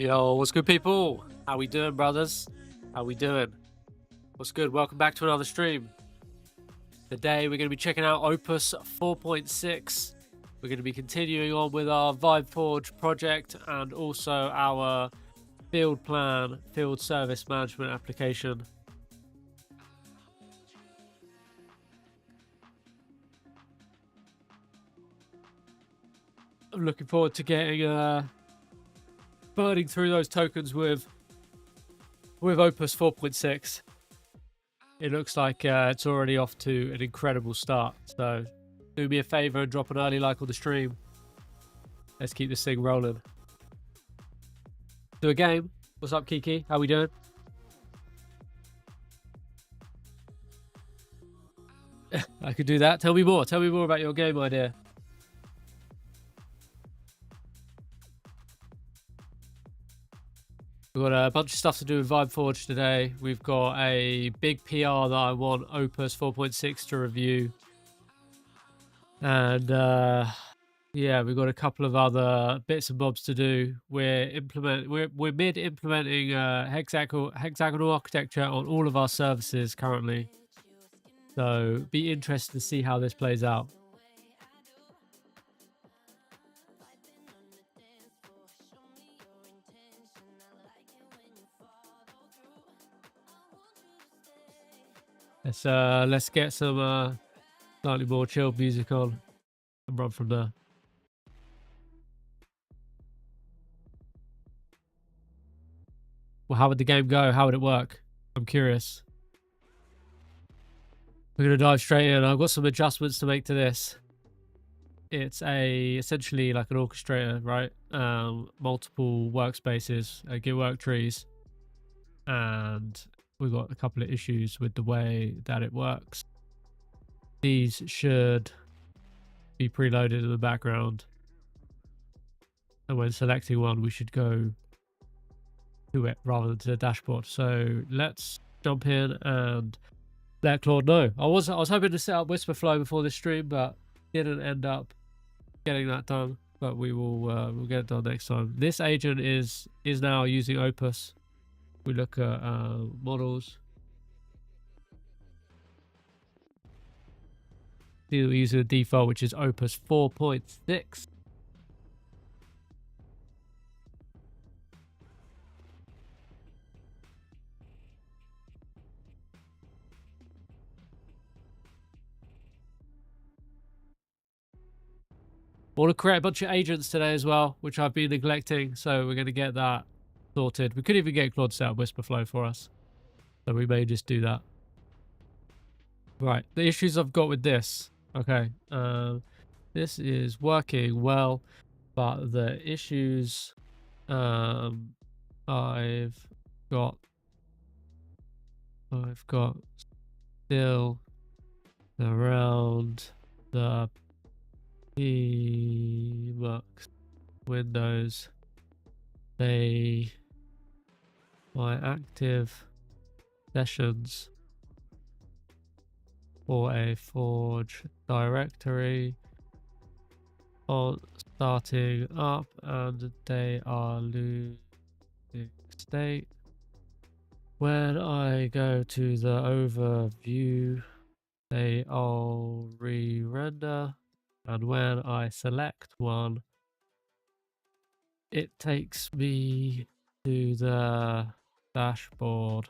Yo, what's good, people? How we doing, brothers? How we doing? What's good? Welcome back to another stream. Today we're going to be checking out Opus 4.6. We're going to be continuing on with our Vibe Forge project and also our field plan, field service management application. I'm looking forward to getting burning through those tokens with Opus 4.6. It looks like it's already off to an incredible start. So do me a favor and drop an early like on the stream. Let's keep this thing rolling. Do a game. What's up, Kiki? How we doing? I could do that. Tell me more. Tell me more about your game idea. We've got a bunch of stuff to do with Vibe Forge today. We've got a big PR that I want Opus 4.6 to review. And yeah, we've got a couple of other bits and bobs to do. We're mid implementing hexagonal architecture on all of our services currently. So be interested to see how this plays out. Let's get some slightly more chilled music on and run from there. Well, how would the game go? How would it work? I'm curious. We're gonna dive straight in. I've got some adjustments to make to this. It's essentially like an orchestrator, right? Multiple workspaces, Git work trees, and we've got a couple of issues with the way that it works. These should be preloaded in the background, and when selecting one, we should go to it rather than to the dashboard. So let's jump in and let Claude know. I was hoping to set up Whisperflow before this stream, but didn't end up getting that done. But we will we'll get it done next time. This agent is now using Opus. We look at models. We're using the default, which is Opus 4.6. I want to create a bunch of agents today as well, which I've been neglecting. So we're going to get that sorted. We could even get Claude set up Whisperflow for us. So we may just do that. Right. The issues I've got with this. Okay. This is working well, but the issues I've got still around the Emacs Windows. My active sessions for a Forge directory are starting up and they are losing state. When I go to the overview, they all re-render, and when I select one, it takes me to the dashboard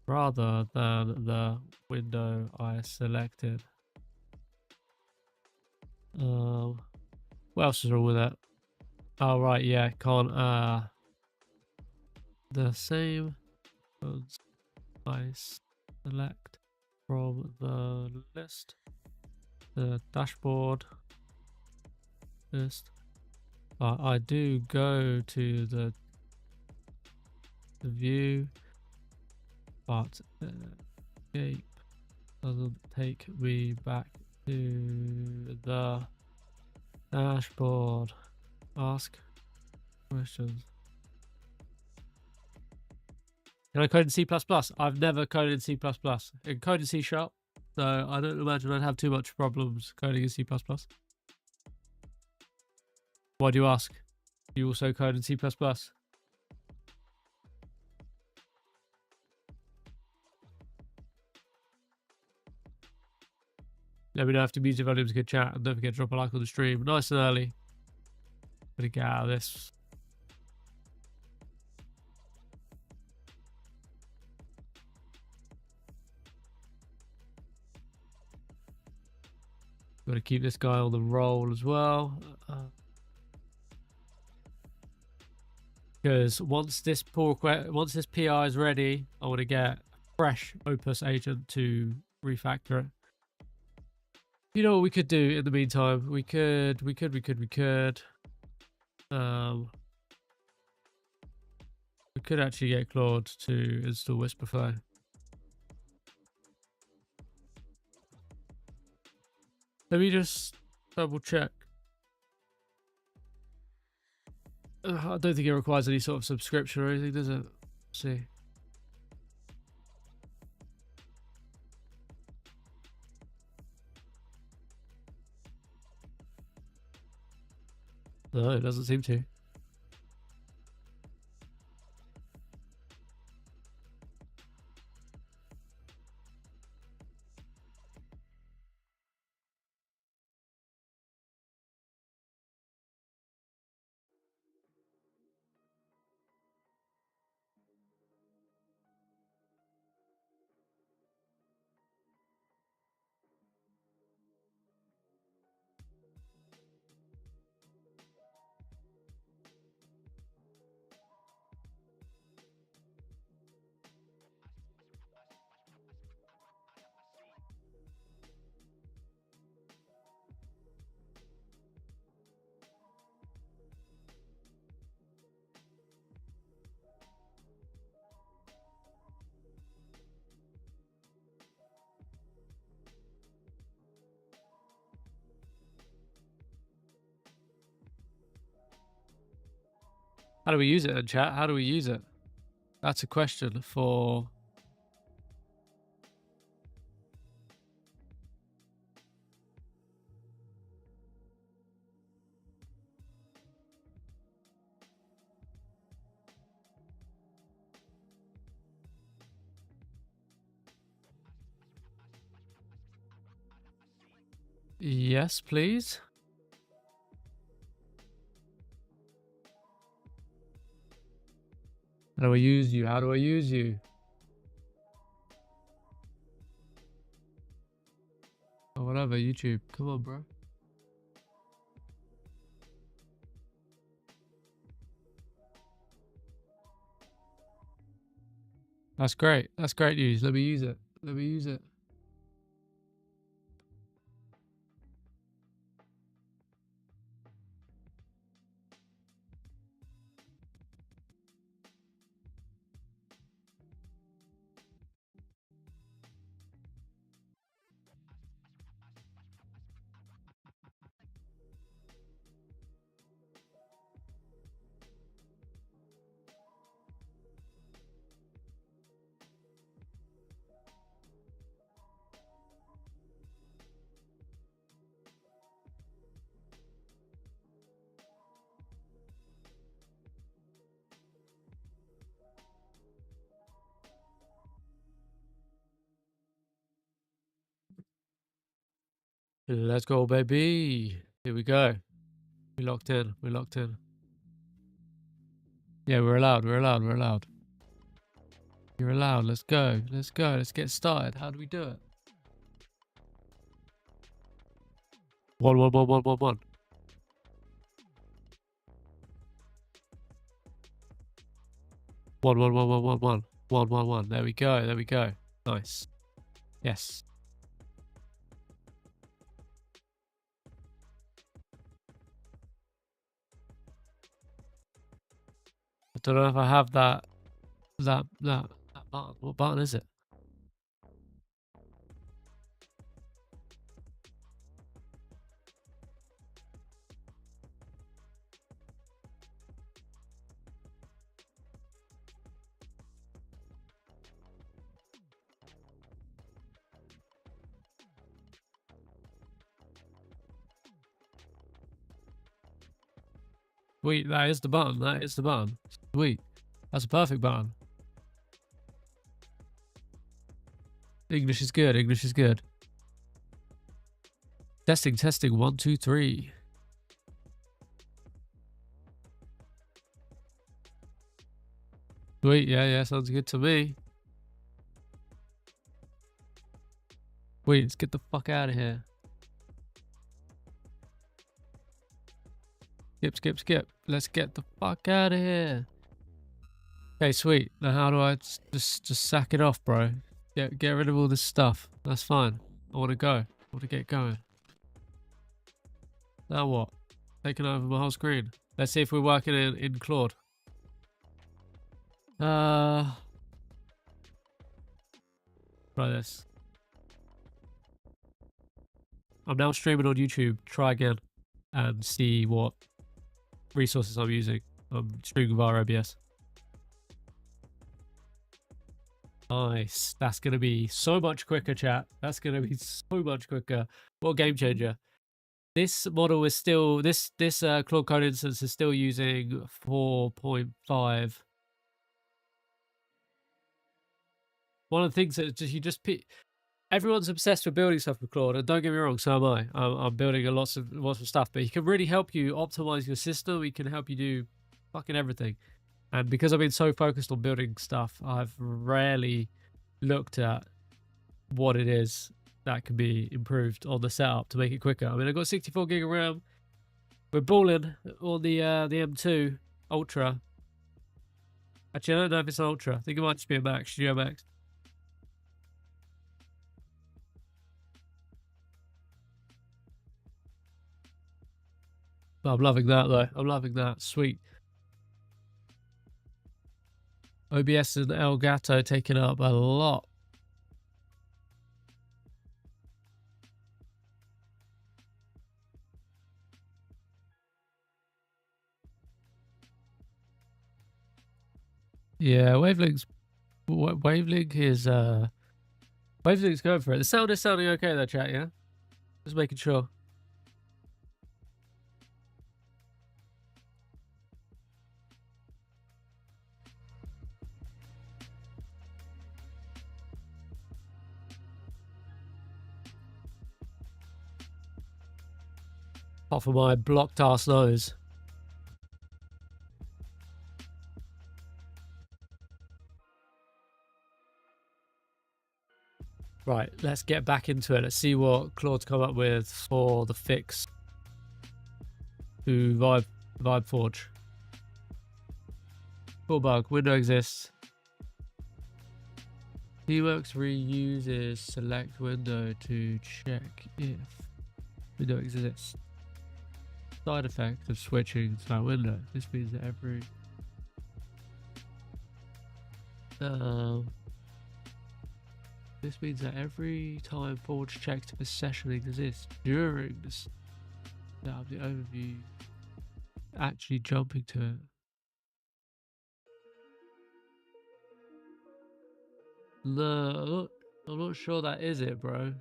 rather than the window I selected. What else is wrong with that? Oh, right, yeah, can't, the same ones I select from the list, the dashboard list. I do go to the view, but escape doesn't take me back to the dashboard. Ask questions. Can I code in C++? I've never coded in C++. I can code in C#, so I don't imagine I'd have too much problems coding in C++. Why do you ask? Do you also code in C++? Let me know if the music volume's a good chat, and don't forget to drop a like on the stream. Nice and early. Gonna get out of this. Gotta keep this guy on the roll as well. Because once this PI is ready, I want to get a fresh Opus agent to refactor it. You know what we could do in the meantime? We could actually get Claude to install Whisperflow. Let me just double check. I don't think it requires any sort of subscription or anything, does it? Let's see. No, it doesn't seem to. How do we use it then, chat? How do we use it? That's a question for... Yes, please. How do I use you? How do I use you? Or whatever, YouTube. Come on, bro. That's great. That's great news. Let me use it. Let me use it. Let's go, baby. Here we go. We locked in. We're locked in. Yeah, we're allowed. We're allowed. We're allowed. You're allowed. Let's go. Let's go. Let's get started. How do we do it? 1 1 1 1 1 1. 1 1 1 1 1 1 1 1 1. There we go. There we go. Nice. Yes. I don't know if I have that button. What button is it? Sweet, that is the button. That is the button. Sweet. That's a perfect button. English is good. English is good. Testing, testing, 1, 2, 3. Sweet, yeah, sounds good to me. Wait, let's get the fuck out of here. Skip. Let's get the fuck out of here. Okay, sweet. Now how do I just sack it off, bro? Get rid of all this stuff. That's fine. I want to go. I want to get going. Now what? Taking over my whole screen. Let's see if we're working in Claude. Try this. I'm now streaming on YouTube. Try again and see what resources I'm using. I'm streaming via OBS. Nice. That's going to be so much quicker, chat. That's going to be so much quicker. What a game changer. This model is still, this Claude Code instance is still using 4.5. One of the things that everyone's obsessed with building stuff with Claude, and don't get me wrong, so am I. I'm building lots of stuff, but he can really help you optimize your system. He can help you do fucking everything. And because I've been so focused on building stuff, I've rarely looked at what it is that can be improved on the setup to make it quicker. I mean, I've got 64 gig of RAM. We're balling on the M2 Ultra. Actually, I don't know if it's an Ultra. I think it might just be a Max, Studio Max. But I'm loving that, though. I'm loving that. Sweet. OBS and Elgato taking up a lot. Yeah, Wavelink's going for it. The sound is sounding okay though, chat, yeah? Just making sure. Apart from my blocked ass nose. Right, let's get back into it. Let's see what Claude's come up with for the fix to Vibe Forge. Cool bug. Window exists. Tworks reuses select window to check if window exists. Side effect of switching to that window. This means that every time Forge checks if a session exists during this the overview, actually jumping to it. No, I'm not sure that is it, bro.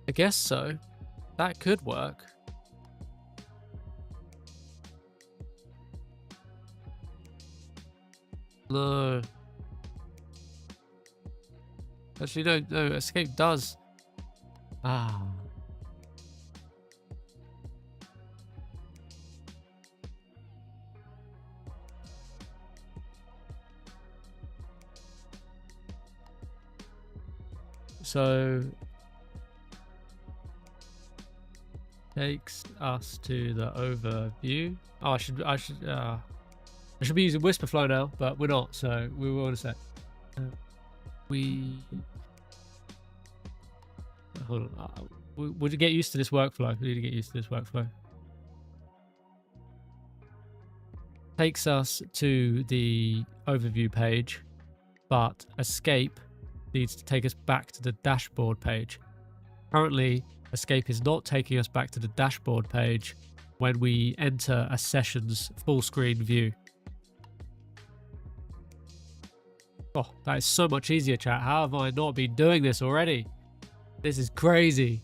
I guess so. That could work. No. Actually, no, escape does. Ah. So takes us to the overview. Oh, I should be using Whisperflow now, but we're not, so we will in a sec. Hold on. Would you get used to this workflow? We need to get used to this workflow. Takes us to the overview page, but escape needs to take us back to the dashboard page. Currently, escape is not taking us back to the dashboard page when we enter a session's full screen view. Oh, that is so much easier, chat. How have I not been doing this already? This is crazy.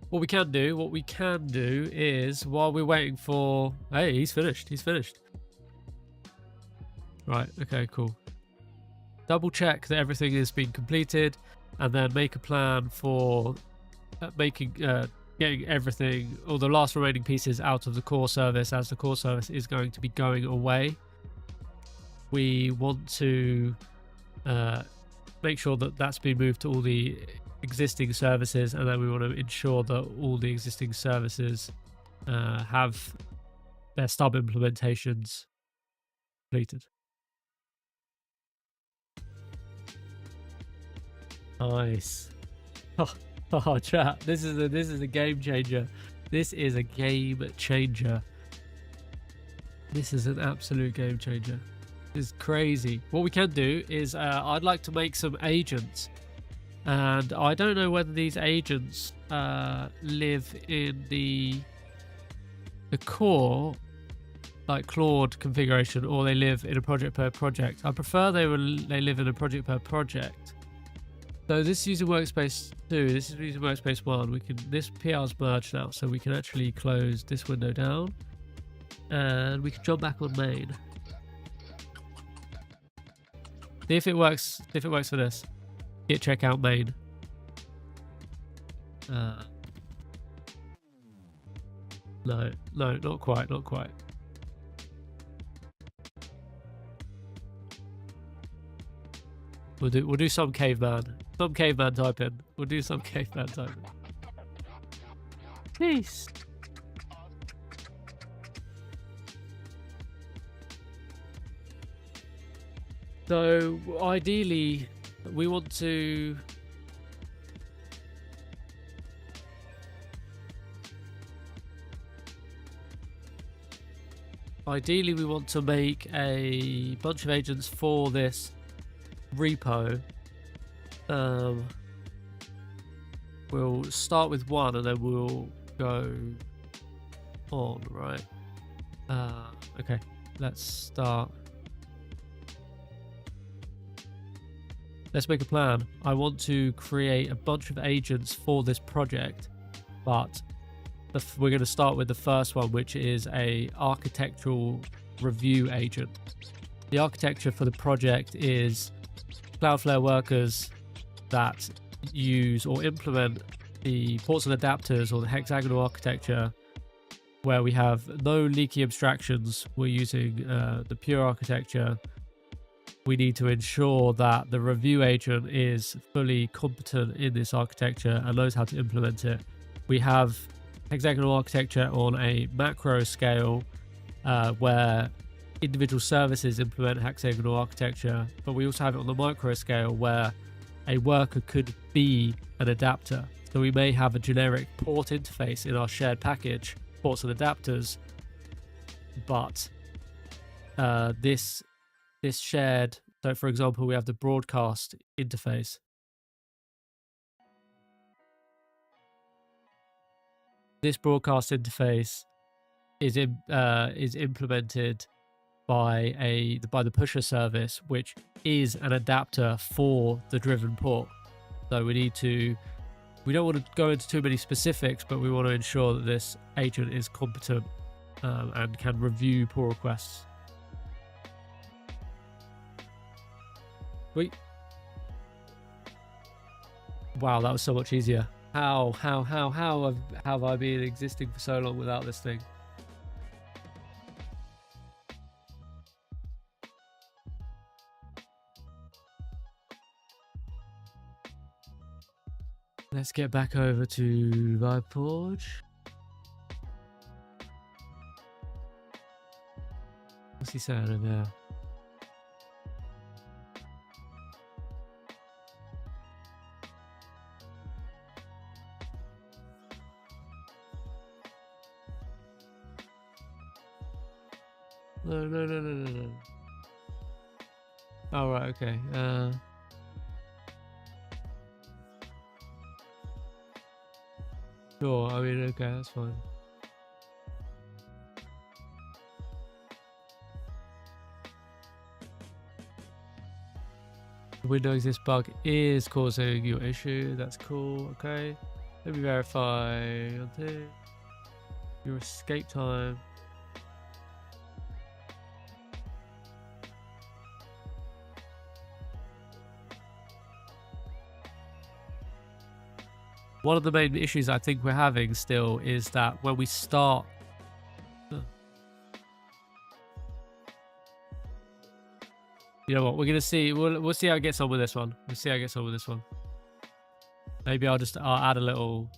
What we can do is, while we're waiting for... Hey, he's finished. Right, okay, cool. Double check that everything has been completed, and then make a plan for getting everything, all the last remaining pieces out of the core service, as the core service is going to be going away. We want to make sure that that's been moved to all the existing services, and then we want to ensure that all the existing services have their stub implementations completed. Nice. Oh, chat. This is a game changer. This is a game changer. This is an absolute game changer. This is crazy. What we can do is I'd like to make some agents, and I don't know whether these agents live in the core like Claude configuration, or they live in a project per project. I prefer they live in a project per project. So this is using workspace 2, this is using workspace 1. This PR's merged now, so we can actually close this window down, and we can jump back on main. See if it works. If it works for this, git checkout main. No, not quite. We'll do some caveman typing. We'll do some caveman typing. Peace. So ideally, we want to make a bunch of agents for this repo. We'll start with one, and then we'll go on, right? Okay, let's start. Let's make a plan. I want to create a bunch of agents for this project, but we're going to start with the first one, which is a architectural review agent. The architecture for the project is Cloudflare workers that use or implement the ports and adapters, or the hexagonal architecture, where we have no leaky abstractions. We're using the pure architecture. We need to ensure that the review agent is fully competent in this architecture and knows how to implement it. We have hexagonal architecture on a macro scale, where individual services implement hexagonal architecture, but we also have it on the micro scale where a worker could be an adapter. So we may have a generic port interface in our shared package, ports and adapters, but this shared, so for example, we have the broadcast interface. This broadcast interface is implemented by the pusher service, which is an adapter for the driven port. So we don't want to go into too many specifics, but we want to ensure that this agent is competent and can review pull requests. Wait. Wow, that was so much easier. How have I been existing for so long without this thing? Let's get back over to VibeForge. What's he saying in there? No. Oh, right, okay. Sure, I mean, okay, that's fine. Windows, this bug is causing your issue. That's cool. Okay. Let me verify your escape time. One of the main issues I think we're having still is that when we start... You know what? We're gonna see. We'll see how it gets on with this one. We'll see how it gets on with this one. Maybe I'll add a little.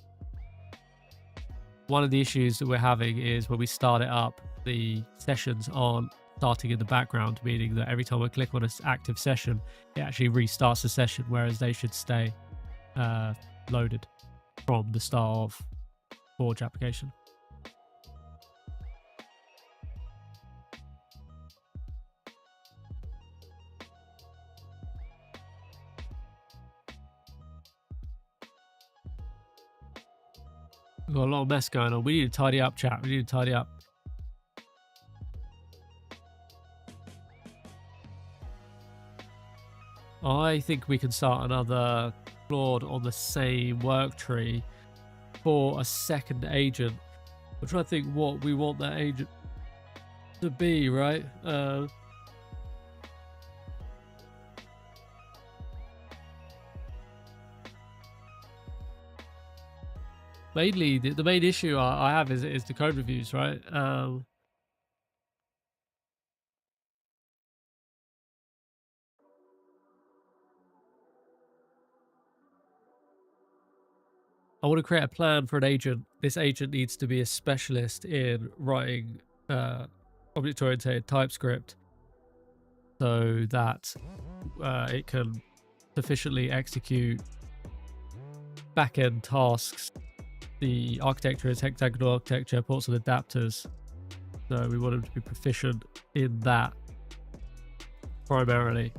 One of the issues that we're having is when we start it up, the sessions aren't starting in the background, meaning that every time I click on an active session, it actually restarts the session, whereas they should stay loaded from the start of Forge application. We've got a lot of mess going on. We need to tidy up, chat. We need to tidy up. I think we can start another Claude on the same work tree for a second agent. I'm trying to think what we want that agent to be, right? Mainly, the main issue I have is the code reviews, right? I want to create a plan for an agent. This agent needs to be a specialist in writing object-oriented TypeScript so that it can sufficiently execute back-end tasks. The architecture is hexagonal architecture, ports and adapters. So we want them to be proficient in that primarily.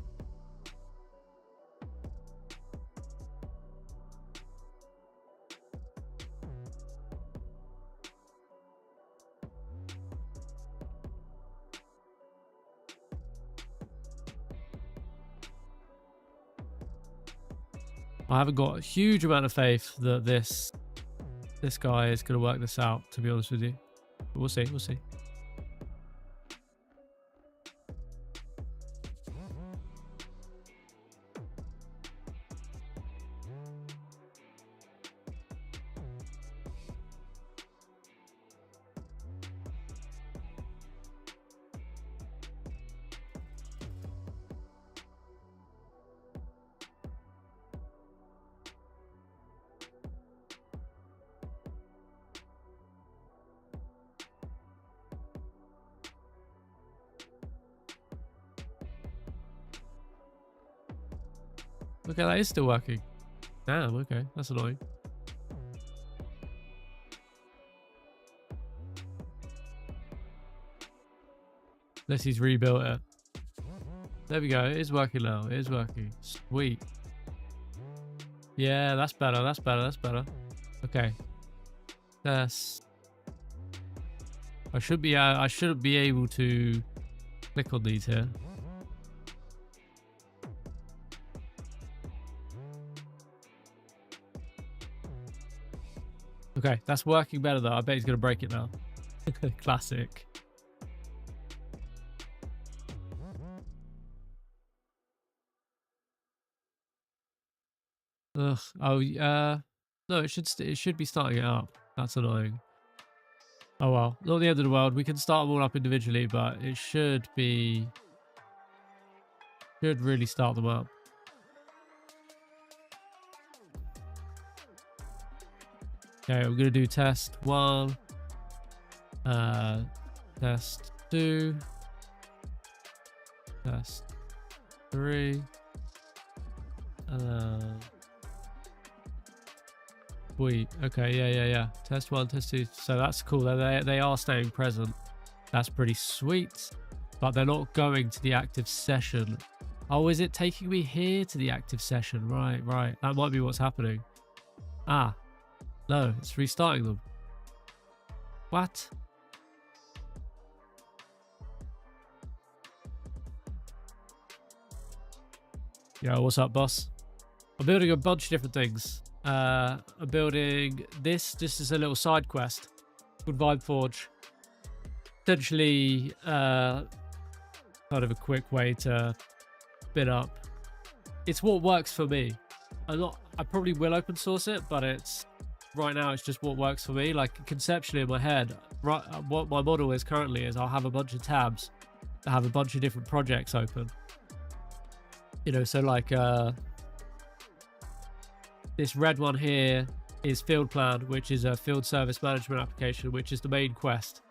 I haven't got a huge amount of faith that this guy is going to work this out, to be honest with you. But we'll see, we'll see. Okay, that is still working. Damn, okay, that's annoying. Unless he's rebuilt it. There we go, it is working now, it is working. Sweet. Yeah, that's better, that's better, that's better. Okay. That's... I should be able to click on these here. Okay, that's working better though. I bet he's going to break it now. Classic. Ugh. Oh, no, it should be starting it up. That's annoying. Oh well, not the end of the world. We can start them all up individually, but it should really start them up. Okay, I'm gonna do test 1, test 2, test 3, sweet. Okay, yeah. Test 1, test 2. So that's cool. They are staying present. That's pretty sweet. But they're not going to the active session Oh, is it taking me here to the active session? Right, right. That might be what's happening. Ah, no, it's restarting them. What? Yo, what's up, boss? I'm building a bunch of different things. I'm building this. This is a little side quest called Vibe Forge. Essentially, kind of a quick way to spin up. It's what works for me. I probably will open source it, but it's right now it's just what works for me. Like conceptually in my head, right, what my model is currently is I'll have a bunch of tabs that have a bunch of different projects open. You know, so like this red one here is Field Plan, which is a field service management application, which is the main quest.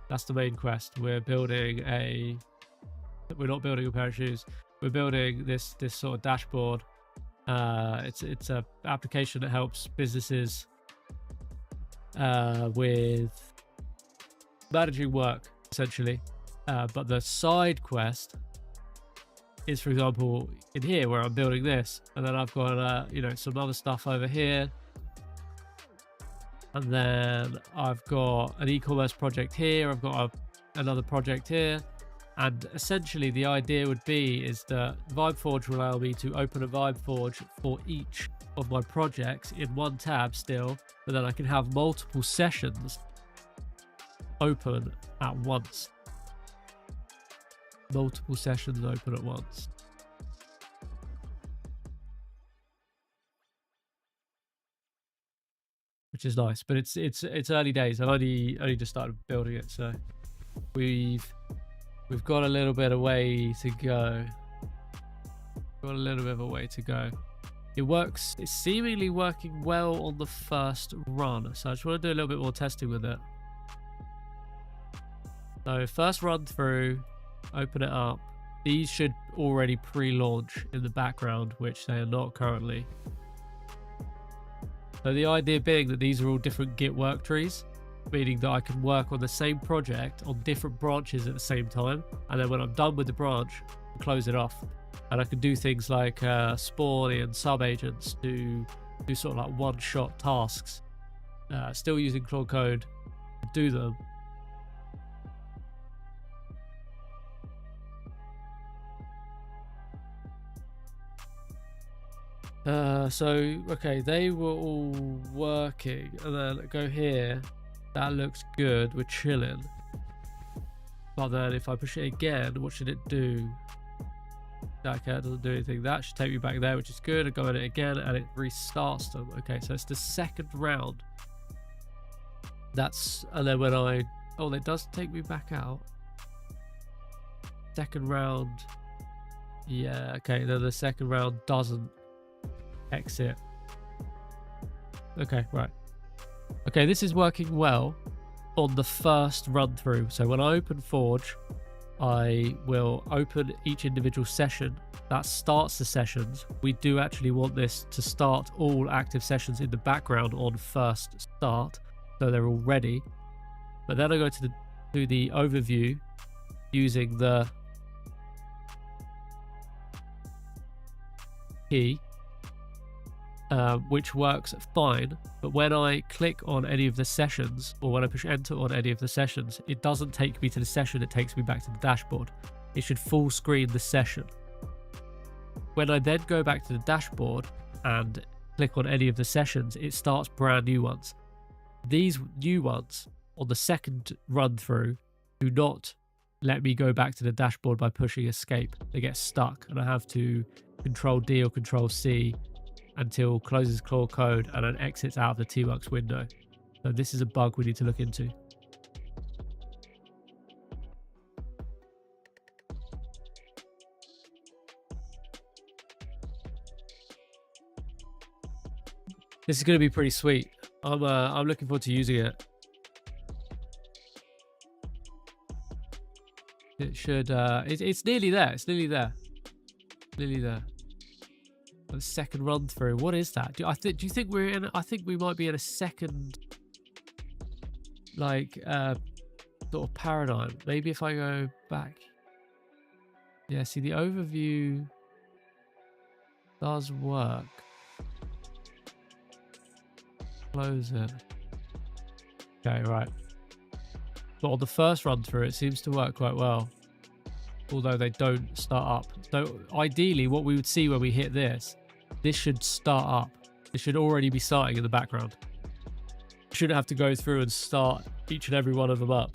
That's the main quest. We're not building a pair of shoes. We're building this sort of dashboard. It's a application that helps businesses with managing work, essentially. But the side quest is, for example, in here where I'm building this, and then I've got you know, some other stuff over here, and then I've got an e-commerce project here. I've got another project here. And essentially the idea would be is that VibeForge will allow me to open a VibeForge for each of my projects in one tab still, but then I can have multiple sessions open at once. Multiple sessions open at once. Which is nice, but it's early days. I've only just started building it, so we've got a little bit of way to go. Got a little bit of a way to go. It works. It's seemingly working well on the first run, so I just want to do a little bit more testing with it. So first run through, open it up. These should already pre-launch in the background, which they are not currently. So the idea being that these are all different Git work trees, meaning that I can work on the same project on different branches at the same time, and then when I'm done with the branch, I close it off. And I can do things like spawning and sub-agents to do sort of like one-shot tasks. Still using Claude Code to do them. So, okay, they were all working, and then go here. That looks good, we're chilling. But then if I push it again, what should it do? Okay, it doesn't do anything. That should take me back there, which is good. I go in it again and it restarts them. Okay, so it's the second round. And then when oh, it does take me back out. Second round. Yeah, okay, then the second round doesn't exit. Okay, right. Okay, this is working well on the first run through. So when I open Forge, I will open each individual session. That starts the sessions. We do actually want this to start all active sessions in the background on first start, so they're all ready. But then I go to the overview using the key, which works fine. But when I click on any of the sessions, or when I push enter on any of the sessions, it doesn't take me to the session, it takes me back to the dashboard. It should full screen the session. When I then go back to the dashboard and click on any of the sessions, it starts brand new ones. These new ones on the second run through do not let me go back to the dashboard by pushing escape. They get stuck, and I have to Control D or Control C until closes Claude Code and then exits out of the Tmux window. So this is a bug we need to look into. This is going to be pretty sweet. I'm looking forward to using it. It should. It's nearly there. It's nearly there. Nearly there. The second run through. What is that? Do you think we're in? I think we might be in a second, like, sort of paradigm. Maybe if I go back. Yeah. See the overview. does work. Close it. Okay, right. But on the first run through, it seems to work quite well. Although they don't start up. So ideally, what we would see when we hit this should start up. It should already be starting in the background. Shouldn't have to go through and start each and every one of them up.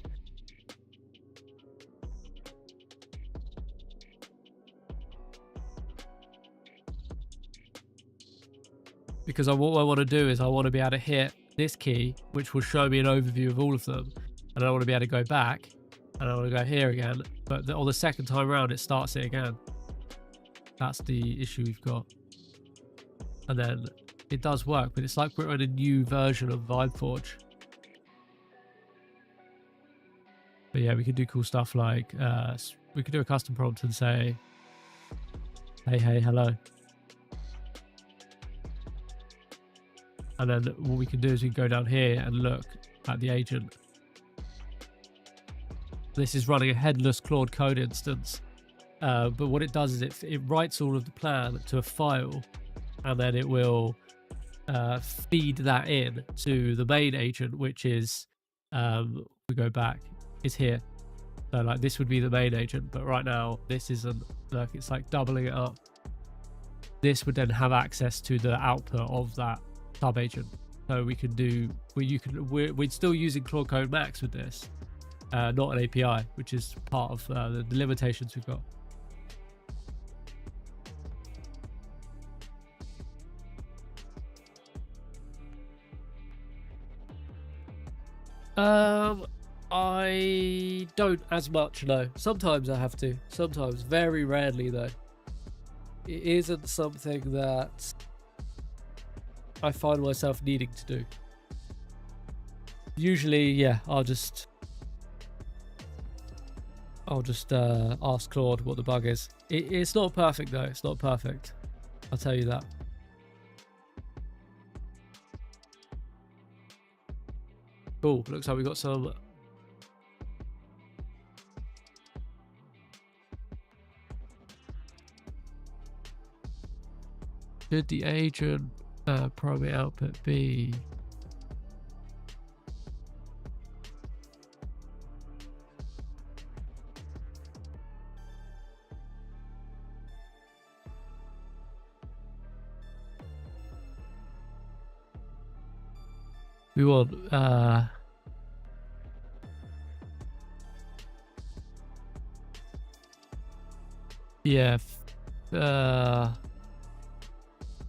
Because what I want to do is I want to be able to hit this key, which will show me an overview of all of them. And I want to be able to go back, and I want to go here again. But on the second time round, it starts it again. That's the issue we've got. And then it does work, but it's like we're on a new version of VibeForge. But yeah, we could do cool stuff like we could do a custom prompt and say, hey, hello. And then what we can do is we can go down here and look at the agent. This is running a headless Claude Code instance. But what it does is it writes all of the plan to a file, and then it will feed that in to the main agent, which is, we go back, is here. So like this would be the main agent, but right now this isn't. Look, it's like doubling it up. This would then have access to the output of that sub agent. So we can do, we're still using Claude Code Max with this, not an API, which is part of the limitations we've got. I don't as much, no. Sometimes I have to. Sometimes, very rarely though. It isn't something that I find myself needing to do. Usually, yeah, I'll just ask Claude what the bug is. It's not perfect though. It's not perfect. I'll tell you that. Cool. Looks like we got some. Should the agent primary output be? We want yeah,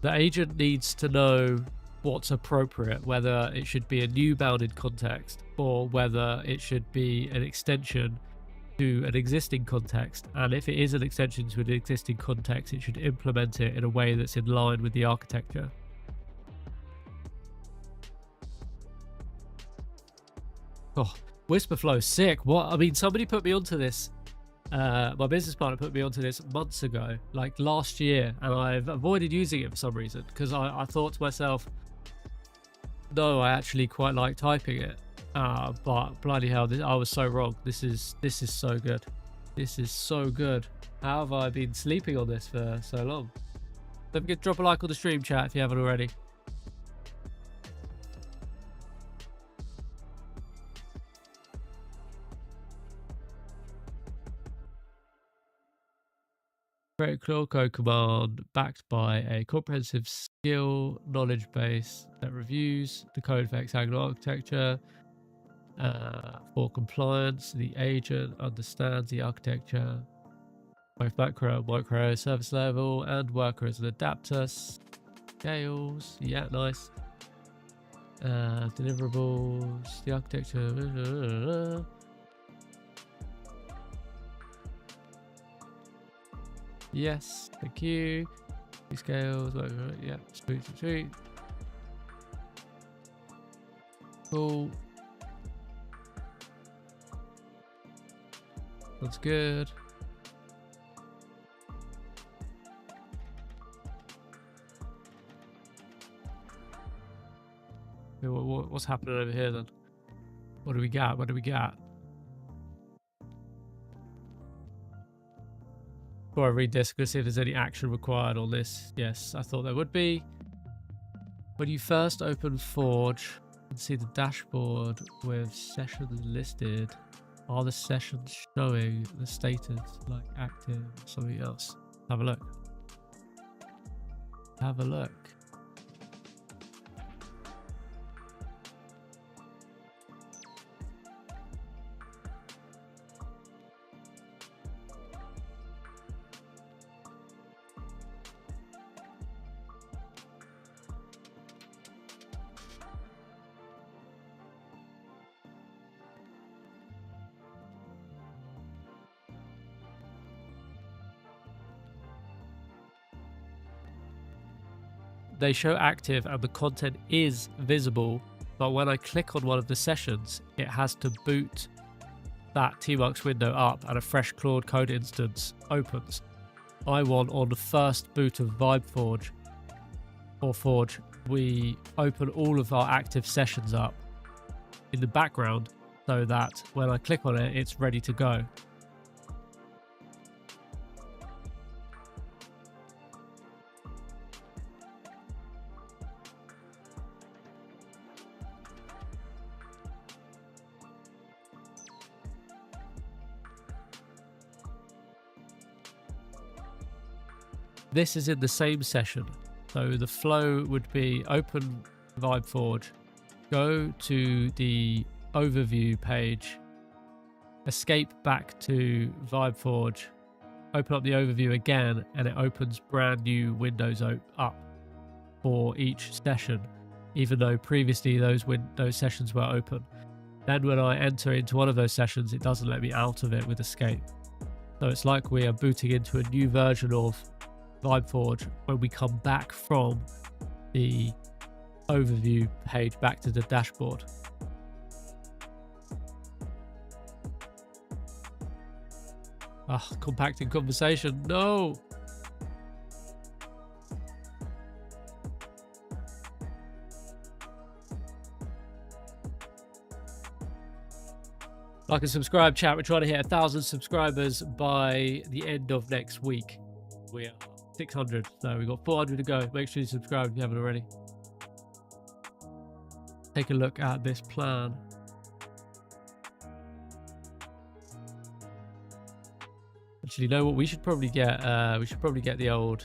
the agent needs to know what's appropriate, whether it should be a new bounded context or whether it should be an extension to an existing context. And if it is an extension to an existing context, it should implement it in a way that's in line with the architecture. Oh, Whisperflow, sick. What? I mean, somebody put me onto this. My business partner put me onto this months ago, like last year, and I've avoided using it for some reason because I thought to myself, no, I actually quite like typing it. But bloody hell, I was so wrong. This is so good. This is so good. How have I been sleeping on this for so long? Don't forget to drop a like on the stream chat if you haven't already. Create a Claude Code command backed by a comprehensive skill knowledge base that reviews the code for hexagonal architecture. For compliance, the agent understands the architecture, both macro and micro, service level, and worker as an adapter. Scales, yeah, nice. Deliverables, the architecture. Yes, thank you. Scales, yeah, sweet. Cool. That's good. Okay, what's happening over here then? What do we got? What do we got? before I read this, I'm going to see if there's any action required on this. Yes, I thought there would be. When you first open Forge and see the dashboard with sessions listed, are the sessions showing the status like active or something else? Have a look. Have a look. They show active and the content is visible, but when I click on one of the sessions, it has to boot that Tmux window up and a fresh Claude Code instance opens. I want on the first boot of VibeForge or Forge, we open all of our active sessions up in the background so that when I click on it, it's ready to go. This is in the same session. So the flow would be open VibeForge, go to the overview page, escape back to VibeForge, open up the overview again, and it opens brand new windows up for each session, even though previously those sessions were open. Then when I enter into one of those sessions, it doesn't let me out of it with escape. So it's like we are booting into a new version of VibeForge when we come back from the overview page back to the dashboard. Compacting conversation, no! Like and subscribe, chat. We're trying to hit 1,000 subscribers by the end of next week. We are 600, so we've got 400 to go. Make sure you subscribe if you haven't already. Take a look at this plan. Actually, you know what? We should probably get the old.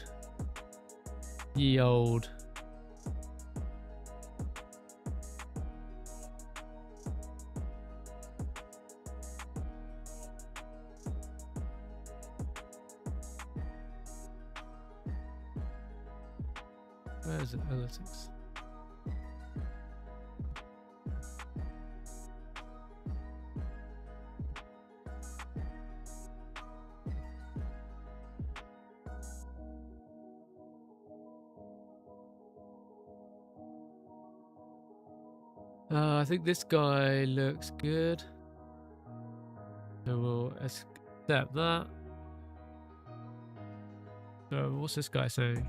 Where is it? Analytics. I think this guy looks good. So we'll accept that. So what's this guy saying?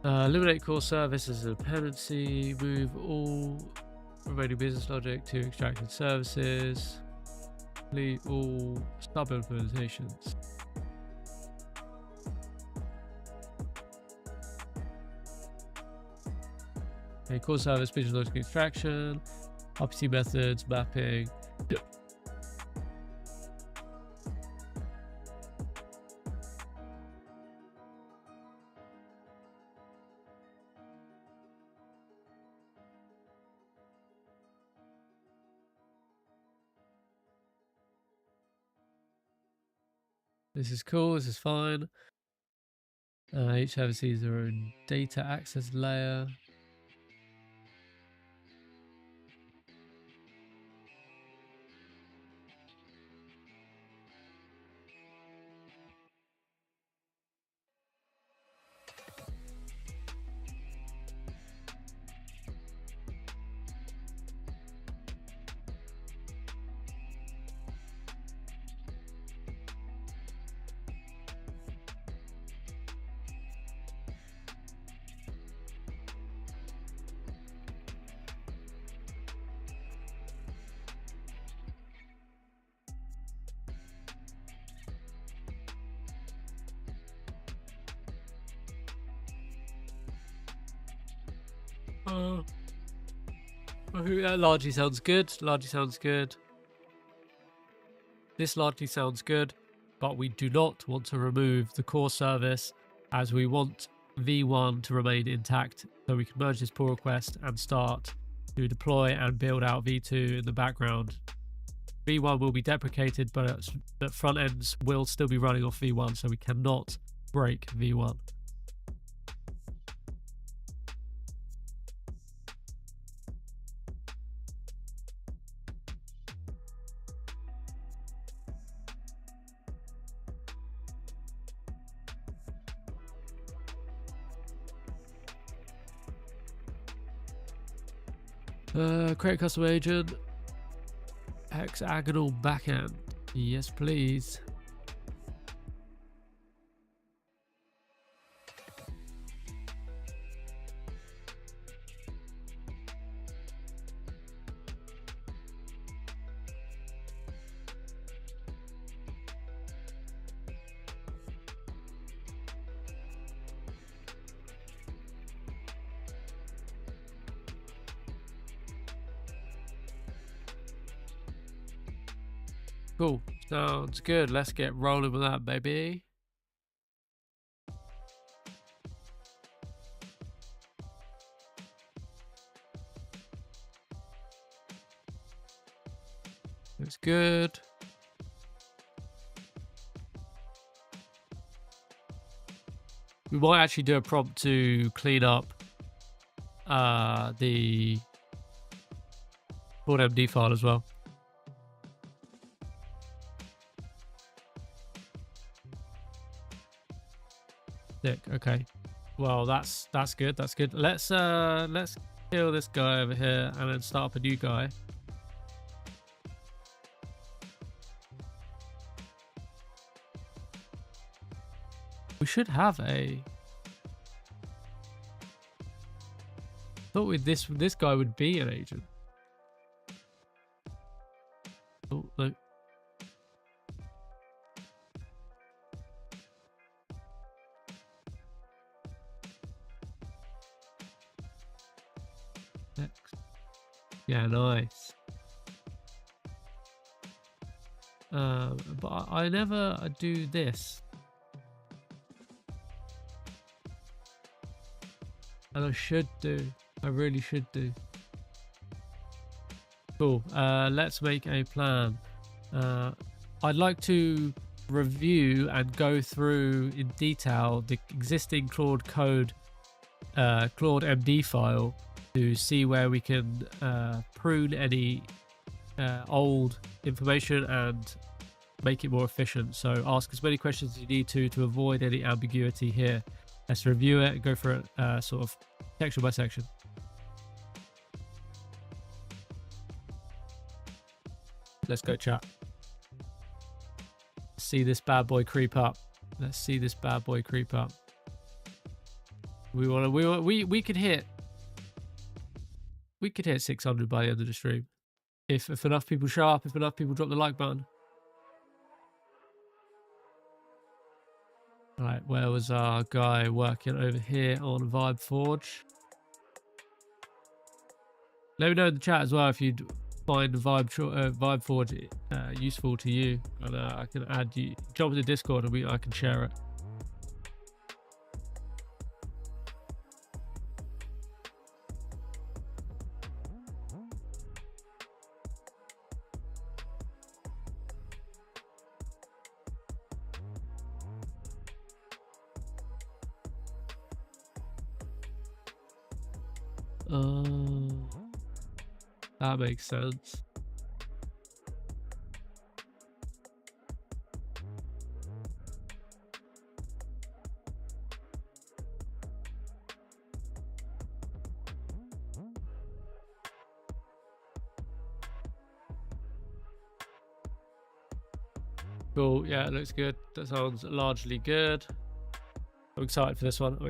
Eliminate core service as a dependency. Move all remaining business logic to extracted services. Delete all stub implementations. Okay, core service, business logic extraction, RPC methods, mapping. This is cool, this is fine. Each service sees their own data access layer. I think that largely sounds good. This largely sounds good, but we do not want to remove the core service, as we want V1 to remain intact, so we can merge this pull request and start to deploy and build out V2 in the background. V1 will be deprecated, but the front ends will still be running off V1, so we cannot break V1. Create custom agent. Hexagonal backend. Yes, please. Cool. Sounds good. Let's get rolling with that, baby. Looks good. We might actually do a prompt to clean up the Claude MD file as well. Sick. Okay. Well, that's good. That's good. Let's kill this guy over here and then start up a new guy. We should have a. Thought with this guy would be an agent. Oh no. Next. Yeah, nice. But I never do this. And I should do. I really should do. Cool. Let's make a plan. I'd like to review and go through in detail the existing Claude Code, Claude MD file to see where we can prune any old information and make it more efficient. So ask as many questions as you need to avoid any ambiguity here. Let's review it and go for it sort of section by section. Let's go, chat. See this bad boy creep up. Let's see this bad boy creep up. We could hit 600 by the end of the stream. If enough people show up, if enough people drop the like button. Right, where was our guy working over here on Vibe Forge? Let me know in the chat as well if you'd find Vibe Forge useful to you, and I can add you. Jump into Discord and I can share it. That makes sense. Cool, yeah, it looks good. That sounds largely good. I'm excited for this one. I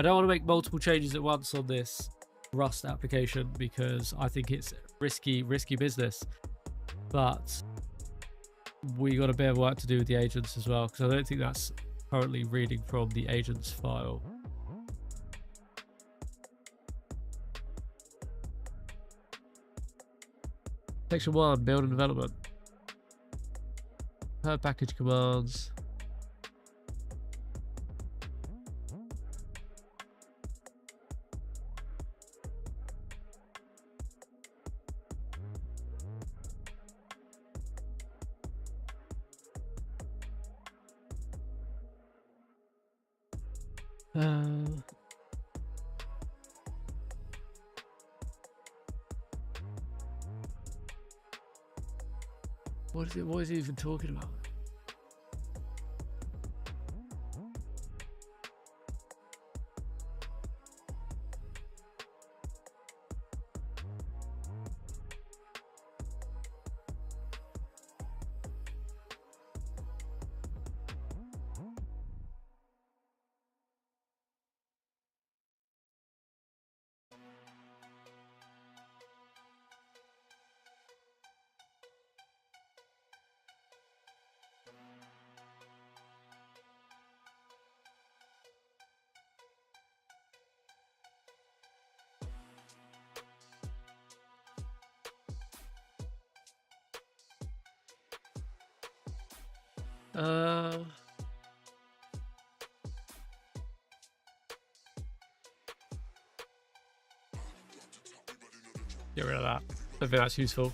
don't want to make multiple changes at once on this Rust application because I think it's risky business, but we got a bit of work to do with the agents as well, because I don't think that's currently reading from the agents file. Section 1, build and development. Per package commands. What is he even talking about? Get rid of that. I think that's useful.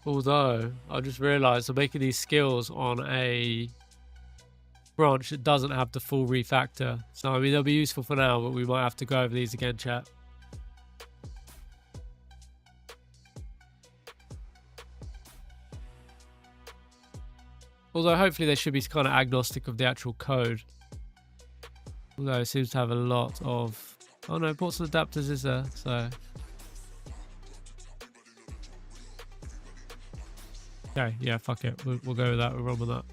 Although, I just realised I'm making these skills on a branch that doesn't have the full refactor. So, I mean, they'll be useful for now, but we might have to go over these again, chat. Although, hopefully they should be kind of agnostic of the actual code. Although it seems to have a lot of... Oh no, ports and adapters is there, so... Okay, yeah, fuck it. We'll go with that. We'll run with that.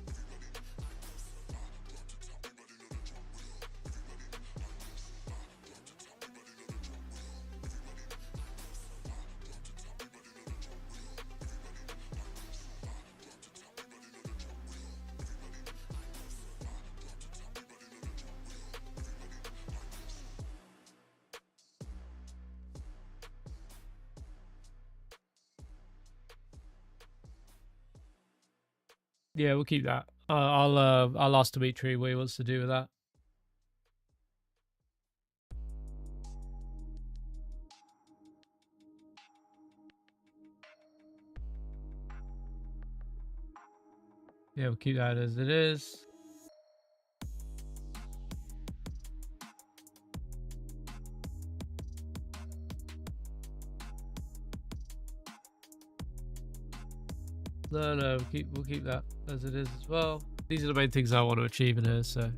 Yeah, we'll keep that. I'll ask Dimitri what he wants to do with that. Yeah, we'll keep that as it is. No, we'll keep that as it is as well. These are the main things I want to achieve in here, so.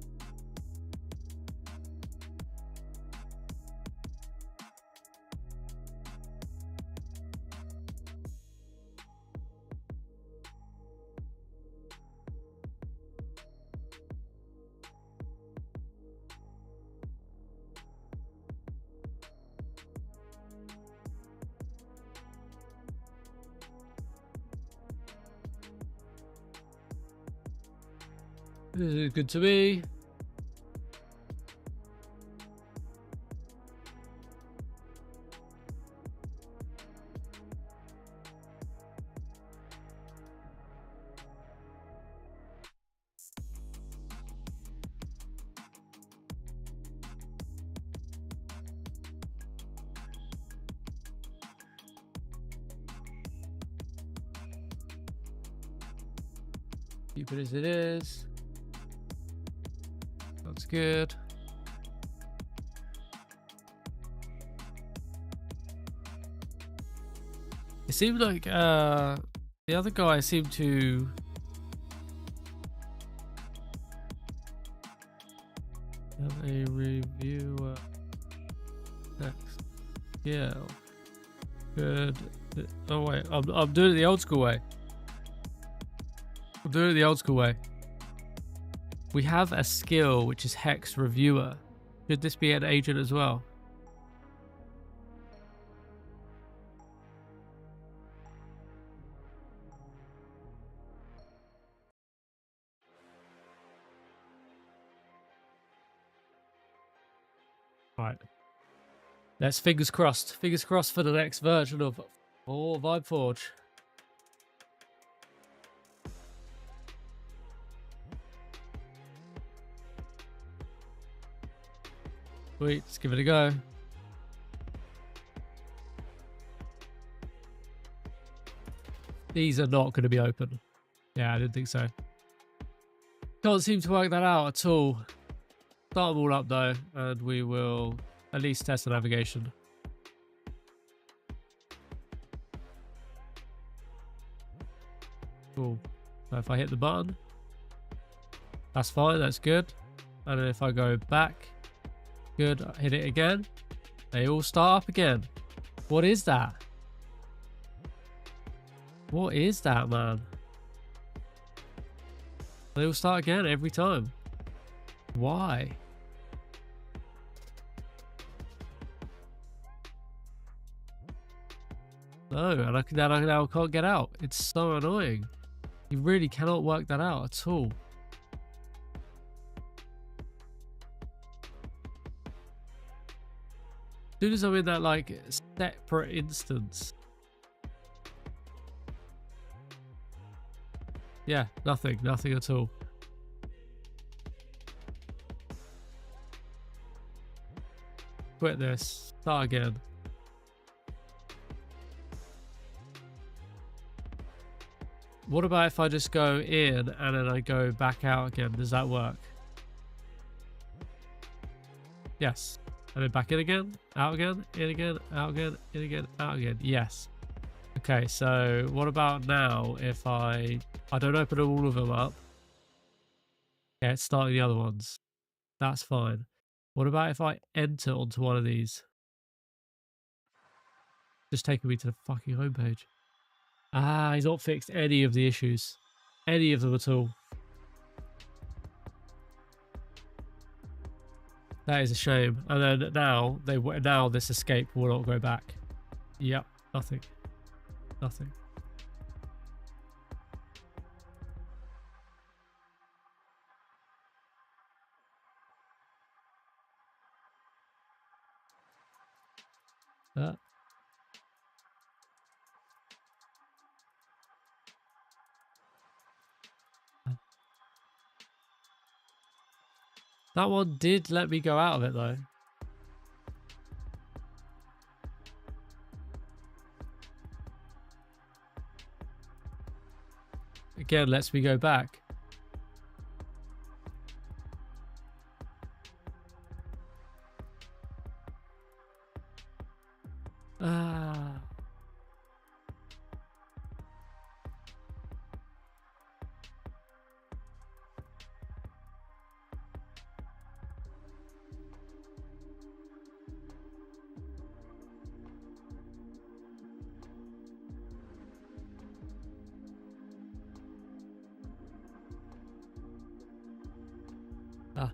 This is good to me. Keep it as it is. That's good. It seemed like the other guy seemed to have a reviewer text. Yeah. Good. Oh wait, I'm doing it the old school way. I'm doing it the old school way. We have a skill which is Hex Reviewer. Should this be an agent as well? Right. Let's fingers crossed. Fingers crossed for the next version of Vibe Forge. Sweet, let's give it a go. These are not going to be open. Yeah, I didn't think so. Can't seem to work that out at all. Start them all up though, and we will at least test the navigation. Cool. So if I hit the button, that's fine, that's good. And then if I go back, good, hit it again, they all start up again. What is that? What is that, man? They all start again every time. Why? No, and I now can't get out. It's so annoying. You really cannot work that out at all. As soon as I'm in that like separate instance. Yeah, nothing at all. Quit this, start again. What about if I just go in and then I go back out again? Does that work? Yes. And then back in again, out again, in again, out again, in again, out again. Yes. Okay, so what about now if I don't open all of them up? Yeah, it's starting the other ones. That's fine. What about if I enter onto one of these? Just taking me to the fucking homepage. Ah, he's not fixed any of the issues. Any of them at all. That is a shame. And then now this escape will not go back. Yep, nothing. Nothing. That one did let me go out of it though. Again, lets me go back. Ah. Ah.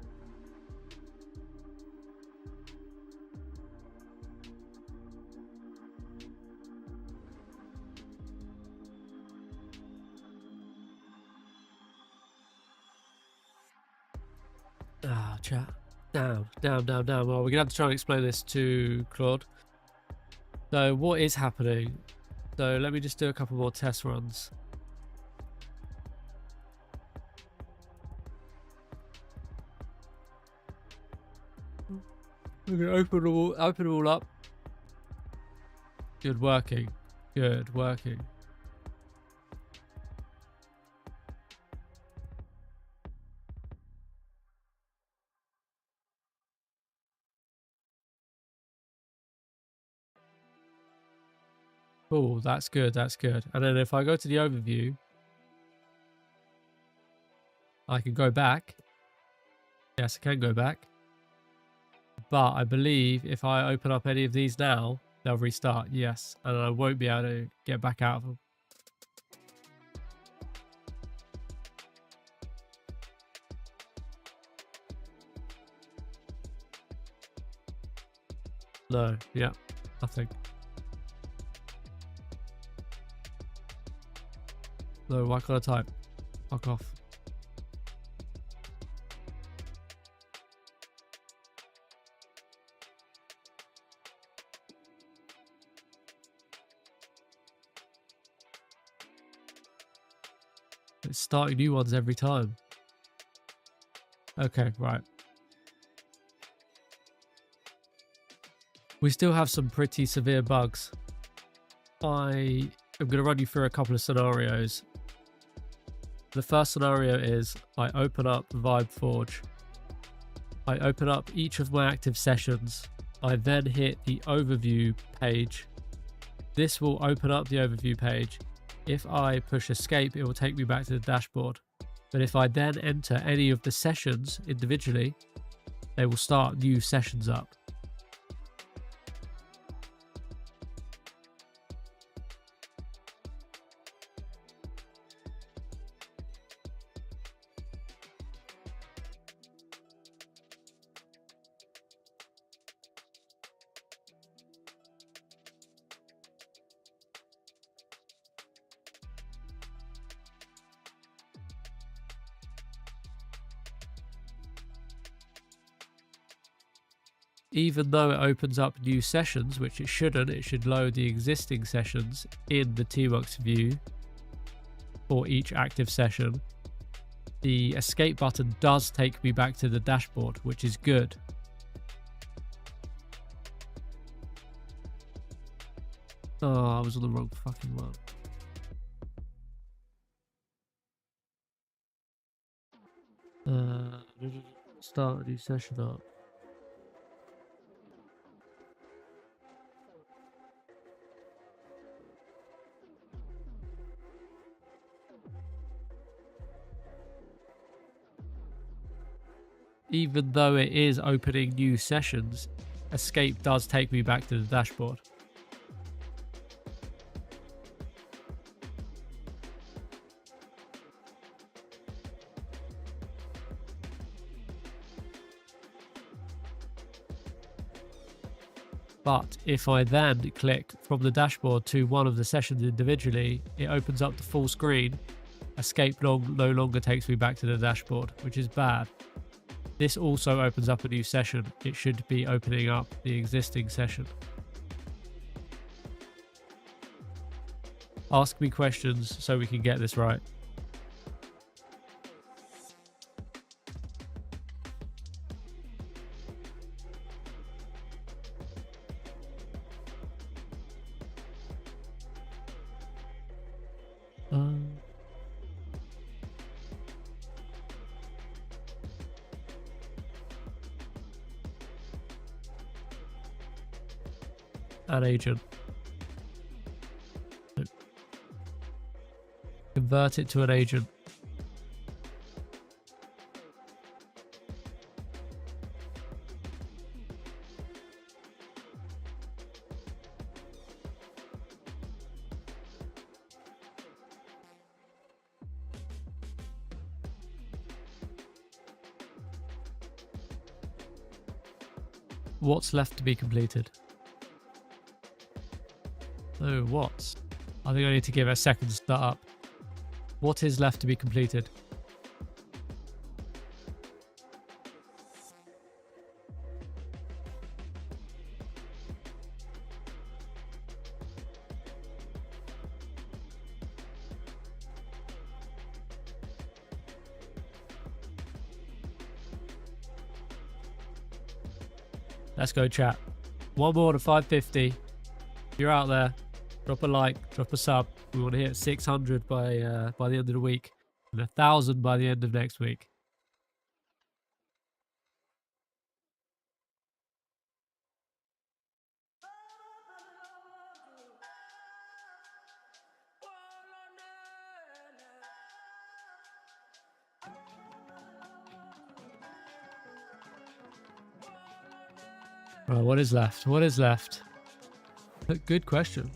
Ah, chat. Damn. Well, we're gonna have to try and explain this to Claude. So what is happening? So let me just do a couple more test runs. We're gonna open them all up. Good working. Good working. Cool, that's good, that's good. And then if I go to the overview, I can go back. Yes, I can go back. But I believe if I open up any of these now, they'll restart, yes. And I won't be able to get back out of them. No, yeah, nothing. No, why can't I type? Fuck off. It's starting new ones every time. Okay, right. We still have some pretty severe bugs. I am going to run you through a couple of scenarios. The first scenario is I open up VibeForge. I open up each of my active sessions. I then hit the overview page. This will open up the overview page. If I push escape, it will take me back to the dashboard. But if I then enter any of the sessions individually, they will start new sessions up. Even though it opens up new sessions, which it shouldn't, it should load the existing sessions in the Tmux view for each active session. The escape button does take me back to the dashboard, which is good. Oh, I was on the wrong fucking one. Start a new session up. Even though it is opening new sessions, escape does take me back to the dashboard. But if I then click from the dashboard to one of the sessions individually, it opens up the full screen. Escape no longer takes me back to the dashboard, which is bad. This also opens up a new session. It should be opening up the existing session. Ask me questions so we can get this right. An agent. Convert it to an agent. What's left to be completed? Oh, what? I think I need to give it a second to start up. What is left to be completed? Let's go, chat. One more to 550. If you're out there, drop a like, drop a sub. We want to hit 600 by the end of the week, and 1,000 by the end of next week. Right, what is left? What is left? Good question.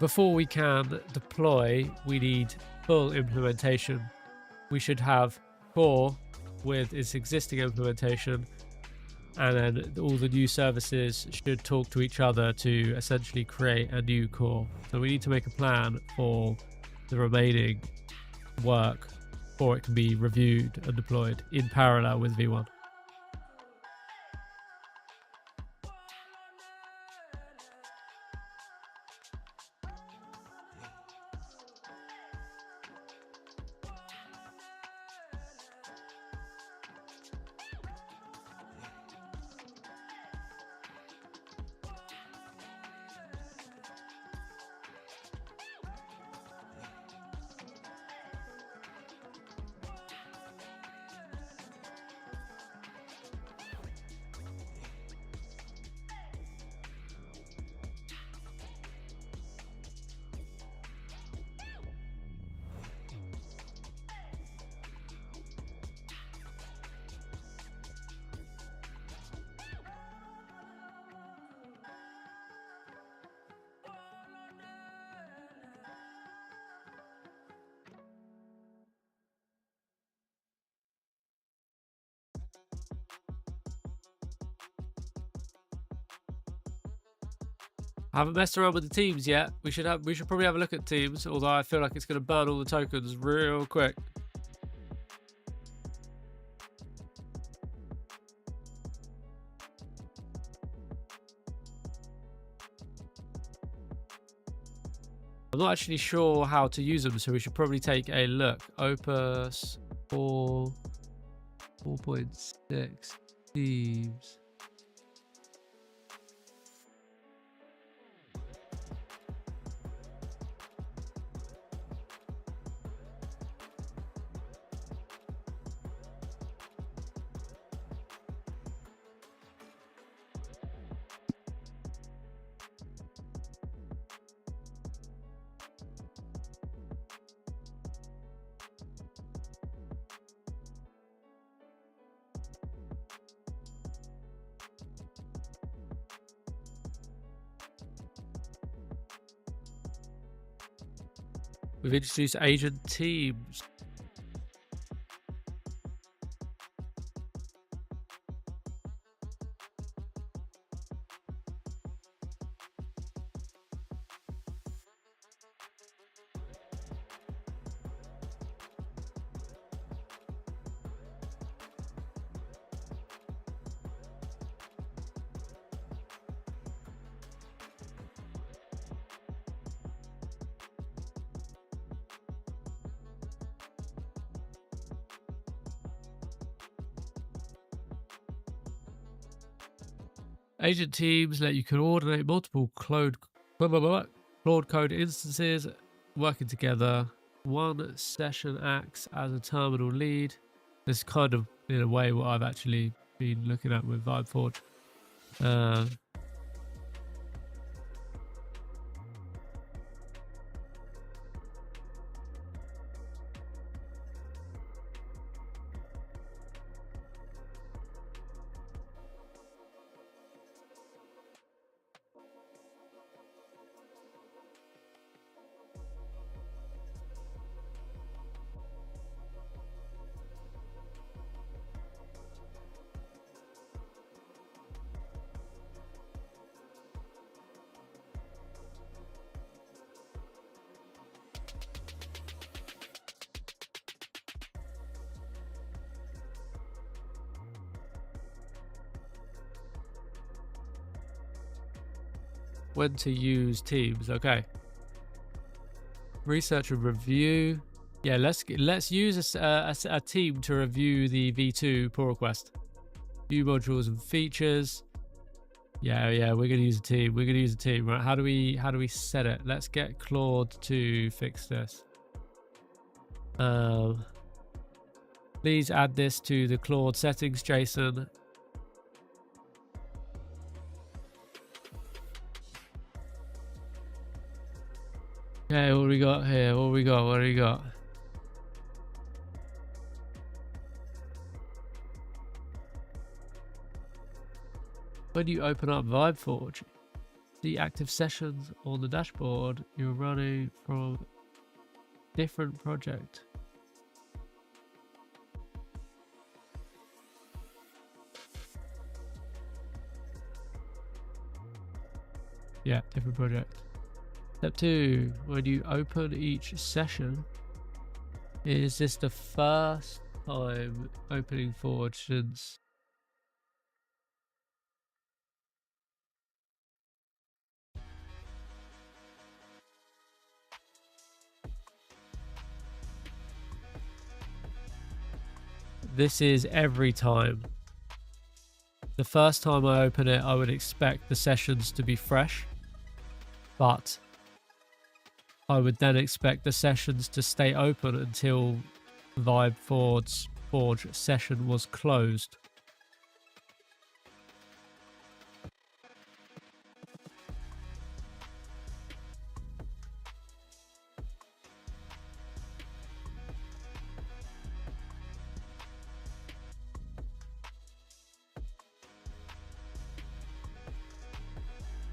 Before we can deploy, we need full implementation. We should have core with its existing implementation, and then all the new services should talk to each other to essentially create a new core. So we need to make a plan for the remaining work before it can be reviewed and deployed in parallel with V1. I haven't messed around with the teams yet. We should probably have a look at teams, although I feel like it's going to burn all the tokens real quick. I'm not actually sure how to use them, so we should probably take a look. Opus 4.6 teams. We've introduced agent teams. Agent teams let you coordinate multiple Claude Code instances working together. One session acts as a terminal lead. This is kind of, in a way, what I've actually been looking at with VibeForge. When to use teams, okay. Research and review. Yeah, let's use a team to review the V2 pull request. View modules and features. Yeah, we're gonna use a team. We're gonna use a team, right? How do we set it? Let's get Claude to fix this. Please add this to the Claude settings, Jason. Okay, what do we got here? What do we got? When you open up VibeForge, the active sessions on the dashboard, you're running from different project. Yeah, different project. Step 2, when you open each session, is this the first time opening Forge since? This is every time. The first time I open it, I would expect the sessions to be fresh, but I would then expect the sessions to stay open until VibeForge session was closed.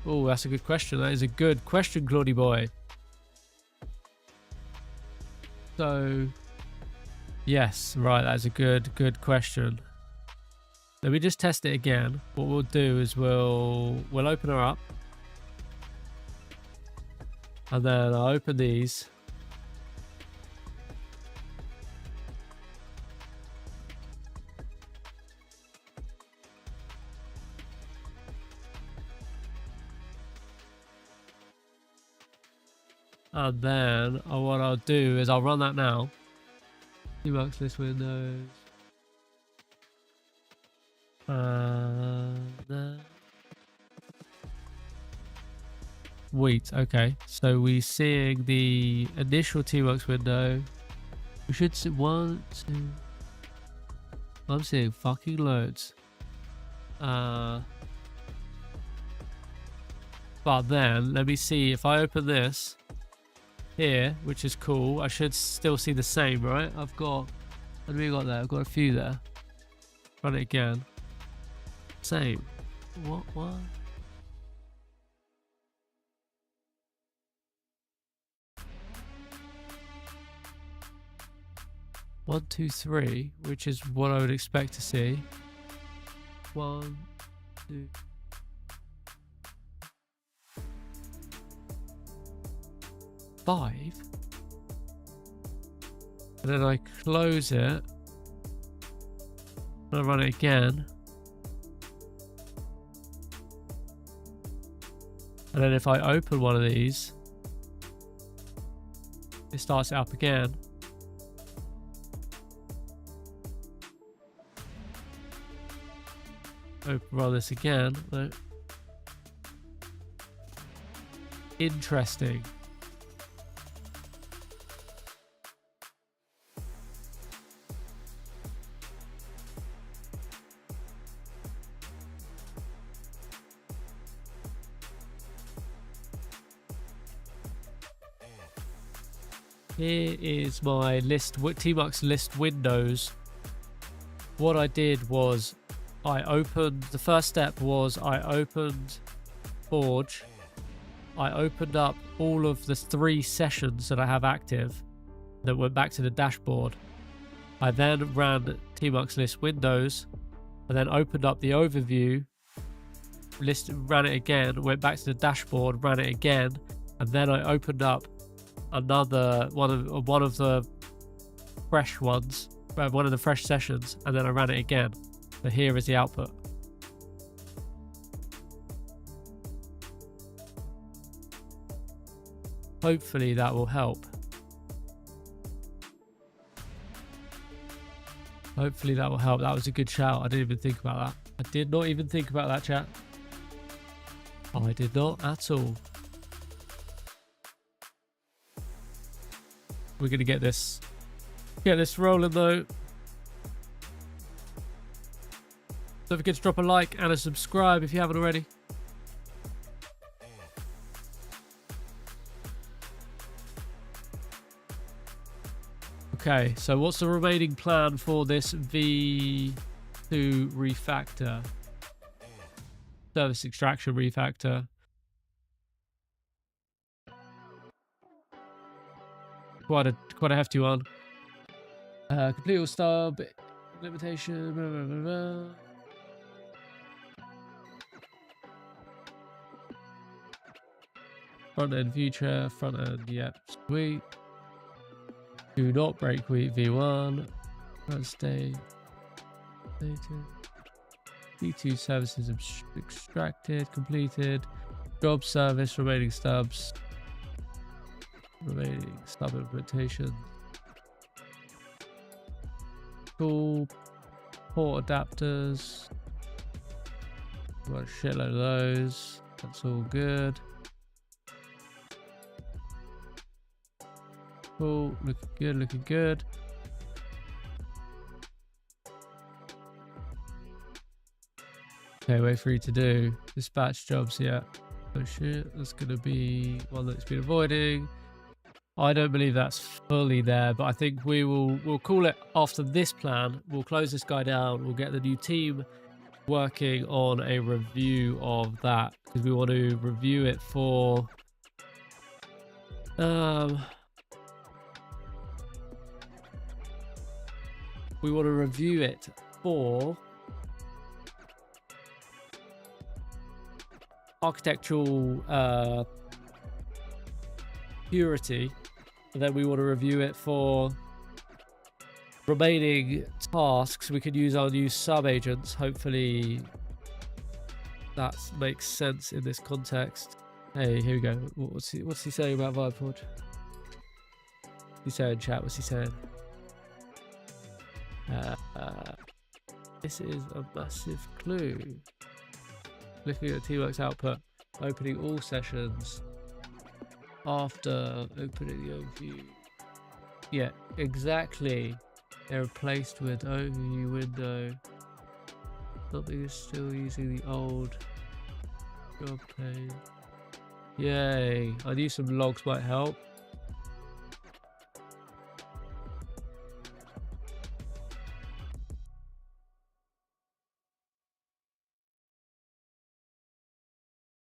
Oh, that's a good question. That is a good question, Claudie boy. So, yes, right, that's a good question. Let me just test it again. What we'll do is we'll open her up. And then I'll open these. And then what I'll do is I'll run that now. Debug this Windows. Wait, okay. So we're seeing the initial Tworks window. We should see 1, 2. I'm seeing fucking loads. But then let me see if I open this here, which is cool. I should still see the same, right? I've got, what do we got there? I've got a few there. Run it again. Same. What? 1, 2, 3, which is what I would expect to see. 1, 2. Five, and then I close it, and I run it again, and then if I open one of these, it starts it up again. Run this again. No. Interesting. Here is my list, Tmux list windows. What I did was the first step was I opened Forge. I opened up all of the 3 sessions that I have active that went back to the dashboard. I then ran Tmux list windows and then opened up the overview list, ran it again, went back to the dashboard, ran it again, and then I opened up another one of the fresh ones, one of the fresh sessions, and then I ran it again. So here is the output. Hopefully that will help. Hopefully that will help. That was a good shout. I didn't even think about that. I did not even think about that, chat. I did not at all. We're going to get this rolling though. Don't forget to drop a like and a subscribe if you haven't already. Okay, so what's the remaining plan for this V2 refactor? Service extraction refactor. Quite a hefty one. Complete all stub limitation. Blah, blah, blah, blah. Front end future, front end, yep, sweet. Do not break week V1. Front state. V2 services extracted, completed. Job service, remaining stubs. Remaining stub implementation. Cool. Port adapters. Got a shitload of those. That's all good. Cool. Looking good, looking good. Okay, wait for you to do dispatch jobs. Yeah. Oh shit, that's gonna be one that's been avoiding. I don't believe that's fully there, but I think we'll call it after this plan. We'll close this guy down. We'll get the new team working on a review of that because we want to review it for we want to review it for architectural purity, and then we want to review it for remaining tasks. We could use our new sub-agents. Hopefully that makes sense in this context. Hey, here we go. What's he saying about VibeForge? What's he saying, chat? What's he saying? This is a massive clue. Looking at T-Works output, opening all sessions after opening the overview. Yeah, exactly. They're replaced with overview window. Something is still using the old job page. Yay! I knew some logs might help.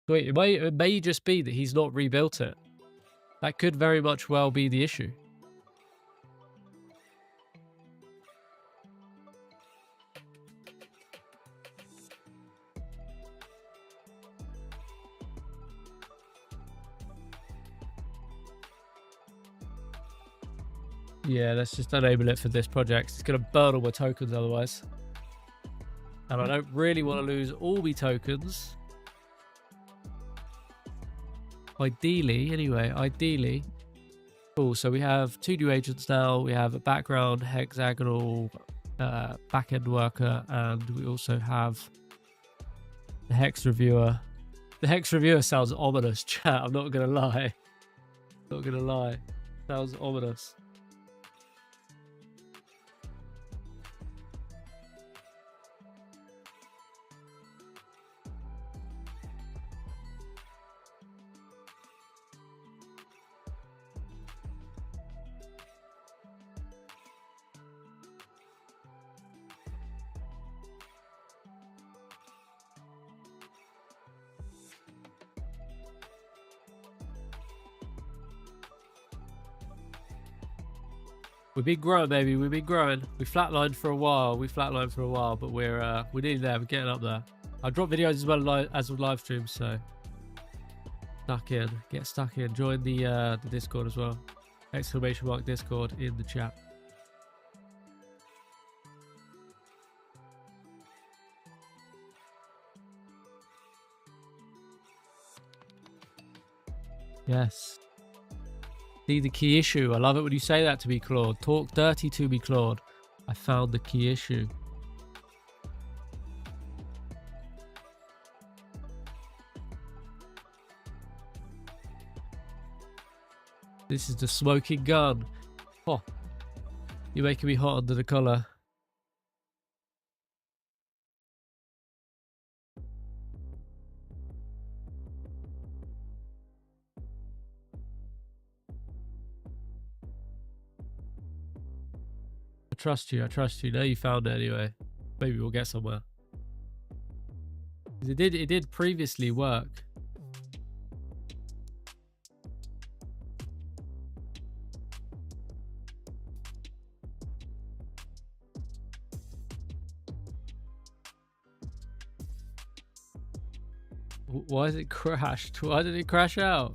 Wait, it may just be that he's not rebuilt it. That could very much well be the issue. Yeah, let's just enable it for this project. It's going to burn all my tokens otherwise. And I don't really want to lose all my tokens. Ideally, anyway, ideally. Cool, so we have two new agents now. We have a background hexagonal backend worker, and we also have the hex reviewer. The hex reviewer sounds ominous, chat. I'm not going to lie. Not going to lie. Sounds ominous. We've been growing, baby. We've been growing. We flatlined for a while. But we're nearly there. We're getting up there. I drop videos as well as with live streams, so get stuck in. Join the Discord as well. !_ Discord in the chat. Yes. See the key issue. I love it when you say that to me, Claude. Talk dirty to me, Claude. I found the key issue. This is the smoking gun. Oh, you're making me hot under the collar. I trust you. I trust you. Now you found it anyway. Maybe we'll get somewhere. It did previously work. Why is it crashed? Why did it crash out?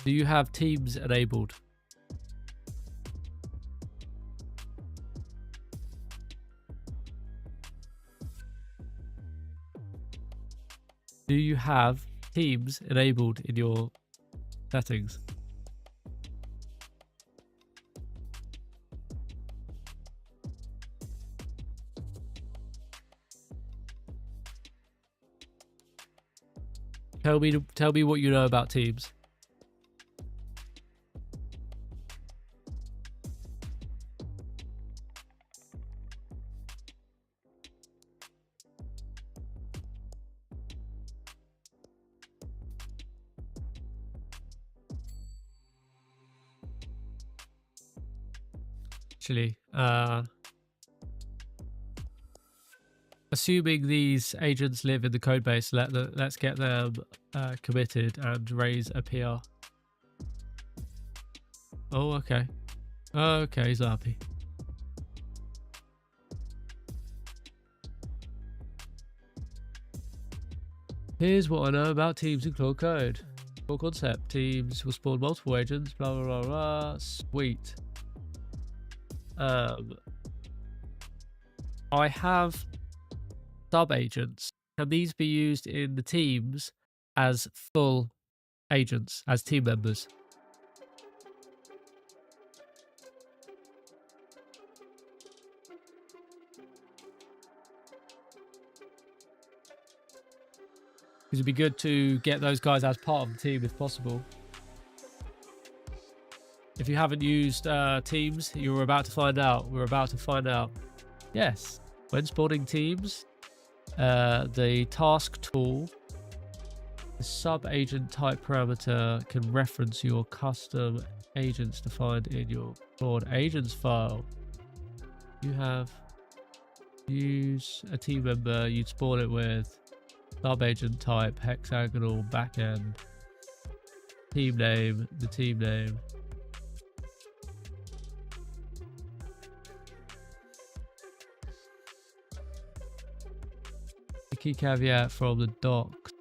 Do you have Teams enabled? Do you have Teams enabled in your settings? Tell me what you know about Teams. Actually, assuming these agents live in the code base, let's get them committed and raise a PR. Oh, okay. Okay, Zappy. Here's what I know about Teams and Claude Code. Core concept: Teams will spawn multiple agents. Blah blah blah blah. Sweet. I have sub-agents. Can these be used in the teams as full agents, as team members? Because it'd be good to get those guys as part of the team if possible. If you haven't used Teams, you're about to find out. We're about to find out. Yes. When spawning teams, the task tool, the sub-agent type parameter can reference your custom agents defined in your Claude agents file. You have use a team member you'd spawn it with, sub-agent type, hexagonal backend, team name, the team name. The key caveat from the docs: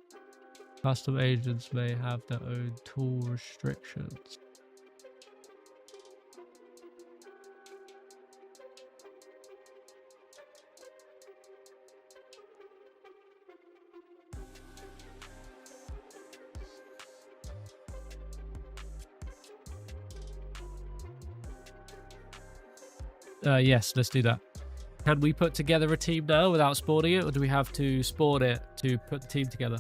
custom agents may have their own tool restrictions. Yes, let's do that. Can we put together a team now without spawning it, or do we have to spawn it to put the team together?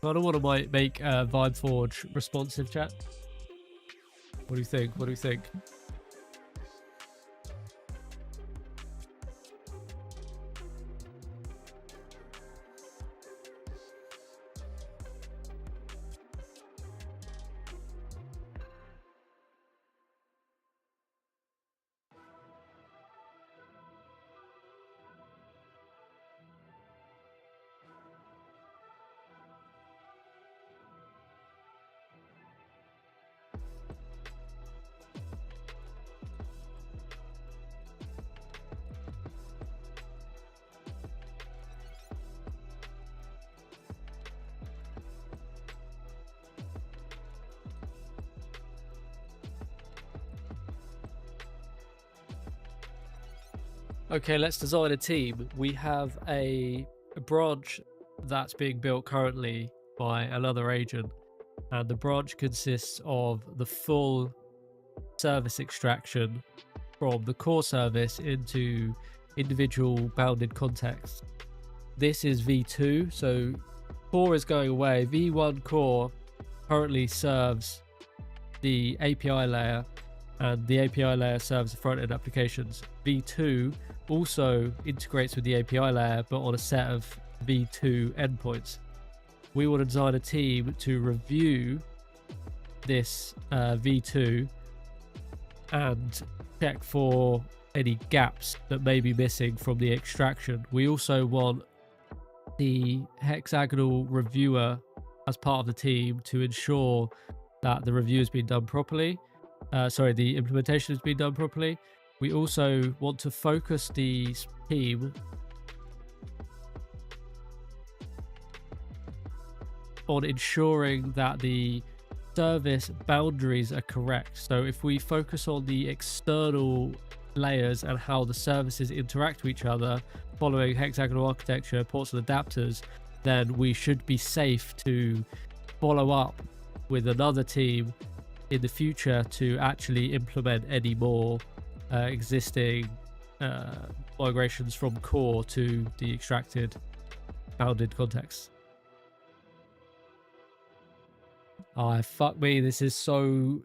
I don't want to make VibeForge responsive, chat. What do you think? What do you think? Okay, let's design a team. We have a branch that's being built currently by another agent, and the branch consists of the full service extraction from the core service into individual bounded contexts. This is V2, so core is going away. V1 core currently serves the API layer, and the API layer serves the front-end applications. V2 also integrates with the API layer, but on a set of V2 endpoints. We want to design a team to review this V2 and check for any gaps that may be missing from the extraction. We also want the hexagonal reviewer as part of the team to ensure that the review has been done properly. The implementation has been done properly. We also want to focus the team on ensuring that the service boundaries are correct. So if we focus on the external layers and how the services interact with each other following hexagonal architecture, ports and adapters, then we should be safe to follow up with another team in the future to actually implement any more existing migrations from core to the extracted bounded context. Oh, fuck me, this is so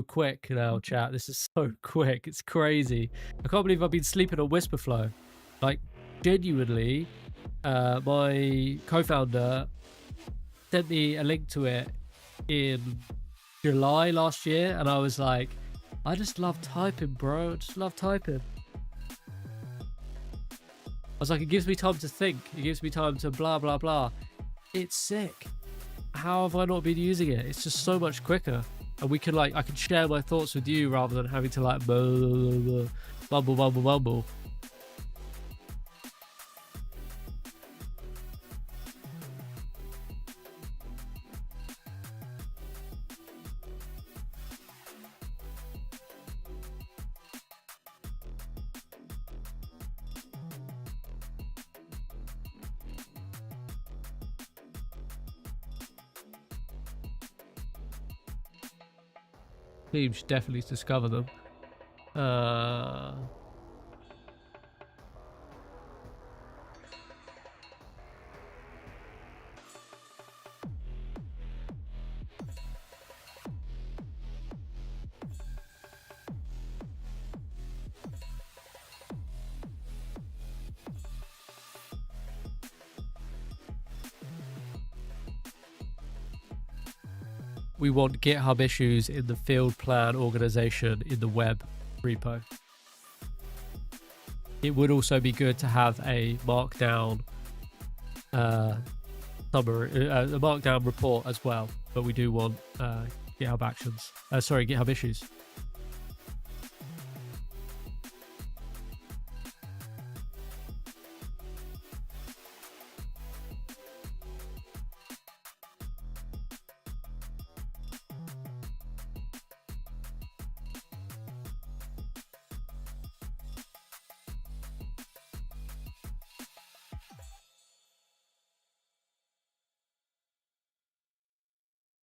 quick now, chat. This is so quick. It's crazy. I can't believe I've been sleeping on Whisperflow. Like, genuinely, my co-founder sent me a link to it in July last year, and I was like, I just love typing, bro. I just love typing. I was like, it gives me time to think. It gives me time to blah, blah, blah. It's sick. How have I not been using it? It's just so much quicker. And we can I can share my thoughts with you rather than having to mumble. Team should definitely discover them. We want GitHub issues in the field plan organization in the web repo. It would also be good to have a markdown summary, a markdown report as well, but we do want GitHub actions. GitHub issues.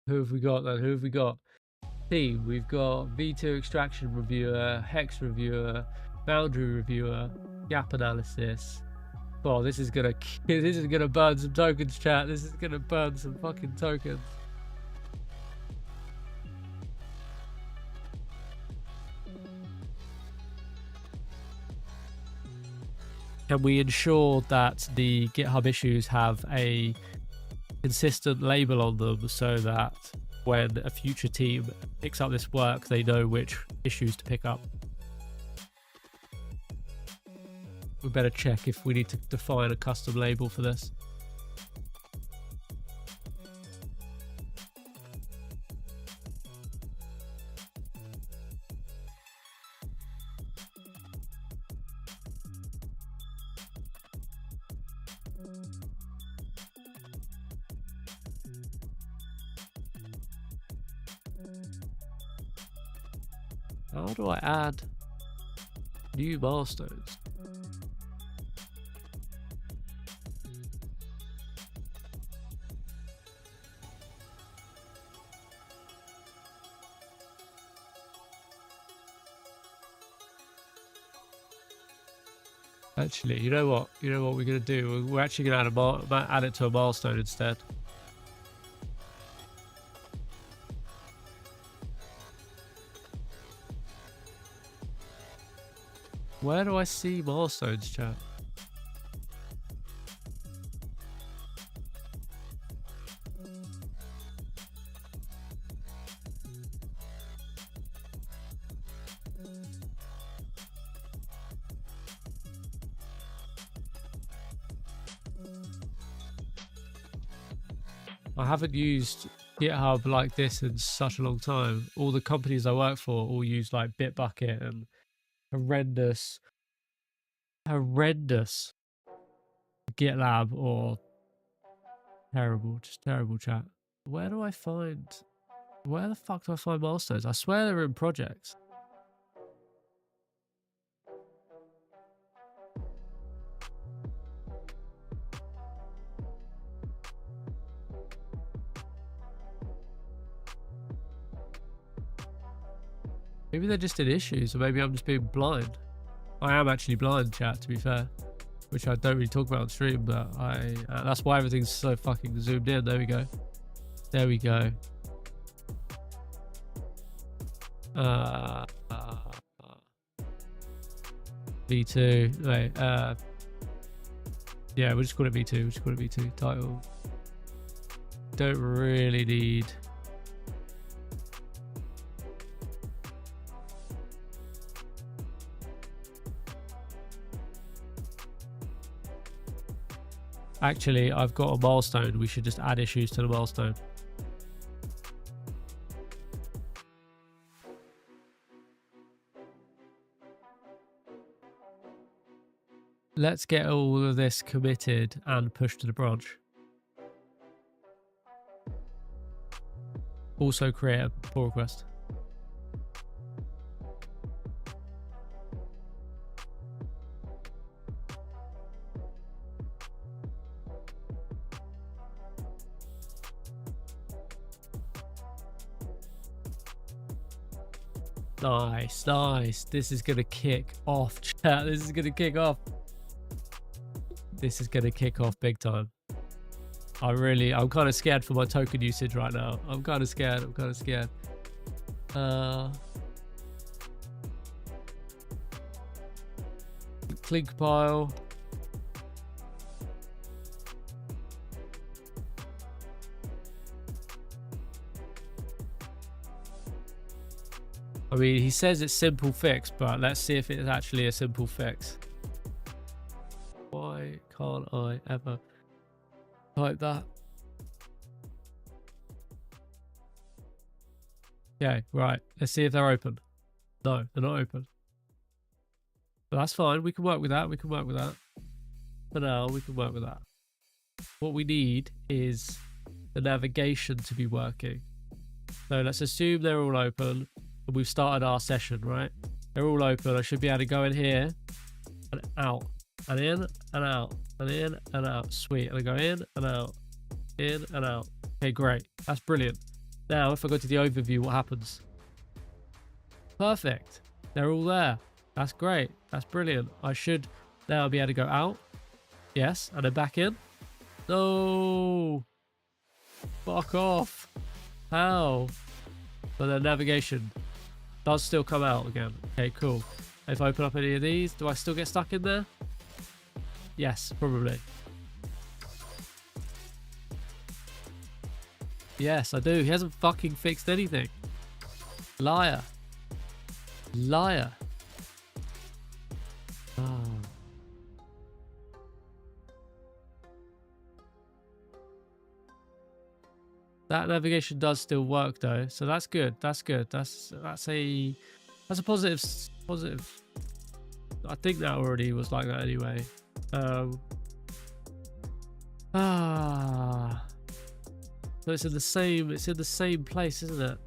Who have we got then? Who have we got? Team, we've got V2 extraction reviewer, hex reviewer, boundary reviewer, gap analysis. Oh, this is gonna burn some tokens, chat. This is gonna burn some fucking tokens. Can we ensure that the GitHub issues have a consistent label on them so that when a future team picks up this work, they know which issues to pick up? We better check if we need to define a custom label for this. How do I add new milestones? Actually, you know what? You know what we're gonna do? We're actually gonna add it to a milestone instead. Where do I see milestones, chat? I haven't used GitHub like this in such a long time. All the companies I work for all use like Bitbucket and horrendous GitLab or just terrible chat. Where the fuck do I find milestones? I swear they're in projects. Maybe they're just in issues, or maybe I'm just being blind. I am actually blind, chat, to be fair, which I don't really talk about on stream, but that's why everything's so fucking zoomed in. There we go. There we go. V2. Wait, yeah, we'll just call it V2. We'll just call it V2. Title. Don't really need. Actually, I've got a milestone. We should just add issues to the milestone. Let's get all of this committed and pushed to the branch. Also create a pull request. Nice, nice. This is gonna kick off, chat. This is gonna kick off. This is gonna kick off big time. I'm kind of scared for my token usage right now. I'm kind of scared. Clean compile. I mean, he says it's simple fix, but let's see if it's actually a simple fix. Why can't I ever type that? Okay, right. Let's see if they're open. No, they're not open. But that's fine. We can work with that. For now, we can work with that. What we need is the navigation to be working. So let's assume they're all open. We've started our session, right? They're all open. I should be able to go in here and out and in and out and in and out. Sweet. And I go in and out, in and out. Okay, great. That's brilliant. Now, if I go to the overview, what happens? Perfect. They're all there. That's great. That's brilliant. I should now be able to go out. Yes. And then back in. No. Fuck off. How? But the navigation does still come out again. Okay, cool. If I open up any of these, do I still get stuck in there? Yes, probably. Yes, I do. He hasn't fucking fixed anything. Liar. Liar. Oh. That navigation does still work though, so that's good. That's good. That's a positive. I think that already was like that anyway. So it's in the same place, isn't it?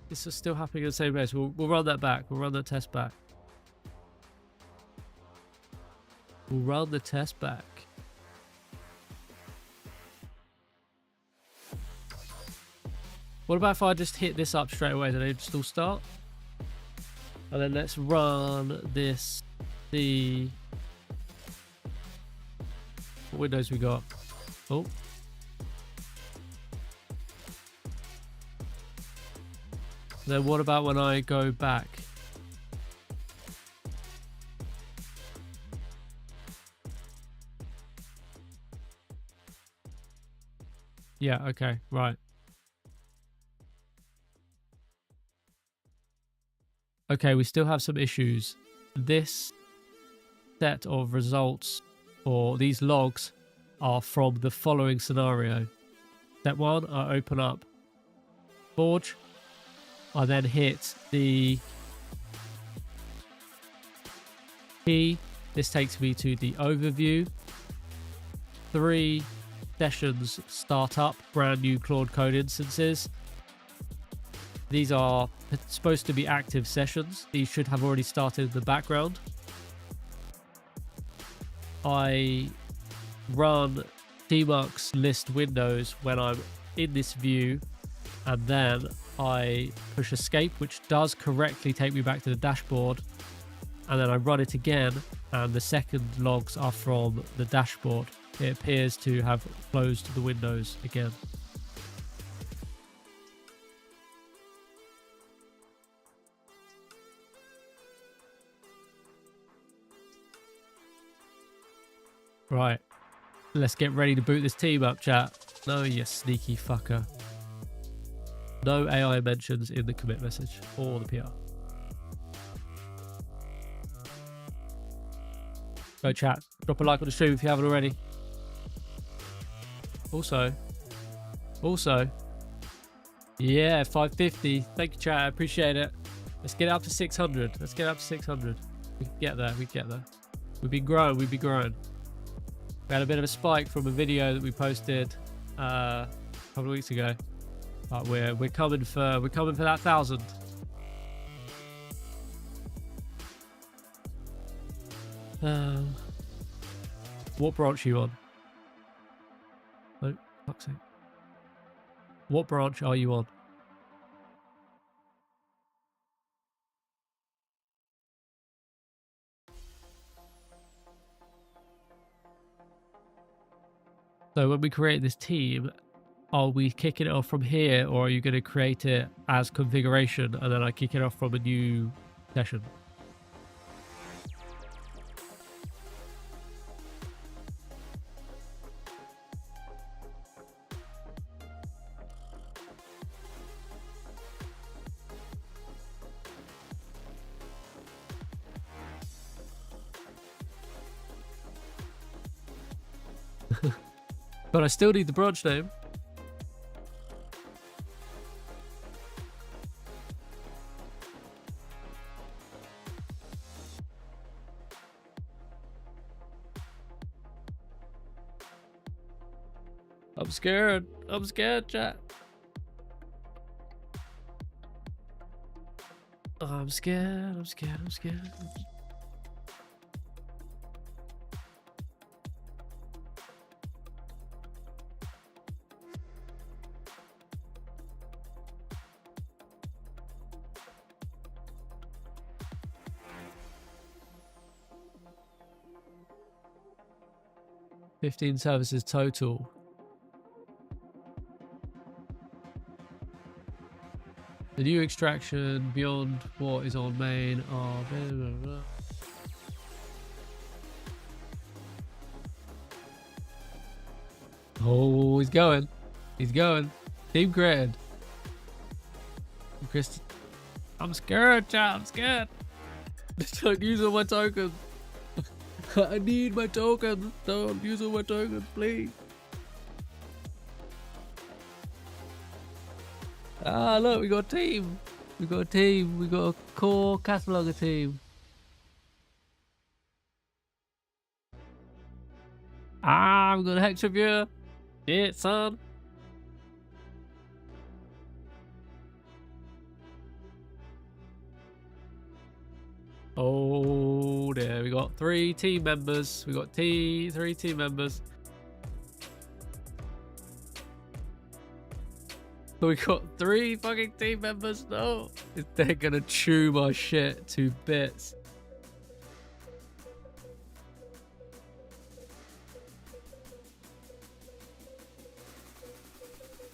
This is still happening in the same place. We'll run that back. We'll run the test back. What about if I just hit this up straight away? Do they just all start? And then let's run this. What windows we got? Oh. Then what about when I go back? Yeah, okay, right. Okay, we still have some issues. This set of results, or these logs, are from the following scenario. Step 1, I open up Forge. I then hit the key. This takes me to the overview. 3 sessions start up, brand new Claude Code instances. These are supposed to be active sessions. These should have already started in the background. I run tmux list windows when I'm in this view, and then I push escape, which does correctly take me back to the dashboard, and then I run it again, and the second logs are from the dashboard. It appears to have closed the windows again. Right, let's get ready to boot this team up, chat. No, you sneaky fucker. No AI mentions in the commit message or the PR. Go chat, drop a like on the stream if you haven't already. Also, yeah, 550. Thank you, chat. I appreciate it. Let's get up to 600. Let's get up to 600. We can get there. We can get there. We've been growing. We've been growing. We had a bit of a spike from a video that we posted a couple of weeks ago. But we're coming for that 1,000. What branch are you on? Oh, fuck's sake. What branch are you on? So when we create this team, are we kicking it off from here, or are you going to create it as configuration and then I kick it off from a new session? But I still need the branch name. I'm scared. I'm scared, chat. I'm scared. I'm scared. I'm scared. $15 services total. The new extraction beyond what is on main are blah, blah, blah. Oh, he's going. He's going. Team created. Chris, I'm scared, chat. I'm scared. Don't use all my tokens. I need my tokens. Don't use all my tokens, please. Ah, look, we got a team. We got a team. We got a core cataloger team. Ah, we got a hex reviewer. Shit, son. Oh, there we got 3 team members. We got 3 team members. We got 3 fucking team members. No, they're gonna chew my shit to bits.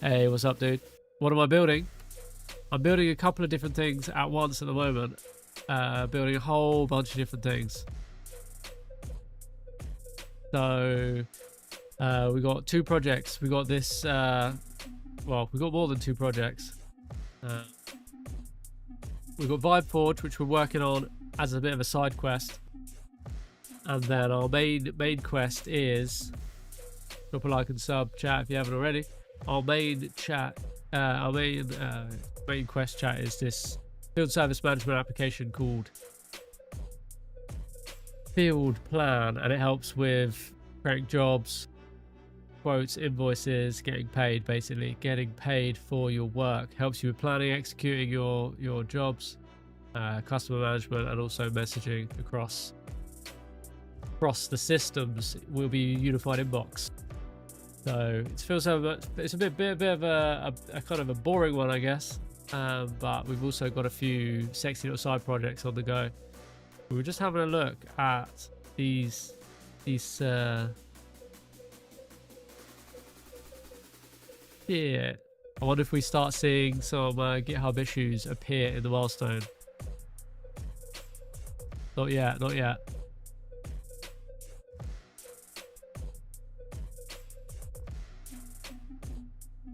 Hey, what's up, dude? What am I building? I'm building a couple of different things at once at the moment. Building a whole bunch of different things. So, we got 2 projects. We got this, well, we got more than 2 projects. We've got Vibe Forge, which we're working on as a bit of a side quest. And then our main quest is, drop a like and sub, chat if you haven't already. Our main chat, main quest chat is this field service management application called Field Plan, and it helps with creating jobs, quotes, invoices, getting paid, basically getting paid for your work. Helps you with planning, executing your jobs, customer management, and also messaging across the systems will be a unified inbox. So it feels it's a bit of a kind of a boring one, I guess, but we've also got a few sexy little side projects on the go. We were just having a look at these shit. I wonder if we start seeing some GitHub issues appear in the milestone. Not yet, not yet.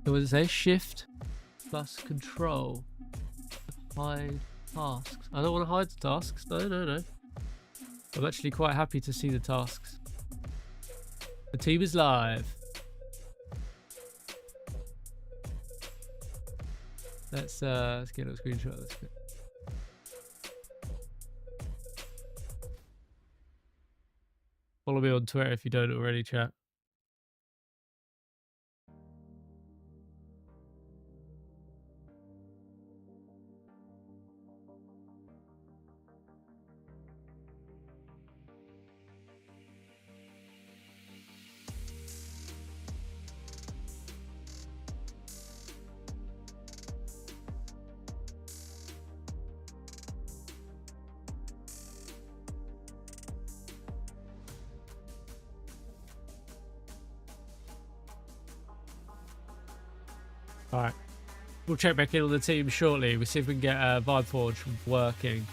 So what does it say? Shift plus control. Hide tasks. I don't want to hide the tasks. No. I'm actually quite happy to see the tasks. The team is live. Let's get a screenshot. That's good. Follow me on Twitter if you don't already, chat. Alright, we'll check back in on the team shortly. We'll see if we can get Vibe Forge working.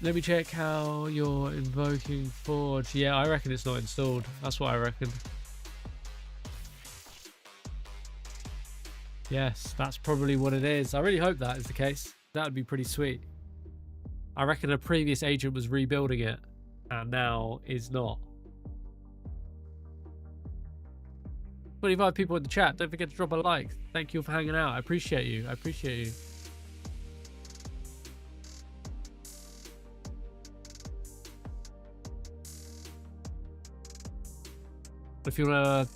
Let me check how you're invoking Forge. Yeah, I reckon it's not installed. That's what I reckon. Yes, that's probably what it is. I really hope that is the case. That would be pretty sweet. I reckon a previous agent was rebuilding it and now is not. 25 people in the chat. Don't forget to drop a like. Thank you for hanging out. I appreciate you. I appreciate you. If you want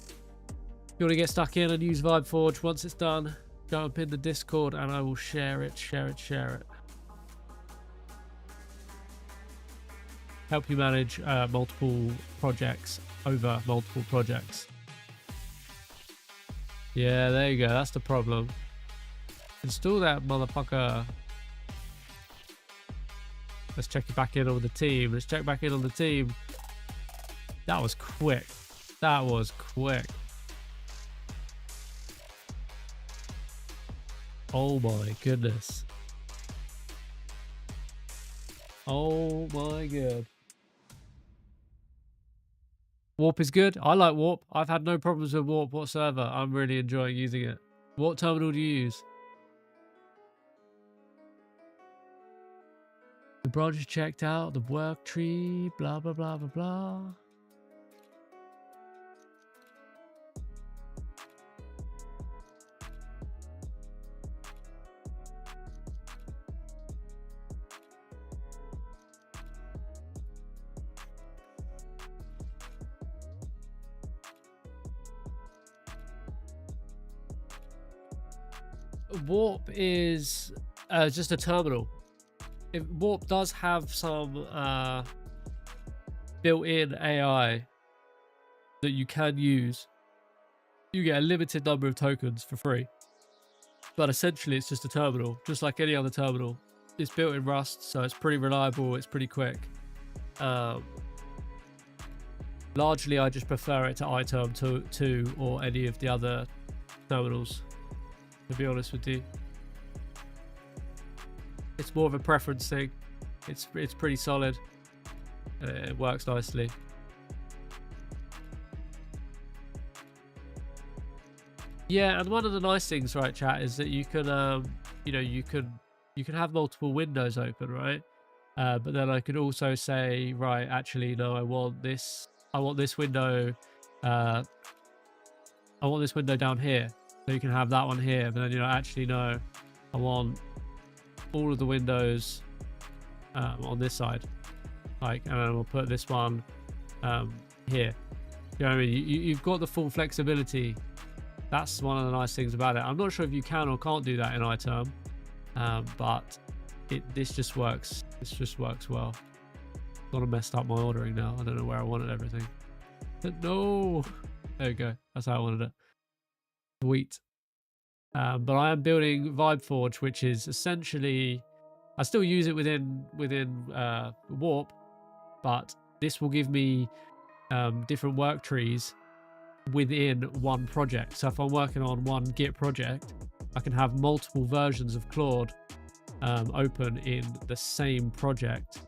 to get stuck in and use Vibe Forge once it's done, go up in the Discord and I will share it. Help you manage multiple projects over multiple projects. Yeah, there you go. That's the problem. Install that motherfucker. Let's check it back in on the team. Let's check back in on the team. That was quick. That was quick. Oh my goodness. Oh my god. Warp is good. I like Warp. I've had no problems with Warp whatsoever. I'm really enjoying using it. What terminal do you use? The branch is checked out. The work tree. Blah, blah, blah, blah, blah. Warp is just a terminal. Warp does have some built-in AI that you can use. You get a limited number of tokens for free. But essentially it's just a terminal, just like any other terminal. It's built in Rust, so it's pretty reliable, it's pretty quick. Largely I just prefer it to iTerm 2 or any of the other terminals, to be honest with you. It's more of a preference thing. It's pretty solid. It works nicely. Yeah, and one of the nice things, right, chat, is that you can, you know, you can have multiple windows open, right? But then I could also say, right, actually, no, I want this window, I want this window down here. So you can have that one here, but then, you know, actually, no, I want all of the windows on this side. Like, and then we'll put this one here. You know what I mean? You've got the full flexibility. That's one of the nice things about it. I'm not sure if you can or can't do that in iTerm, but this just works. This just works well. Got messed up my ordering now. I don't know where I wanted everything. But no, there we go. That's how I wanted it. Sweet. But I am building VibeForge, which is essentially, I still use it within Warp, but this will give me different work trees within one project. So if I'm working on one Git project, I can have multiple versions of Claude open in the same project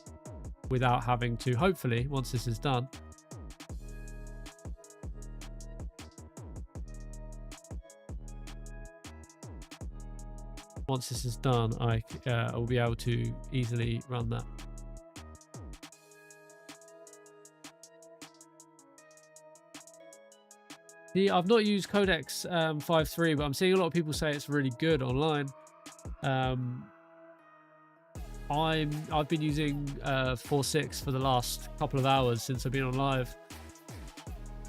without having to, hopefully, once this is done, I will be able to easily run that. Yeah, I've not used Codex 5.3, but I'm seeing a lot of people say it's really good online. I've been using 4.6 for the last couple of hours since I've been on live,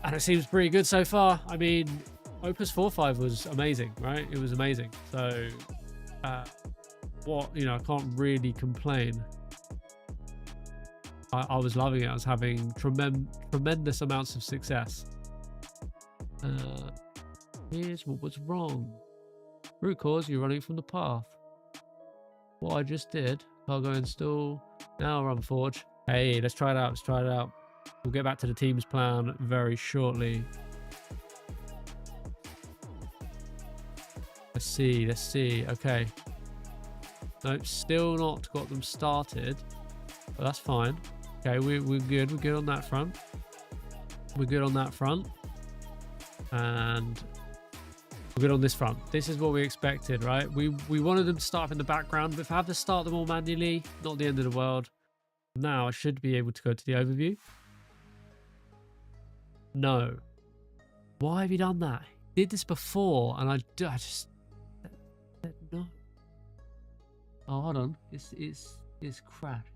and it seems pretty good so far. I mean, Opus 4.5 was amazing, right? It was amazing. So, you know, I can't really complain. I was loving it. I was having tremendous amounts of success. Here's what was wrong. Root cause, you're running from the path. What I just did, I'll go install. Now run Forge. Hey, let's try it out. Let's try it out. We'll get back to the team's plan very shortly. Let's see. Okay. Nope, still not got them started, but that's fine. Okay, we're good. We're good on that front. And we're good on this front. This is what we expected, right? We wanted them to start in the background, but if I have to start them all manually, not the end of the world. Now I should be able to go to the overview. No. Why have you done that? I did this before, and I just no. Oh, hold on. It's crashed.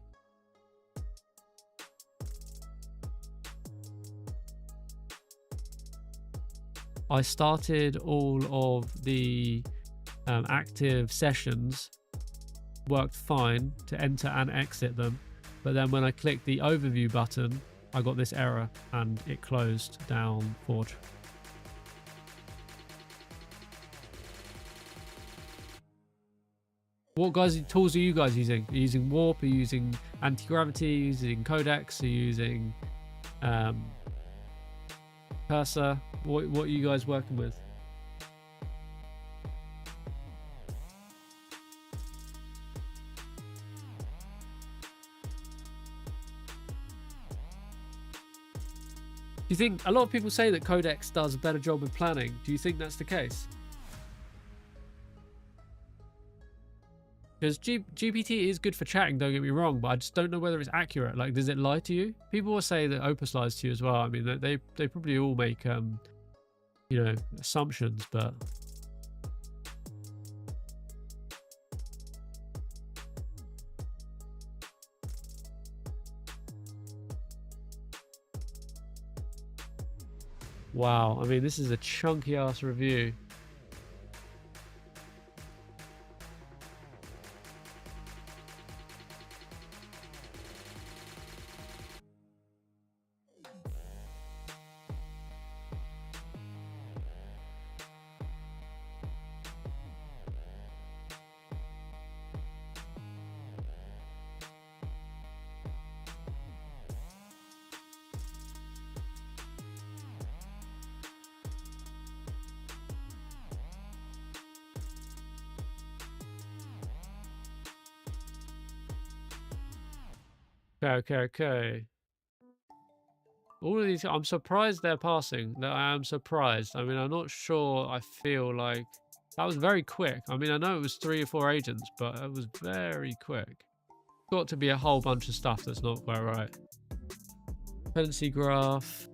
I started all of the active sessions, worked fine to enter and exit them, but then when I clicked the overview button, I got this error and it closed down Forge. What tools are you guys using? Are you using Warp? Are you using anti-gravity? Are you using Codex? Are you using Cursor? What are you guys working with? Do you think, a lot of people say that Codex does a better job with planning. Do you think that's the case? Because GPT is good for chatting, don't get me wrong, but I just don't know whether it's accurate. Like, does it lie to you? People will say that Opus lies to you as well. I mean, they probably all make, you know, assumptions, but... Wow, I mean, this is a chunky ass review. Okay. All of these, I'm surprised they're passing. No, I am surprised. I mean, I'm not sure. I feel like that was very quick. I mean, I know it was 3 or 4 agents, but it was very quick. Got to be a whole bunch of stuff that's not quite right. Dependency graph.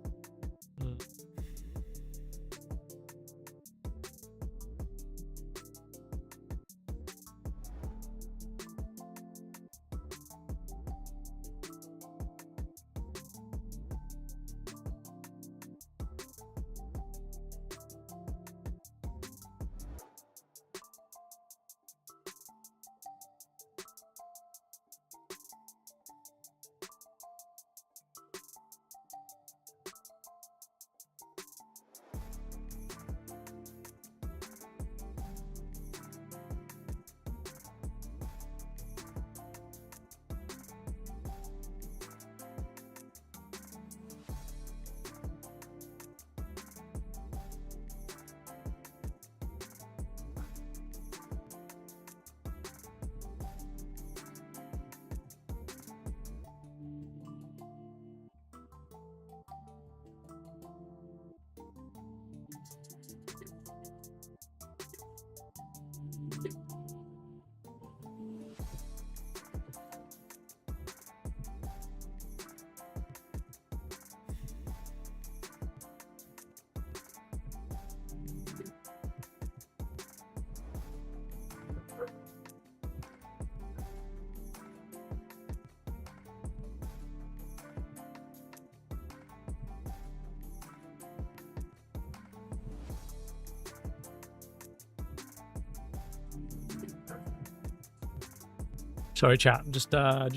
Sorry, chat. Just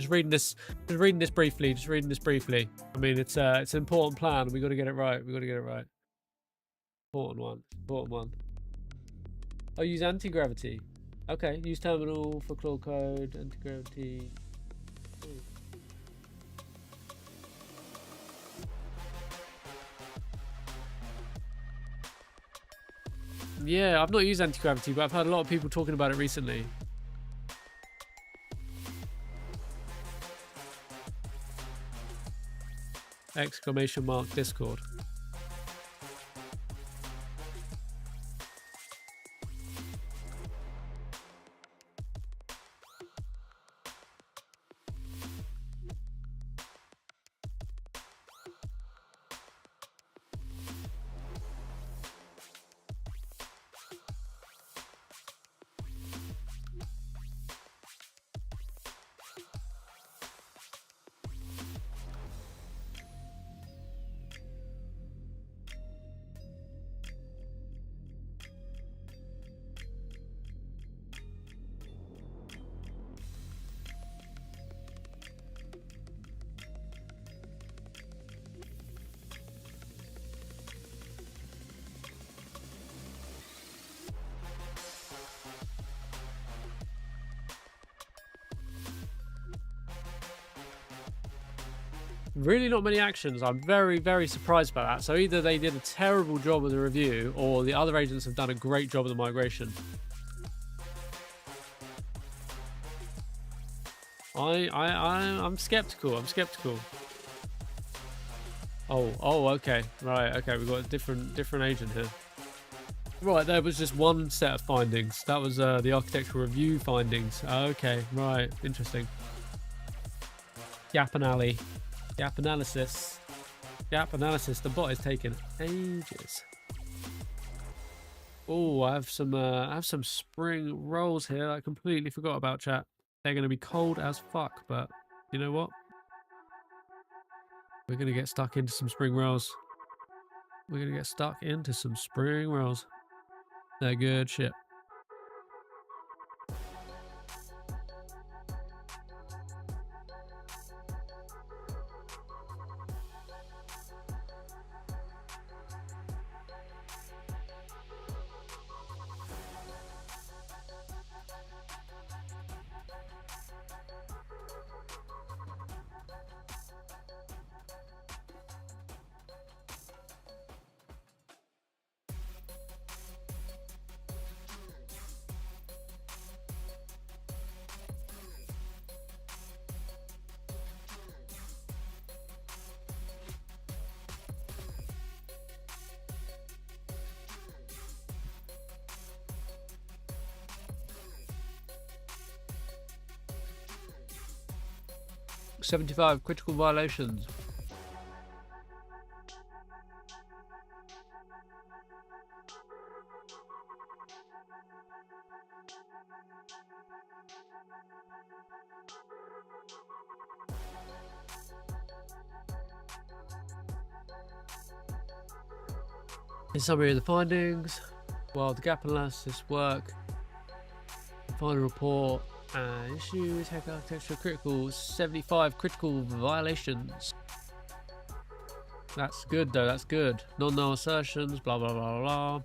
reading this. Just reading this briefly. I mean, it's an important plan. We got to get it right. Important one. Oh, use anti-gravity. Okay, use terminal for Claude Code, anti-gravity. Yeah, I've not used anti-gravity, but I've heard a lot of people talking about it recently. Exclamation mark Discord. Really not many actions. I'm very, very surprised by that. So either they did a terrible job of the review or the other agents have done a great job of the migration. I'm skeptical. Oh, okay. Right, okay, we've got a different agent here. Right, there was just one set of findings. That was the architectural review findings. Okay, right, interesting. Gap analysis. The bot is taking ages. Oh, I have some spring rolls here. I completely forgot about, chat. They're going to be cold as fuck, but you know what? We're going to get stuck into some spring rolls. They're good shit. 75 critical violations. In summary of the findings, while the gap analysis work, final report, issues, hack architecture critical, 75 critical violations. That's good though, that's good. Non-null assertions, blah blah blah blah.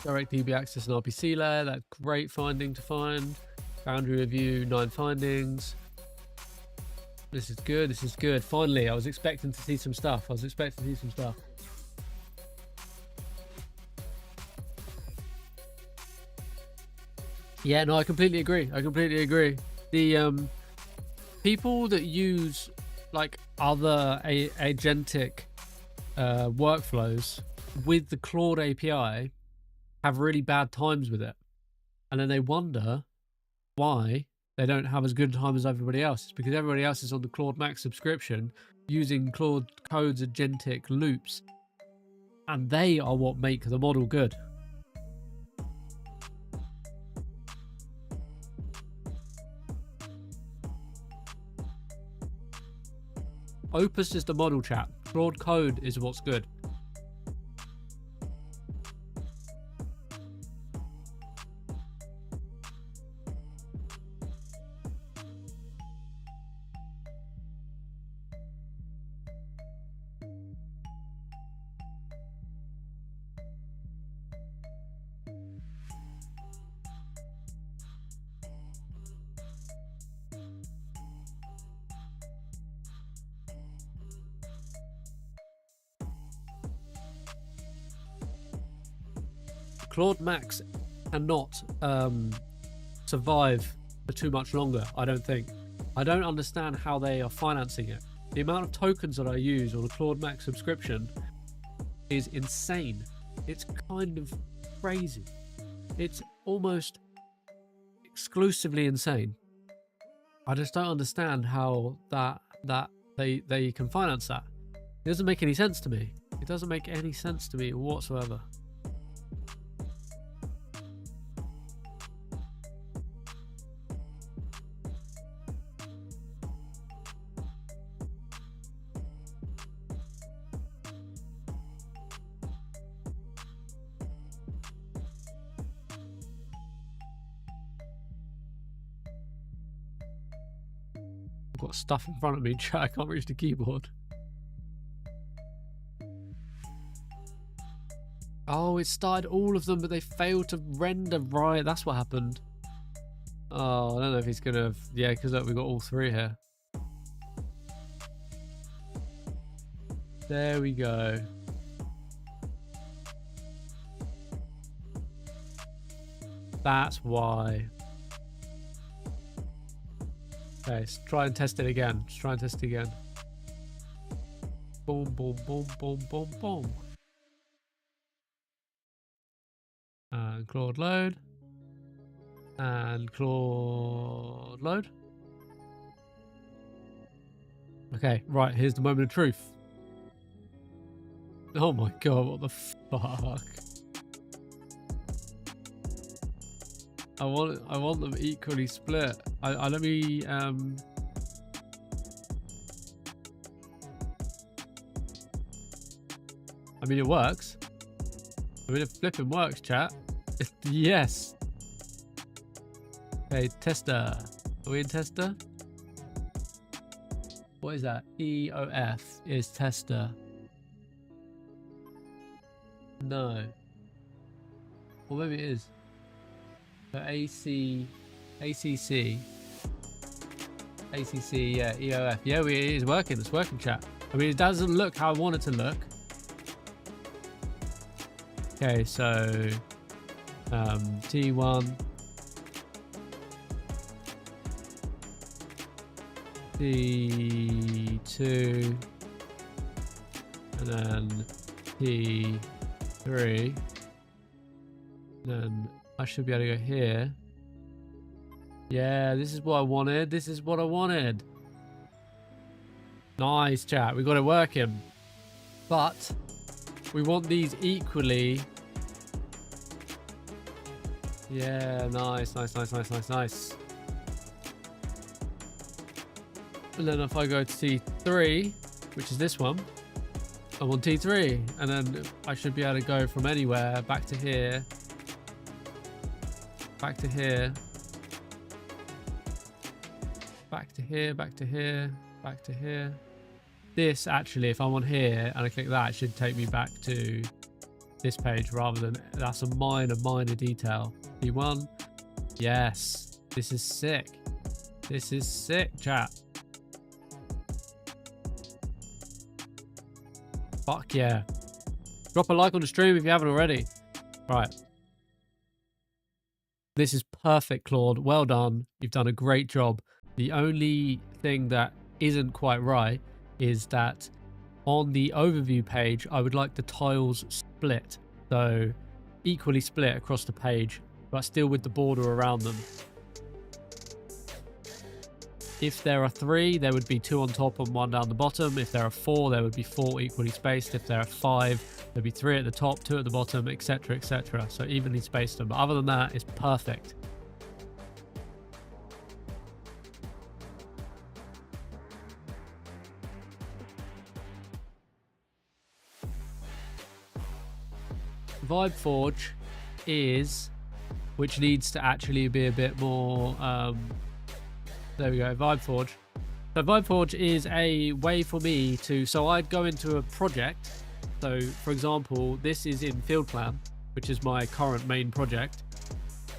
Direct DB access and RPC layer, that's great finding to find. Boundary review, 9 findings. This is good, this is good. Finally, I was expecting to see some stuff. Yeah, no, I completely agree. The people that use like other agentic workflows with the Claude API have really bad times with it, and then they wonder why they don't have as good a time as everybody else. It's because everybody else is on the Claude Max subscription using Claude Code's agentic loops, and they are what make the model good. Opus is the model, chat. Claude Code is what's good. Claude Max cannot survive for too much longer, I don't think. I don't understand how they are financing it. The amount of tokens that I use on a Claude Max subscription is insane. It's kind of crazy. It's almost exclusively insane. I just don't understand how they can finance that. It doesn't make any sense to me. It doesn't make any sense to me whatsoever. I've got stuff in front of me, chat. I can't reach the keyboard. Oh, it started all of them, but they failed to render right. That's what happened. Oh, I don't know if he's gonna. Yeah, because we've got all 3 here. There we go. That's why. Okay, let's try and test it again. Boom, boom, boom, boom, boom, boom. And Claude load. And Claude load. Okay, right, here's the moment of truth. Oh my god, what the fuck? I want them equally split. Let me I mean, it works. I mean, it flipping works, chat. Yes. Okay, tester. Are we in tester? What is that? EOF is tester. No. Well, maybe it is. So ACC, yeah, EOF. Yeah, it is working. It's working, chat. I mean, it doesn't look how I want it to look. Okay, so T1, T2, and then T3, then I should be able to go here. Yeah, this is what I wanted. Nice, chat. We got it working. But we want these equally. Yeah, nice. And then if I go to T3, which is this one, I'm on T3. And then I should be able to go from anywhere back to here. Back to here. Back to here, back to here, back to here. This actually, if I'm on here and I click that, it should take me back to this page rather than, that's a minor detail. P1. Yes. This is sick. This is sick, chat. Fuck yeah. Drop a like on the stream if you haven't already. Right. This is perfect, Claude. Well done. You've done a great job. The only thing that isn't quite right is that on the overview page, I would like the tiles split. So equally split across the page, but still with the border around them. If there are 3, there would be 2 on top and 1 down the bottom. If there are 4, there would be 4 equally spaced. If there are 5, there'd be 3 at the top, 2 at the bottom, etc, etc. So evenly spaced them. But other than that, it's perfect. Vibe Forge is, which needs to actually be a bit more, there we go, Vibe Forge. So Vibe Forge is a way for me to, so I'd go into a project. So for example, this is in Field Plan, which is my current main project.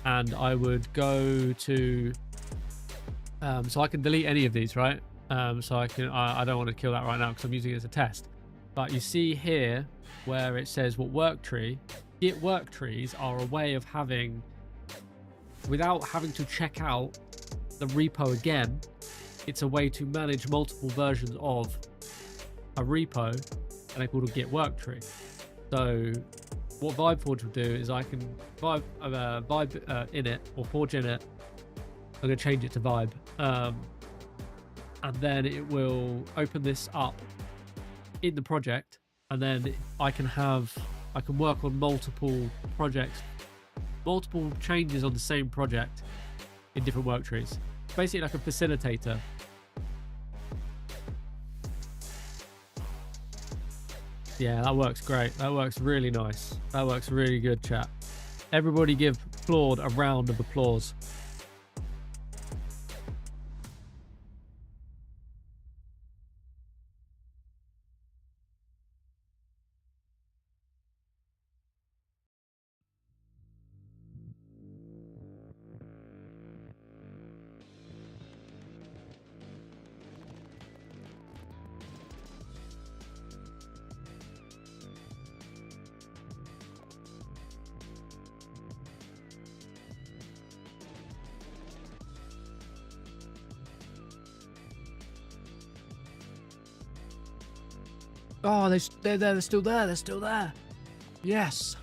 And I would go to, so I can delete any of these, right? So I don't want to kill that right now because I'm using it as a test. But you see here where it says what work tree, Git work trees are a way of having, without having to check out the repo again, it's a way to manage multiple versions of a repo, and they're called a Git work tree. So what VibeForge will do is I can vibe init or Forge init. I'm going to change it to Vibe, and then it will open this up in the project, and then I can work on multiple projects, multiple changes on the same project in different work trees. Basically like a facilitator. Yeah, that works great. That works really nice. That works really good, chat. Everybody give Claude a round of applause. Oh, they're there. They're still there. They're still there. Yes.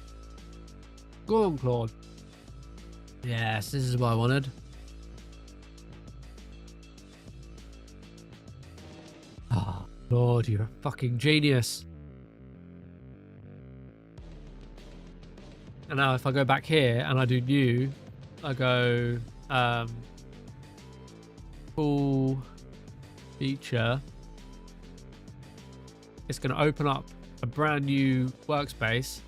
Go on, Claude. Yes, this is what I wanted. Oh, Claude, you're a fucking genius. And now if I go back here and I do new, I go full feature. It's going to open up a brand new workspace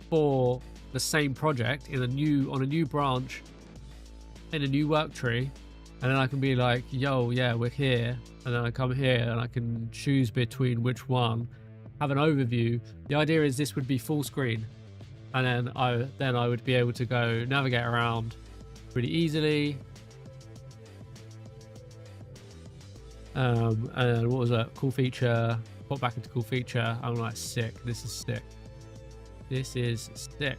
for the same project on a new branch in a new work tree, and then I can be like, yo, yeah, we're here, and then I come here and I can choose between which one, have an overview. The idea is this would be full screen, and then I would be able to go navigate around pretty easily. And what was that? Cool feature. Put back into cool feature. I'm like, sick. This is sick. This is sick.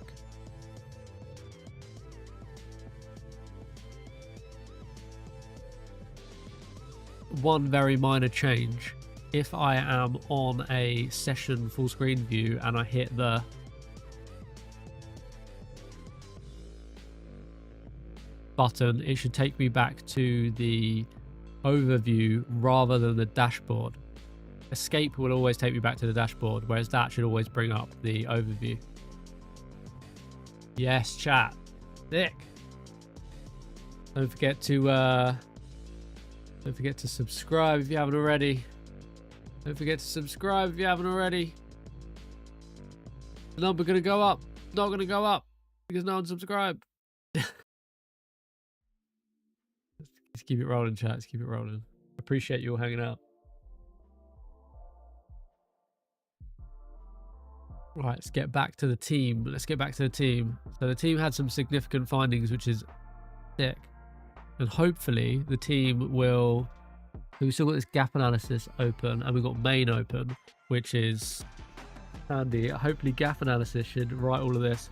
One very minor change. If I am on a session full screen view and I hit the button, it should take me back to the overview rather than the dashboard. escape will always take me back to the dashboard, whereas that should always bring up the overview. Yes, chat. Sick. Don't forget to subscribe if you haven't already. Don't forget to subscribe if you haven't already. The number gonna go up. Not gonna go up because no one subscribed. Let's keep it rolling, chat. Let's keep it rolling. Appreciate you all hanging out. Right, let's get back to the team. So the team had some significant findings, which is sick. And hopefully the team will... So we've still got this gap analysis open, and we've got main open, which is handy. Hopefully gap analysis should write all of this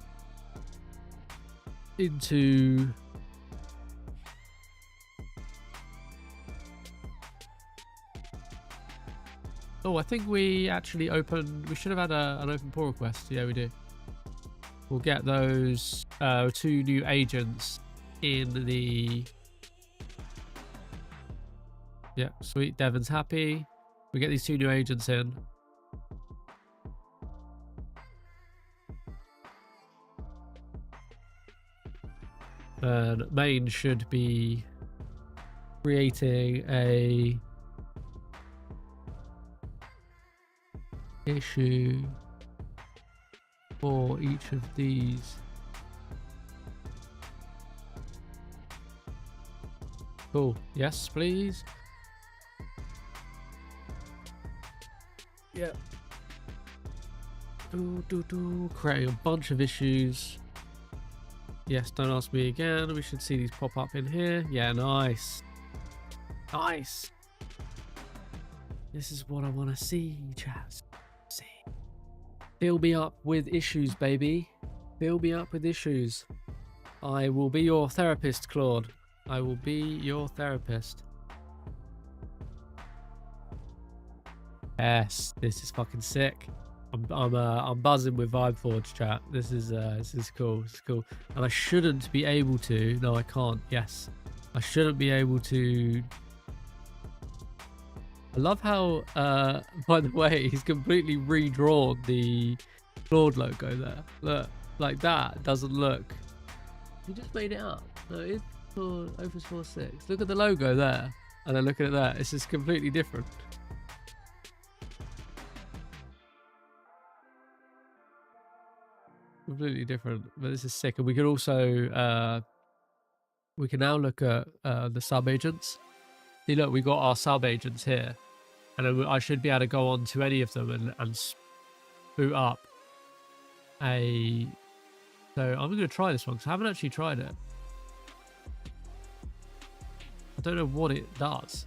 into... Oh, I think we actually opened... We should have had an open pull request. Yeah, we do. We'll get those 2 new agents in the... Yeah, sweet. Devon's happy. We get these 2 new agents in. And main should be creating a issue for each of these. Cool. Yes, please. Yeah. Creating a bunch of issues. Yes, don't ask me again. We should see these pop up in here. Yeah, nice. Nice. This is what I want to see, Chaz. See. Fill me up with issues, baby. Fill me up with issues. I will be your therapist, Claude. I will be your therapist. Yes, this is fucking sick. I'm buzzing with VibeForge, chat. This is cool. This is cool. And I shouldn't be able to. No, I can't. Yes, I shouldn't be able to. I love how, by the way, he's completely redrawn the Claude logo there. Look, like that doesn't look. He just made it up. No, it's for Opus 4.6. Look at the logo there, and then look at that. It's just completely different. Completely different, but this is sick. And we could also we can now look at the sub agents. See, look, we got our sub agents here, and then I should be able to go on to any of them and boot up a... So I'm going to try this one because I haven't actually tried it. I don't know what it does.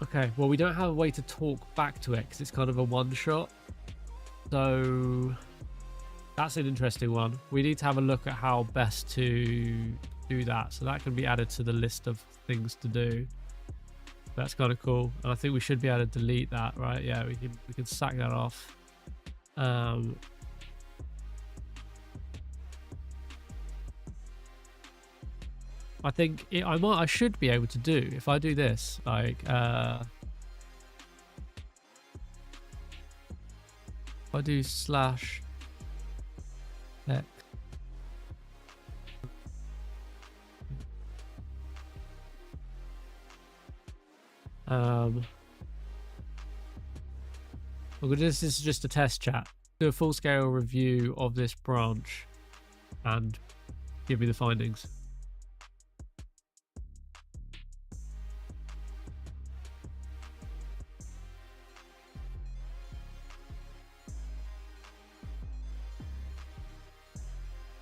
Okay, well, we don't have a way to talk back to it because it's kind of a one-shot. So that's an interesting one. We need to have a look at how best to do that. So that can be added to the list of things to do. That's kind of cool. And I think we should be able to delete that, right? Yeah, we can sack that off. I think I should be able to do if I do this, like if I do /x this is just a test chat. Do a full scale review of this branch and give me the findings.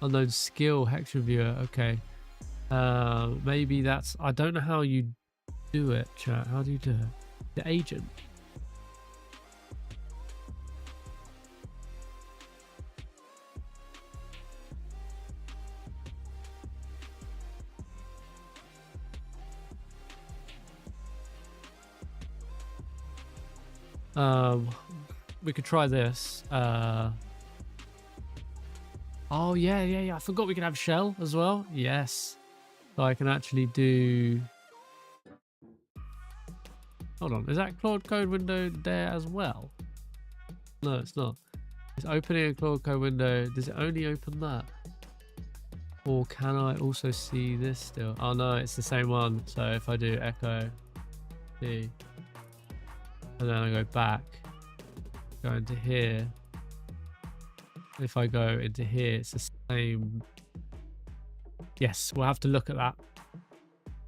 Unknown skill hex reviewer. Okay, maybe that's... I don't know how you do it, chat. How do you do it? The agent. We could try this. Oh, yeah. I forgot we can have shell as well. Yes. So I can actually do... Hold on. Is that Claude Code window there as well? No, it's not. It's opening a Claude Code window. Does it only open that? Or can I also see this still? Oh, no, it's the same one. So if I do echo C, and then I go back, go into here. If I go into here, it's the same. Yes, we'll have to look at that.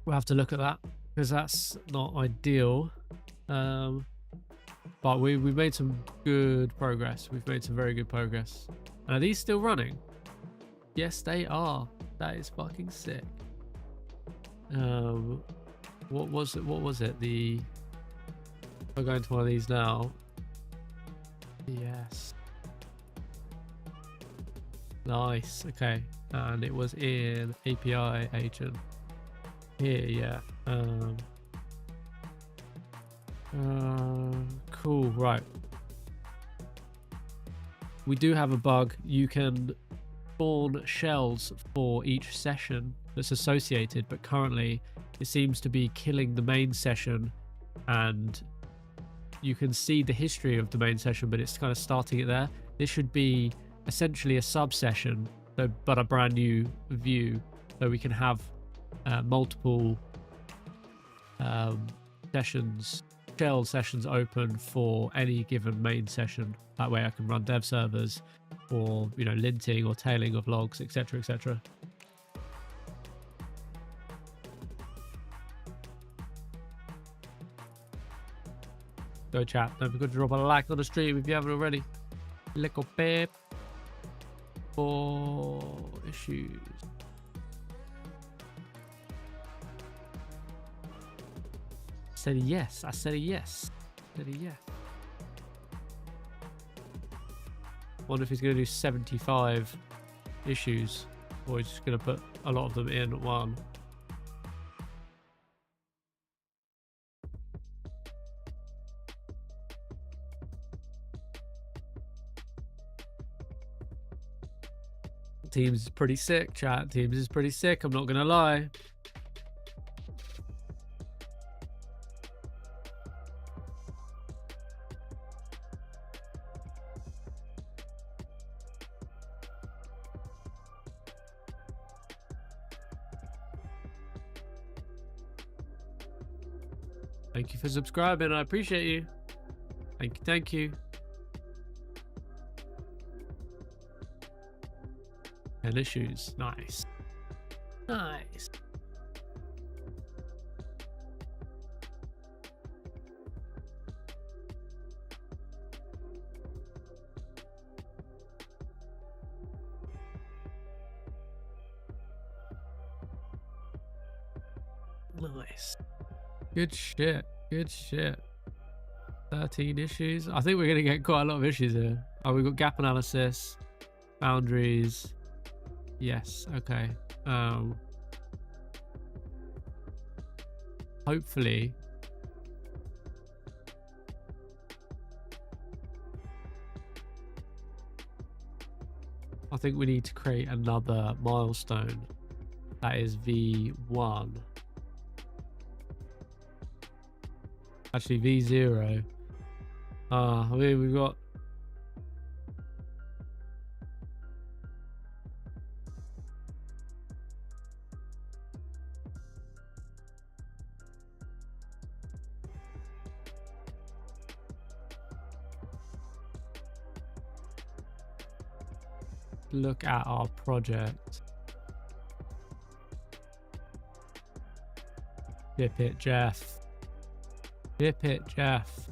We'll have to look at that because that's not ideal. But we've made some good progress. We've made some very good progress. Are these still running? Yes, they are. That is fucking sick. What was it? What was it? The... I'll go into one of these now. Yes. Nice. Okay. And it was in API agent. Here, yeah. Cool. Right. We do have a bug. You can spawn shells for each session that's associated, but currently it seems to be killing the main session, and you can see the history of the main session, but it's kind of starting it there. This should be essentially a sub session, but a brand new view, so we can have multiple sessions, shell sessions open for any given main session. That way I can run dev servers, or linting or tailing of logs, etc, etc. Go chat. Don't forget to drop a like on the stream if you haven't already. Little pip for issues. I said yes. I said yes. I said yes. Wonder if he's going to do 75 issues, or he's just going to put a lot of them in at one. Teams is pretty sick, chat. Teams is pretty sick, I'm not going to lie. Thank you for subscribing. I appreciate you. Thank you. Thank you. 10 issues. Nice. Nice. Nice. Good shit. Good shit. 13 issues. I think we're going to get quite a lot of issues here. Oh, we've got gap analysis, boundaries. Yes. Okay. Hopefully. I think we need to create another milestone. That is V1. Actually, V0. I mean, we've got... Look at our project. Dip it, Jeff. Dip it, Jeff.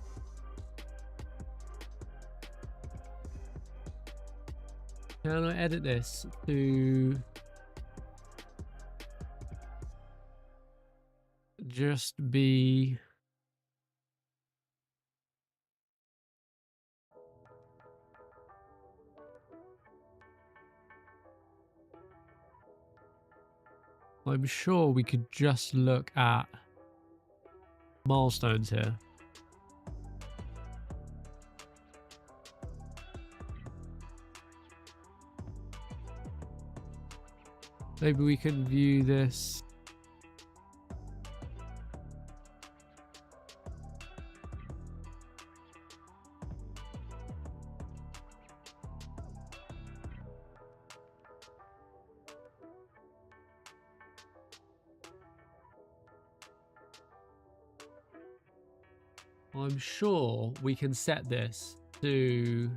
Can I edit this to just be... I'm sure we could just look at milestones here. Maybe we can view this. I'm sure we can set this to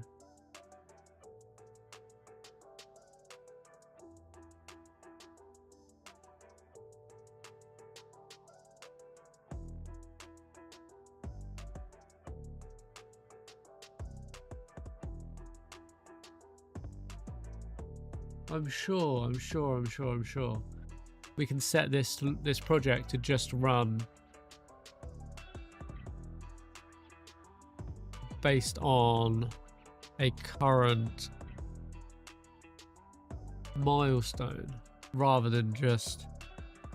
I'm sure we can set this project to just run based on a current milestone rather than just...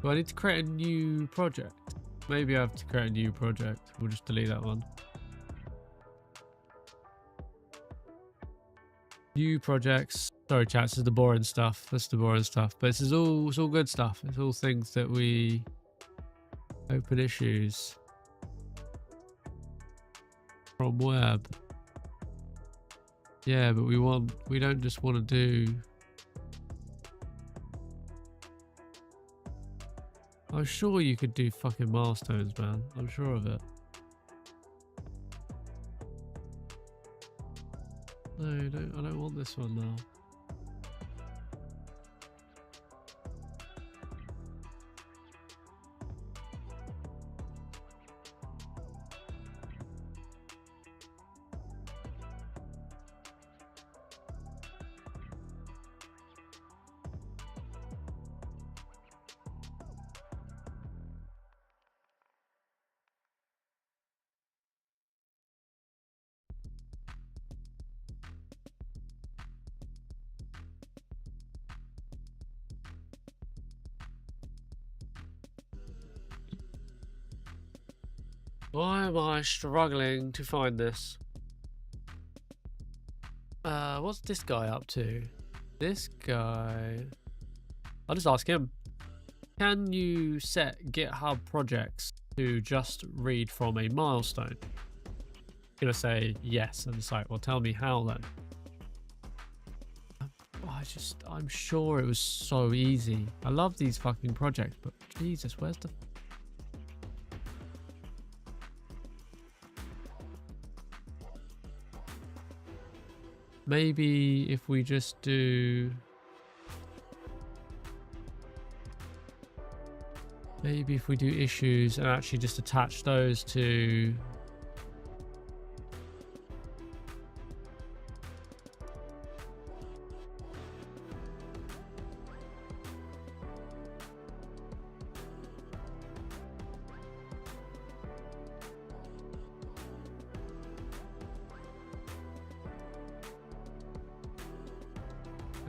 Do I need to create a new project? Maybe I have to create a new project. We'll just delete that one. New projects. Sorry, chat. This is the boring stuff. That's the boring stuff. But this is all. It's all good stuff. It's all things that we open issues from web. Yeah, but we don't just want to do... I'm sure you could do fucking milestones, man. I'm sure of it. No, I don't want this one now. Why am I struggling to find this? What's this guy up to? This guy... I'll just ask him. Can you set GitHub projects to just read from a milestone? I'm gonna say yes, and it's like, well, tell me how then. I'm sure it was so easy. I love these fucking projects, but Jesus, where's the... Maybe if we just do... Maybe if we do issues and actually just attach those to...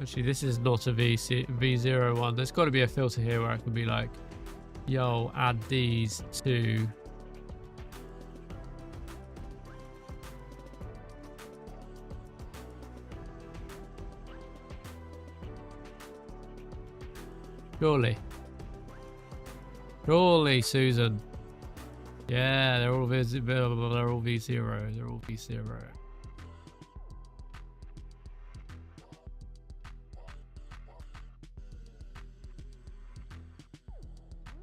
Actually, this is not a V0 one. There's got to be a filter here where I can be like, yo, add these to... Surely, Susan. Yeah, they're all V0. They're all V0.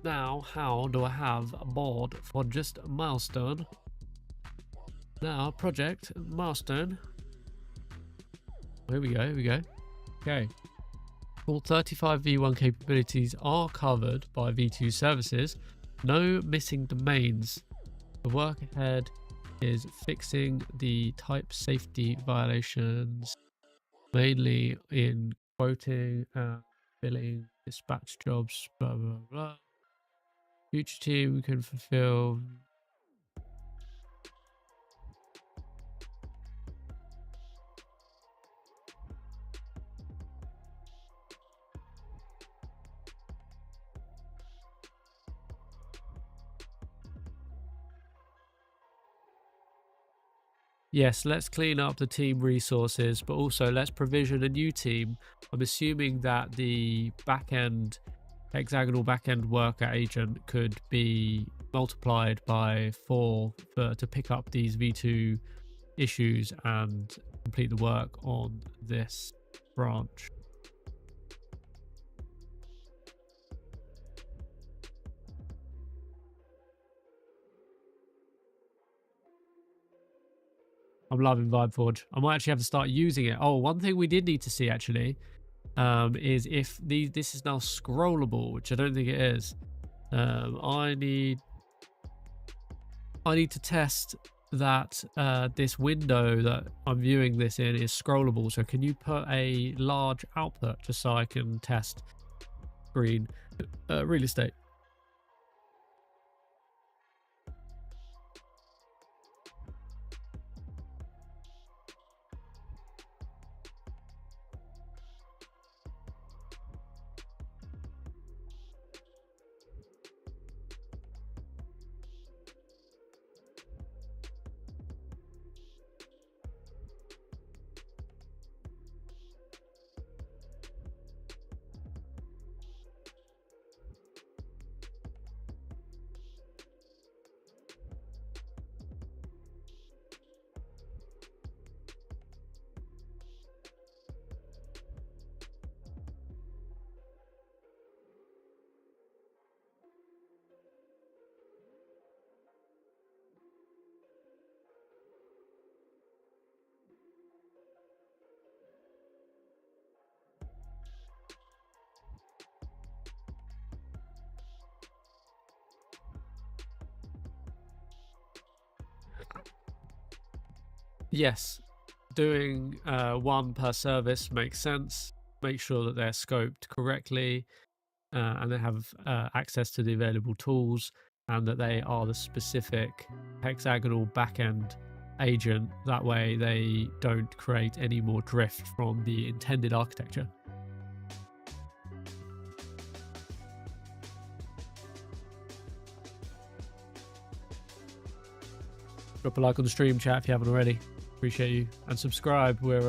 Now, how do I have a board for just milestone? Now, project milestone. Here we go. Okay. All 35 V1 capabilities are covered by V2 services. No missing domains. The work ahead is fixing the type safety violations, mainly in quoting, billing, dispatch jobs, blah, blah, blah. Future team can fulfill... Yes, let's clean up the team resources, but also let's provision a new team. I'm assuming that the backend, hexagonal backend worker agent could be multiplied by 4 to pick up these V2 issues and complete the work on this branch. I'm loving VibeForge. I might actually have to start using it. Oh, one thing we did need to see actually is if this is now scrollable, which I don't think it is. I need to test that this window that I'm viewing this in is scrollable. So can you put a large output just so I can test green real estate? Yes, doing one per service makes sense. Make sure that they're scoped correctly and they have access to the available tools, and that they are the specific hexagonal backend agent. That way they don't create any more drift from the intended architecture. Drop a like on the stream, chat, if you haven't already. Appreciate you, and subscribe. We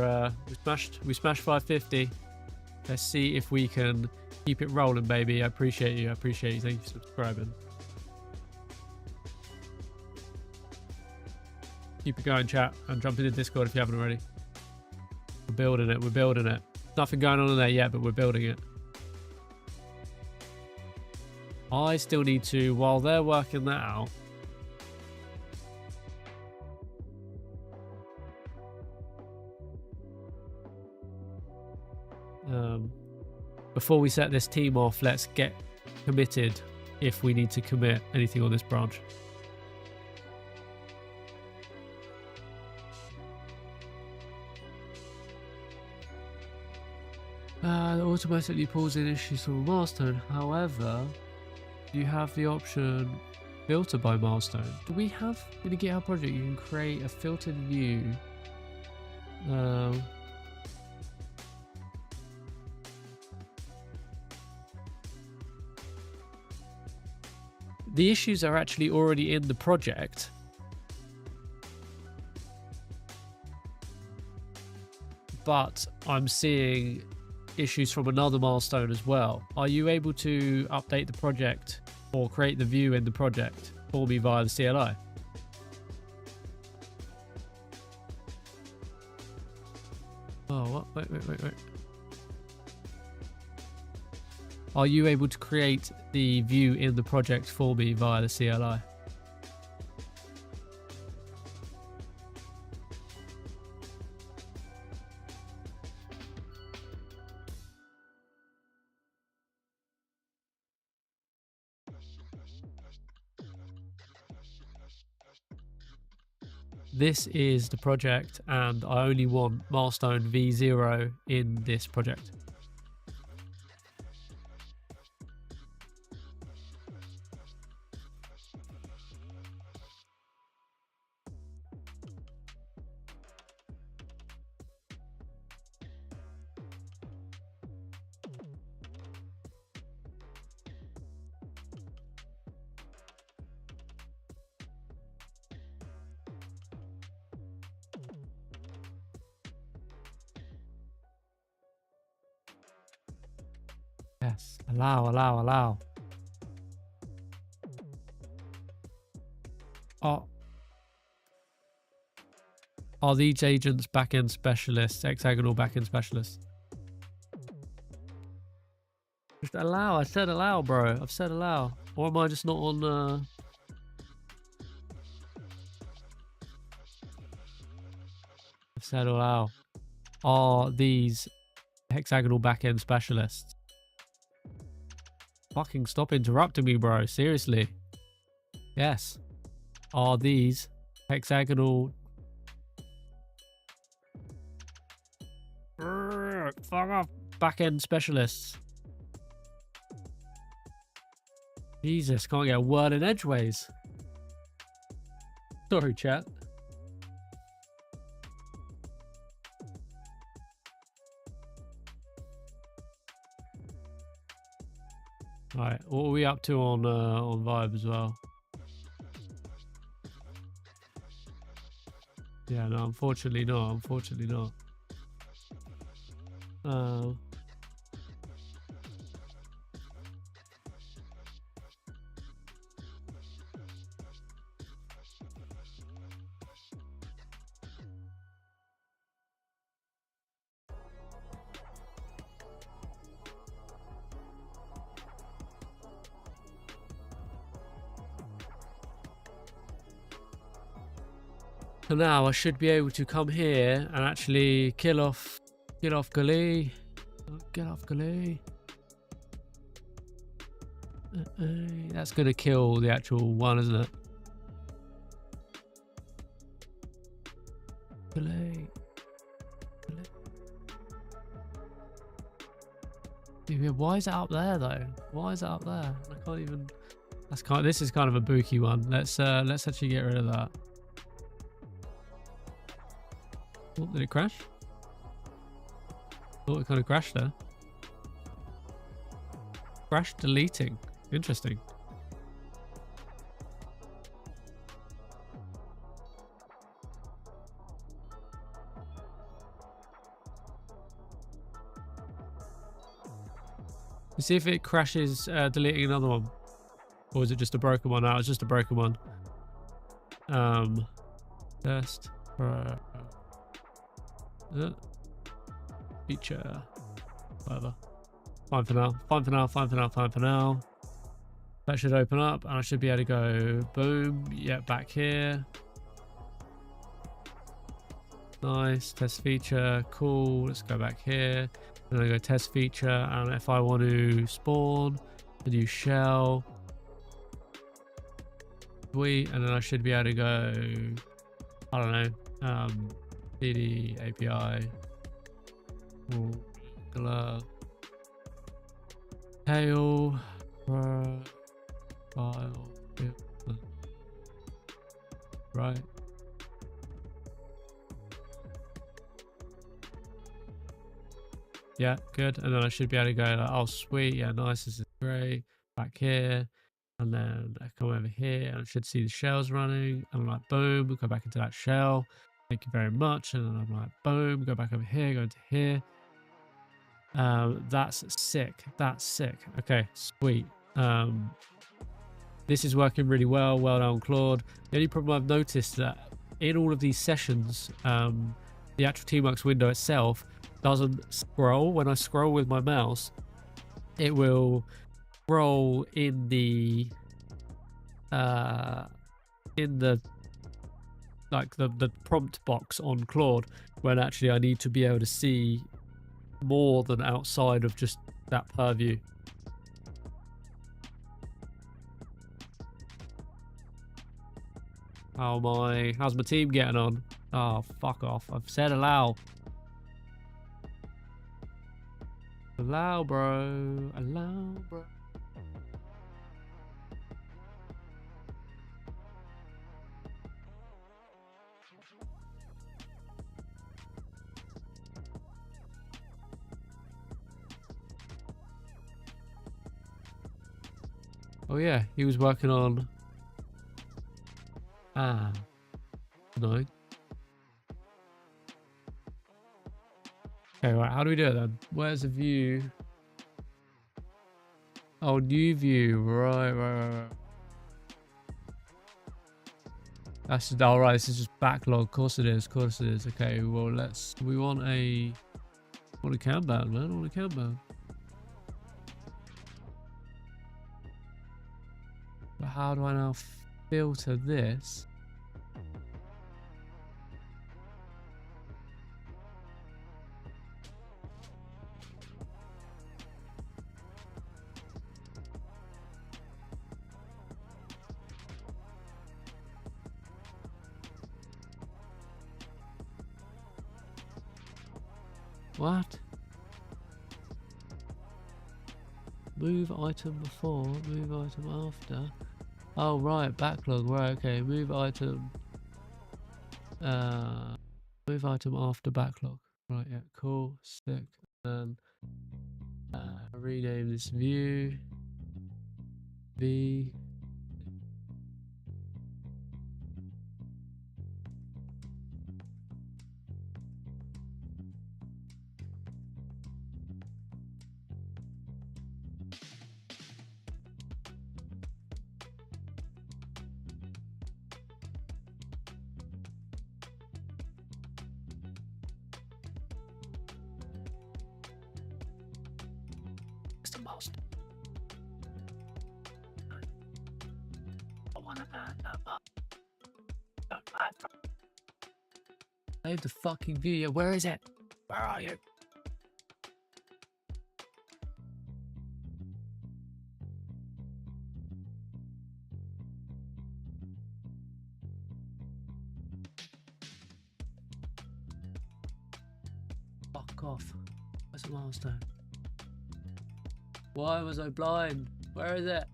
smashed 550. Let's see if we can keep it rolling, baby. I appreciate you. Thank you for subscribing. Keep it going, chat, and jump into Discord if you haven't already. We're building it. Nothing going on in there yet, but we're building it. I still need to, while they're working that out, before we set this team off, let's get committed if we need to commit anything on this branch. Automatically pulls in issues from a milestone. However, you have the option filter by milestone. Do we have in the GitHub project you can create a filtered view? The issues are actually already in the project. But I'm seeing issues from another milestone as well. Are you able to update the project or create the view in the project for me via the CLI? Oh, what? Wait. Are you able to create the view in the project for me via the CLI? This is the project, and I only want milestone V0 in this project. Yes. Allow, allow, allow. Are these agents backend specialists, hexagonal backend specialists? Just allow. I said allow, bro. I've said allow. Or am I just not on? I've said allow. Are these hexagonal backend specialists? Fucking stop interrupting me, bro. Seriously. Yes. Are these hexagonal? Fuck off. Backend specialists. Jesus, can't get a word in edgeways. Sorry, chat. Alright, what are we up to on Vibe as well? Yeah, no, unfortunately not. Unfortunately not. So now I should be able to come here and actually kill off Gali. Get off Gali. That's gonna kill the actual one, isn't it? Gali. Why is it up there though? Why is it up there? I can't even. This is kind of a booky one. Let's actually get rid of that. Oh, did it crash? Oh, it kind of crashed there. Crash deleting. Interesting. You see if it crashes deleting another one. Or is it just a broken one? No, it's just a broken one. Test. Feature. Whatever. Fine for now. Fine for now. Fine for now. Fine for now. That should open up and I should be able to go boom. Yeah, back here. Nice. Test feature. Cool. Let's go back here. And then I go test feature. And if I want to spawn a new shell. Sweet. And then I should be able to go, I don't know, cd API. Tail. File. Right. Yeah, good. And then I should be able to go like, oh sweet, yeah, nice, this is great. Back here. And then I come over here and I should see the shells running. And I'm like, boom, we'll go back into that shell. Thank you very much. And then I'm like, boom, go back over here, go into here. That's sick. That's sick. Okay, sweet. This is working really well. Well done, Claude. The only problem I've noticed that in all of these sessions, the actual Teamworks window itself doesn't scroll. When I scroll with my mouse, it will scroll in the like the prompt box on Claude, when actually I need to be able to see more than outside of just that purview. How's my team getting on? Oh, fuck off. I've said allow. Allow, bro. Allow, bro. Oh yeah, he was working on... no. Okay, right, how do we do it then? Where's the view? Oh, new view. Right. That's just, all right. This is just backlog. Of course it is. Okay, well, we want a Kanban, man. I want a Kanban. But how do I now filter this? What? Move item before, move item after. Oh right, backlog. Right, okay. Move item after backlog. Right, yeah, cool. Sick. And rename this view V. The most. I want to learn that much. Don't mind. Save the fucking view. Yeah, where is it? Where are you? Fuck off. Where's the milestone? Why was I blind? Where is it?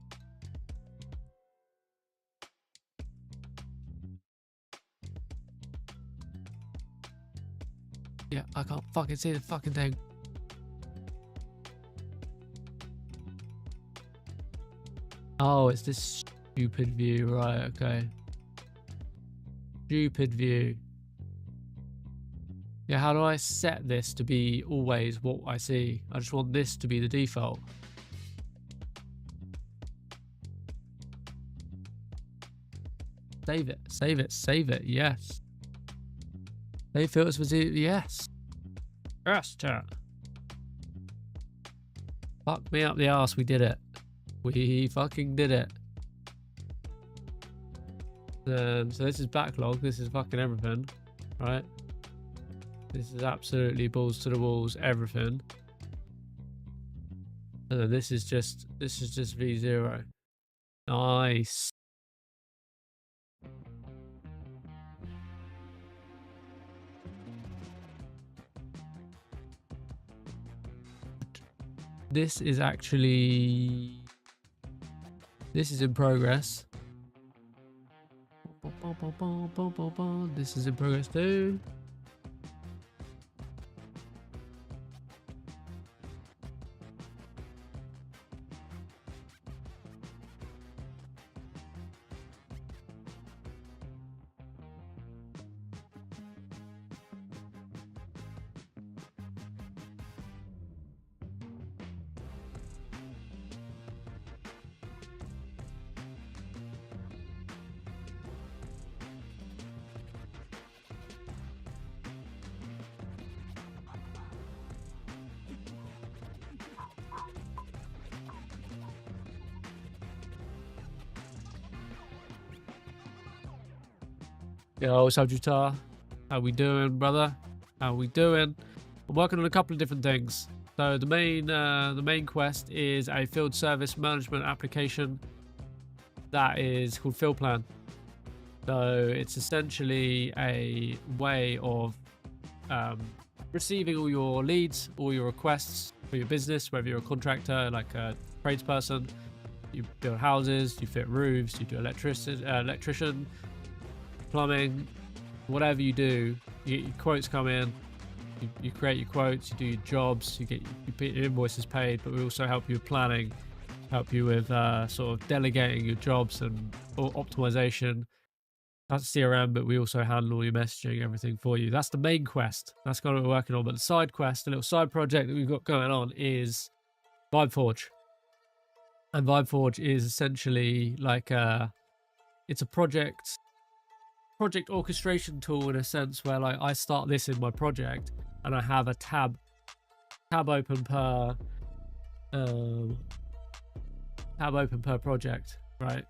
Yeah, I can't fucking see the fucking thing. Oh, it's this stupid view. Right, okay. Stupid view. Yeah, how do I set this to be always what I see? I just want this to be the default. Save it, yes. Save filters for yes. Yes, chat. Fuck me up the arse, we did it. We fucking did it. So this is backlog, this is fucking everything, right? This is absolutely balls to the walls, everything. And then this is just V0. Nice. This is actually... This is in progress. This is in progress too. Yo, Sajutar. How we doing, brother? How we doing? I'm working on a couple of different things. So the main quest is a field service management application that is called Field Plan. So it's essentially a way of receiving all your leads, all your requests for your business, whether you're a contractor, like a tradesperson, you build houses, you fit roofs, you do electrician, plumbing, whatever you do, you get your quotes come in, you create your quotes, you do your jobs, you get your invoices paid, but we also help you with planning, help you with sort of delegating your jobs and optimization. That's CRM, but we also handle all your messaging, everything for you. That's the main quest. That's kind of what we're working on. But the side quest, the little side project that we've got going on is VibeForge. And VibeForge is essentially like it's a project orchestration tool in a sense where like I start this in my project and I have a tab open per project, right?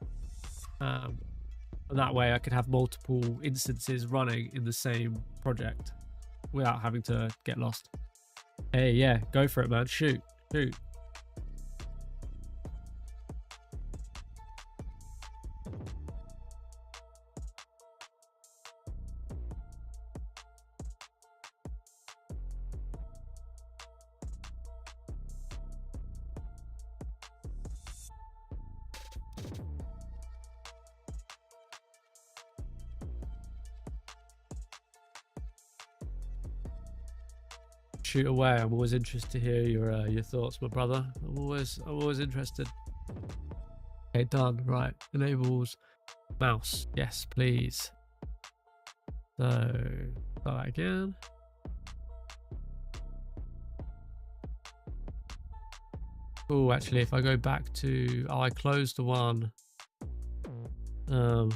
And that way I could have multiple instances running in the same project without having to get lost. Hey, yeah, go for it, man. Shoot. Shoot away. I'm always interested to hear your thoughts, my brother. I'm always interested. Okay, done. Right, enables mouse. Yes, please. So start that again. Oh, actually, if I go back to I closed the one. So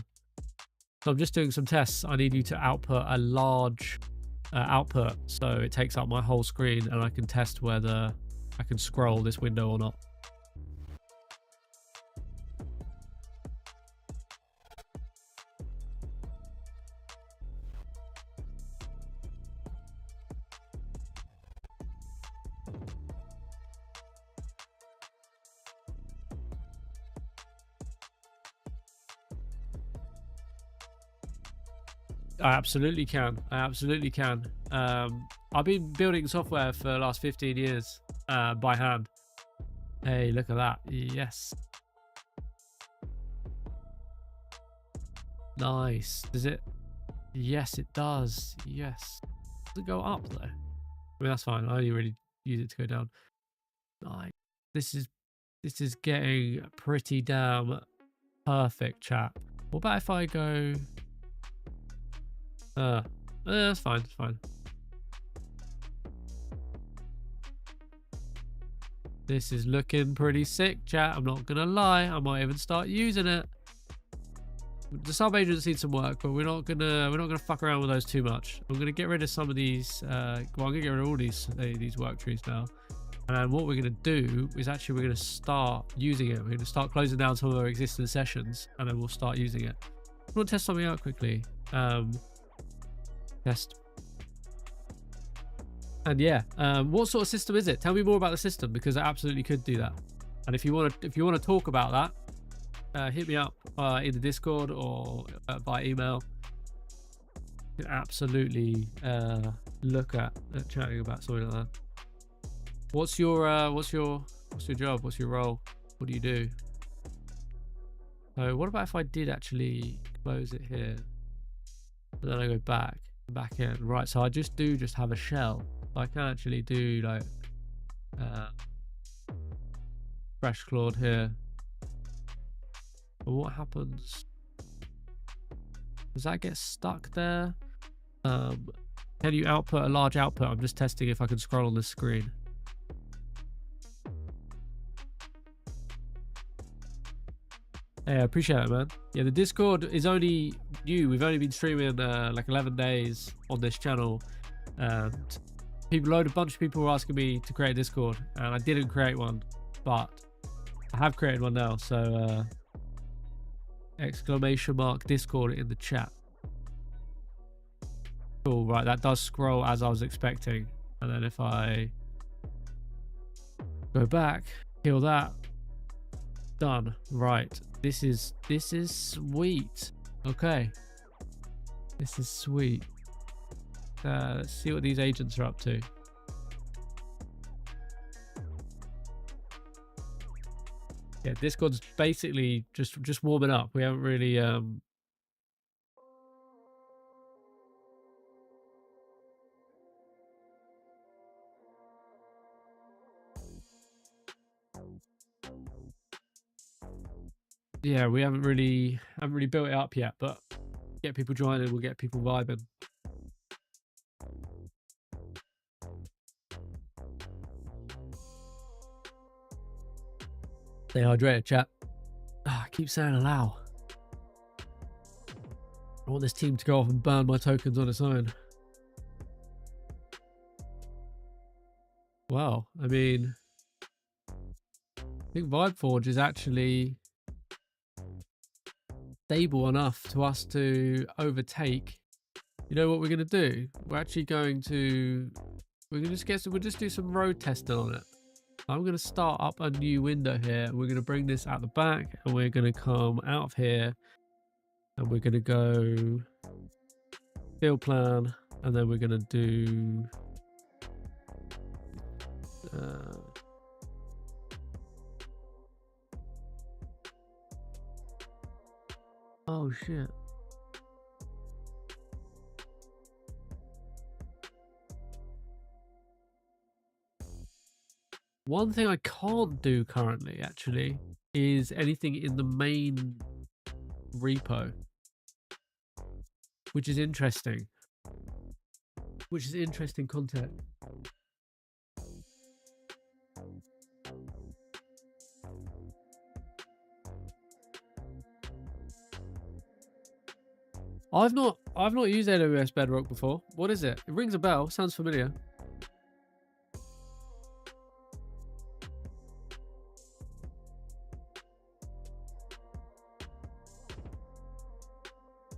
I'm just doing some tests. I need you to output a large output, so it takes up my whole screen, and I can test whether I can scroll this window or not. I absolutely can. I've been building software for the last 15 years by hand. Hey, look at that. Yes. Nice. Does it? Yes, it does. Yes. Does it go up though? I mean, that's fine. I only really use it to go down. Nice. This is getting pretty damn perfect, chat. What about if I go... that's fine. It's fine. This is looking pretty sick, chat. I'm not gonna lie. I might even start using it. The sub agents need some work, but we're not gonna fuck around with those too much. I'm gonna get rid of some of these. Well, I'm gonna get rid of all these work trees now. And what we're gonna do is actually we're gonna start using it. We're gonna start closing down some of our existing sessions, and then we'll start using it. I'm gonna test something out quickly. Test. And yeah, what sort of system is it? Tell me more about the system, because I absolutely could do that. And if you want to talk about that, hit me up in the Discord or by email. You can absolutely look at chatting about something like that. What's your job? What's your role? What do you do? So what about if I did actually close it here, and then I go back in? Right, so I just have a shell. I can actually do like fresh Claude here. But what happens? Does that get stuck there? Can you output a large output? I'm just testing if I can scroll on the screen. Hey, I appreciate it, man. Yeah, the Discord is only new. We've only been streaming like 11 days on this channel, and a bunch of people were asking me to create a Discord, and I didn't create one, but I have created one now. So exclamation mark Discord in the chat. Cool. Right, that does scroll as I was expecting, and then if I go back, kill that, done. Right, this is sweet. Okay, this is sweet. Let's see what these agents are up to. Yeah, Discord's basically just warming up. We haven't really yeah, we haven't really built it up yet, but get people joining, we'll get people vibing. Stay hydrated, chat. I keep saying allow. I want this team to go off and burn my tokens on its own. Well, I mean, I think Vibeforge is actually stable enough to us to overtake. You know what we're going to do? We're actually going to, we'll just do some road testing on it. I'm going to start up a new window here. We're going to bring this out the back and we're going to come out of here and we're going to go field plan and then we're going to do oh shit. One thing I can't do currently actually is anything in the main repo, which is interesting. Which is interesting content. I've not used AWS Bedrock before. What is it? It rings a bell. Sounds familiar.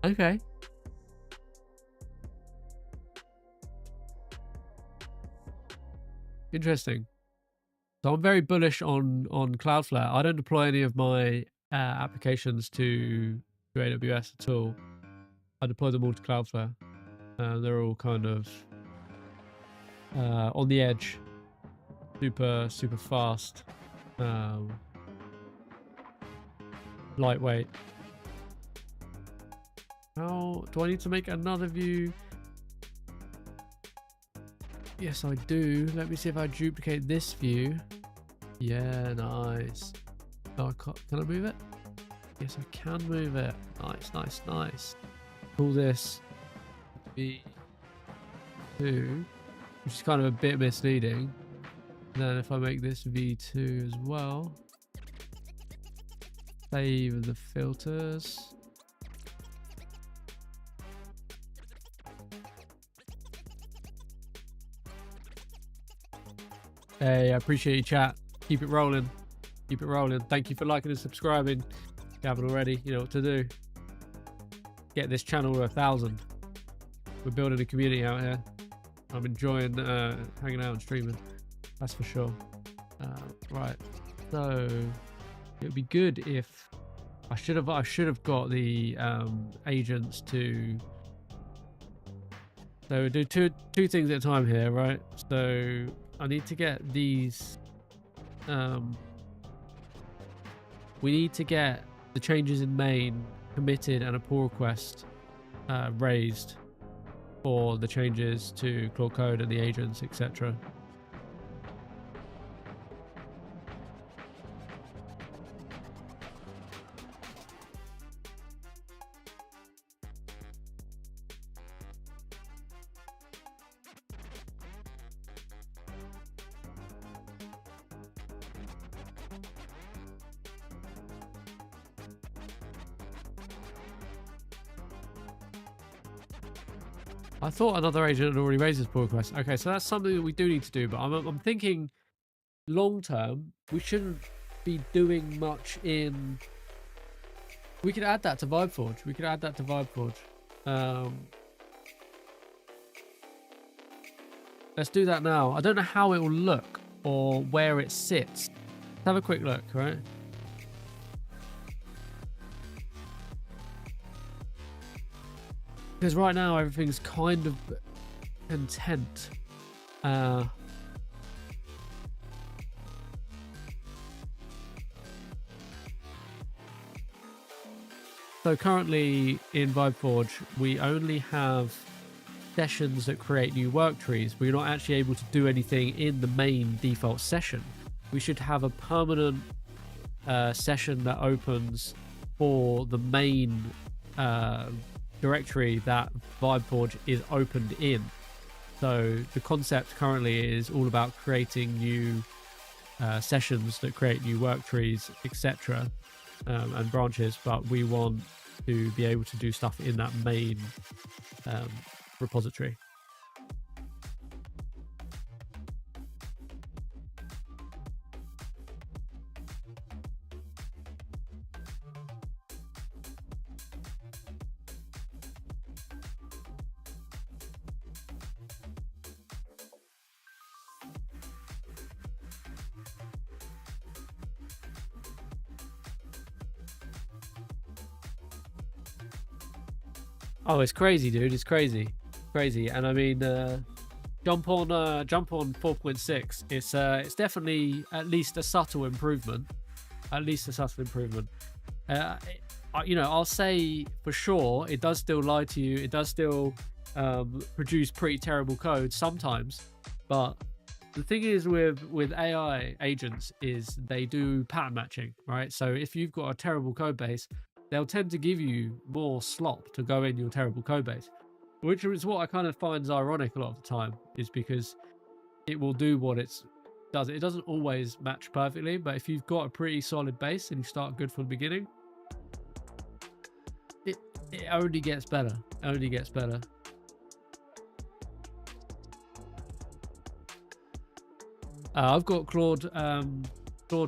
Okay. Interesting. So I'm very bullish on Cloudflare. I don't deploy any of my applications to AWS at all. I deploy them all to Cloudflare. They're all kind of on the edge, super fast, lightweight. How do I need to make another view? Yes, I do. Let me see if I duplicate this view. Yeah, nice. Oh, can I move it? Yes, I can move it. Nice. Call this V2, which is kind of a bit misleading. And then if I make this V2 as well, save the filters. Hey, I appreciate you, chat. Keep it rolling. Thank you for liking and subscribing. If you haven't already, you know what to do. Get this channel to 1,000. We're building a community out here. I'm enjoying hanging out and streaming. That's for sure. Right. So it would be good if I should have got the agents to. So we do two things at a time here, right? So I need to get these. We need to get the changes in main committed and a pull request raised for the changes to Claude Code and the agents, etc. I thought another agent had already raised his pull request. Okay, so that's something that we do need to do, but I'm thinking long term, we shouldn't be doing much in... We could add that to Vibeforge. Let's do that now. I don't know how it will look or where it sits. Let's have a quick look, right? Because right now everything's kind of content. So currently in Vibeforge, we only have sessions that create new work trees. We're not actually able to do anything in the main default session. We should have a permanent session that opens for the main directory that Vibeforge is opened in. So the concept currently is all about creating new sessions that create new work trees, etc., and branches, but we want to be able to do stuff in that main repository. Oh, it's crazy, dude. It's crazy. And I mean, jump on 4.6. It's definitely at least a subtle improvement. You know, I'll say for sure it does still lie to you. It does still produce pretty terrible code sometimes. But the thing is with AI agents is they do pattern matching, right? So if you've got a terrible code base, they'll tend to give you more slop to go in your terrible code base, which is what I kind of find ironic a lot of the time, is because it will do what it does. It doesn't always match perfectly, but if you've got a pretty solid base and you start good from the beginning, it only gets better. I've got Claude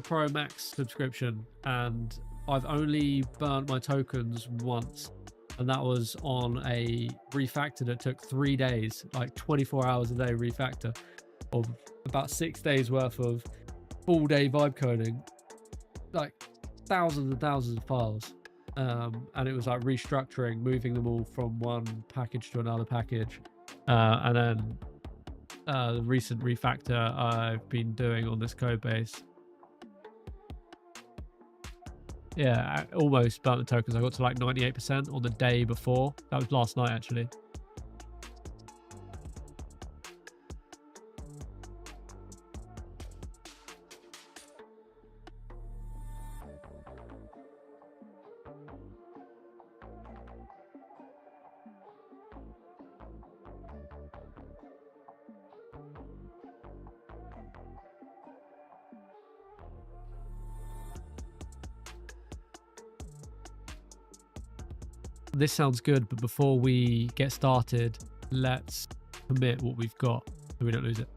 Pro Max subscription, and I've only burnt my tokens once, and that was on a refactor that took 3 days, like 24 hours a day refactor of about 6 days worth of full day vibe coding, like thousands and thousands of files. And it was like restructuring, moving them all from one package to another package. And then the recent refactor I've been doing on this code base, yeah, I almost burnt the tokens. I got to like 98% on the day before. That was last night, actually. This sounds good, but before we get started, let's commit what we've got so we don't lose it.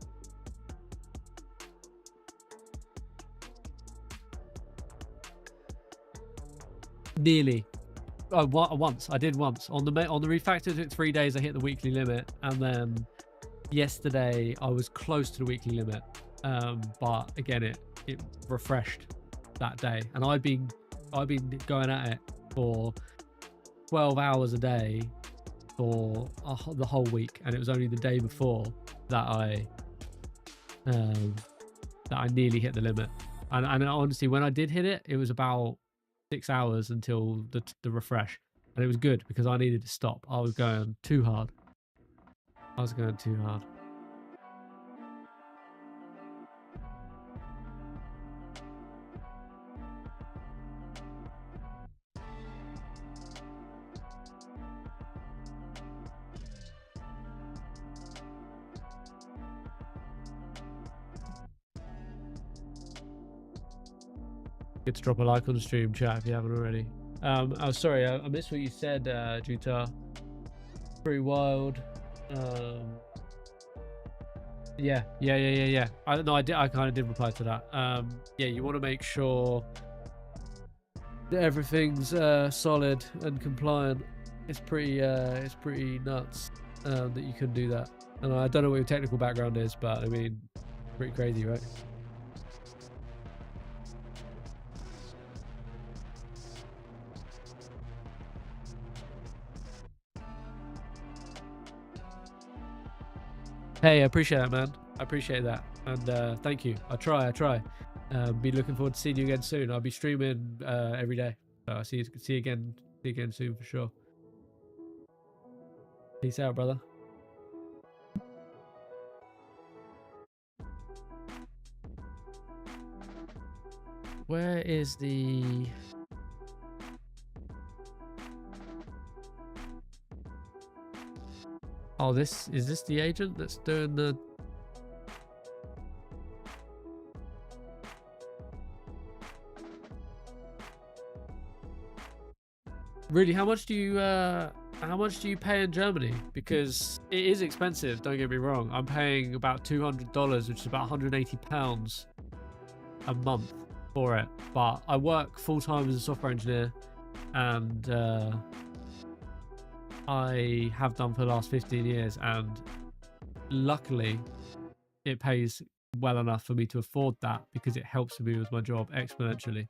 Nearly. Once. I did once. On the refactor, it took 3 days. I hit the weekly limit, and then yesterday I was close to the weekly limit. But again, it refreshed that day, and I've been going at it for 12 hours a day for the whole week, and it was only the day before that I nearly hit the limit. And honestly, when I did hit it, it was about 6 hours until the refresh, and it was good because I needed to stop. I was going too hard. Good to drop a like on the stream chat if you haven't already. Oh, sorry, I missed what you said, Juta. Pretty wild. Yeah. I kind of did reply to that. Yeah, you want to make sure that everything's solid and compliant. It's pretty nuts that you can do that. And I don't know what your technical background is, but I mean, pretty crazy, right? Hey, I appreciate that, man. I appreciate that, and thank you. I try. Be looking forward to seeing you again soon. I'll be streaming every day. So I'll see you again soon for sure. Peace out, brother. Where is the... Oh, is this the agent that's doing the... Really, how much do you pay in Germany? Because it is expensive, don't get me wrong. I'm paying about $200, which is about £180 a month for it. But I work full-time as a software engineer, and I have done for the last 15 years, and luckily it pays well enough for me to afford that, because it helps me with my job exponentially.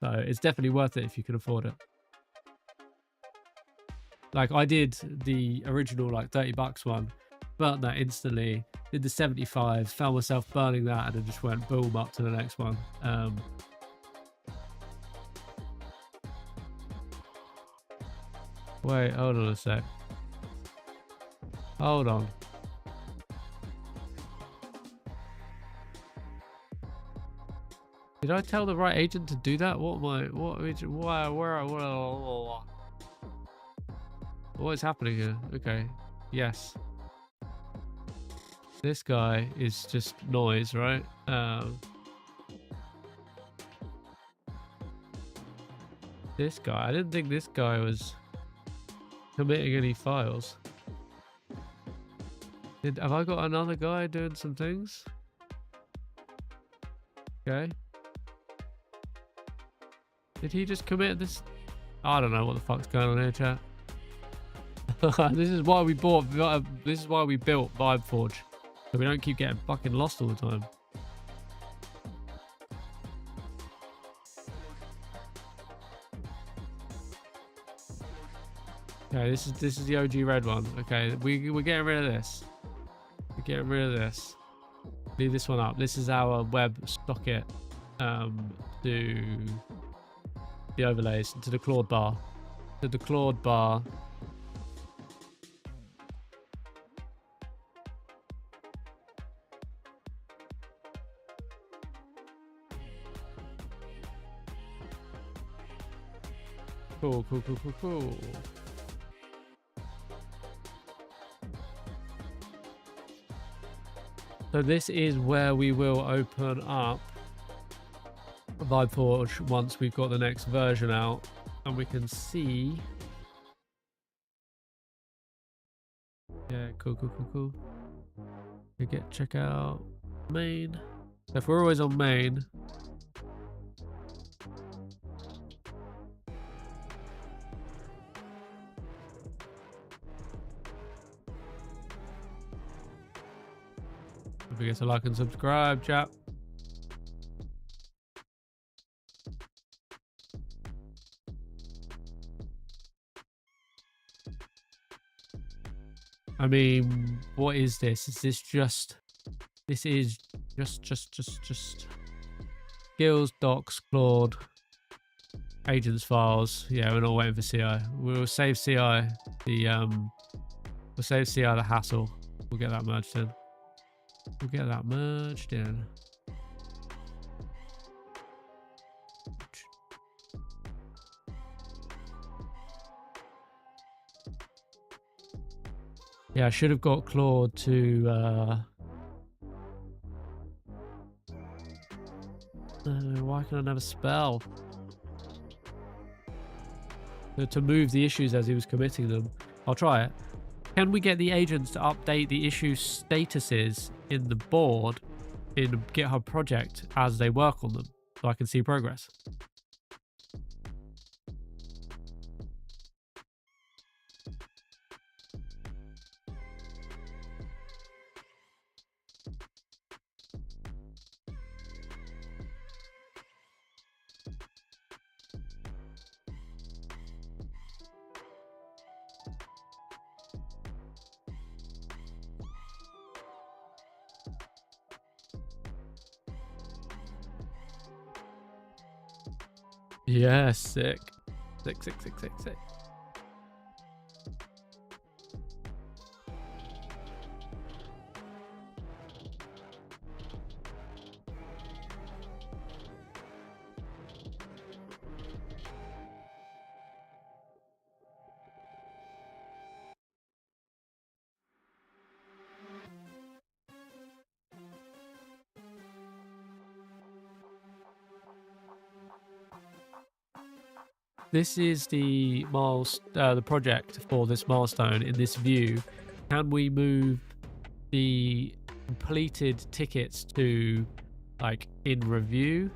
So it's definitely worth it if you can afford it. Like, I did the original like $30 one, burnt that instantly, did the 75, found myself burning that, and then just went boom up to the next one. Wait, hold on a sec. Hold on. Did I tell the right agent to do that? What is happening here? Okay. Yes. This guy is just noise, right? This guy, I didn't think this guy was committing any files. Have I got another guy doing some things? Okay. Did he just commit this? I don't know what the fuck's going on here, chat. This is why we built VibeForge, so we don't keep getting fucking lost all the time. Okay, this is the OG red one. Okay, we're getting rid of this. We're getting rid of this. Leave this one up. This is our web socket to the overlays, to the Claude bar. To the Claude bar. Cool. So this is where we will open up VibeForge once we've got the next version out, and we can see. Yeah, cool. Check out main. So if we're always on main, don't forget to like and subscribe, chap. I mean, what is this? Is this just... This is just skills, docs, Claude, agents files. Yeah, we're not waiting for CI. We'll save CI the hassle. We'll get that merged in. Yeah, I should have got Claude to why can I never spell? To move the issues as he was committing them. I'll try it. Can we get the agents to update the issue statuses in the board in GitHub project as they work on them, so I can see progress? Yeah, sick. Sick. This is the the project for this milestone in this view. Can we move the completed tickets to like in review?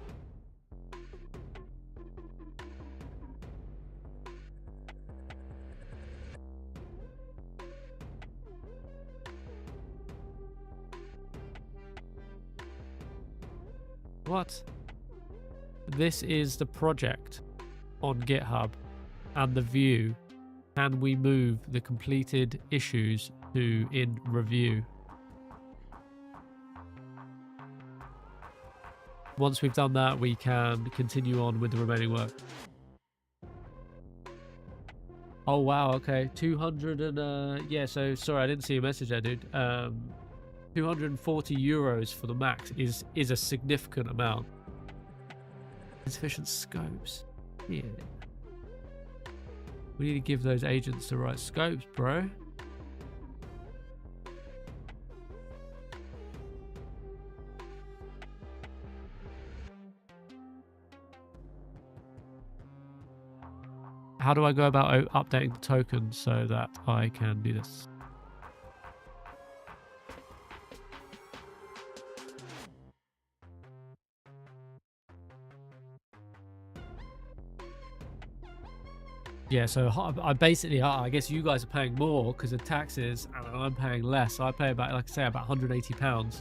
What? This is the project on GitHub and the view. Can we move the completed issues to in review? Once we've done that, we can continue on with the remaining work. Oh wow, okay. 200 and yeah, so sorry, I didn't see your message there, dude. 240 euros for the max is a significant amount. Insufficient scopes. Yeah. We need to give those agents the right scopes, bro. How do I go about updating the tokens so that I can do this? Yeah, so I basically, I guess you guys are paying more because of taxes and I'm paying less. So I pay about, like I say, about £180.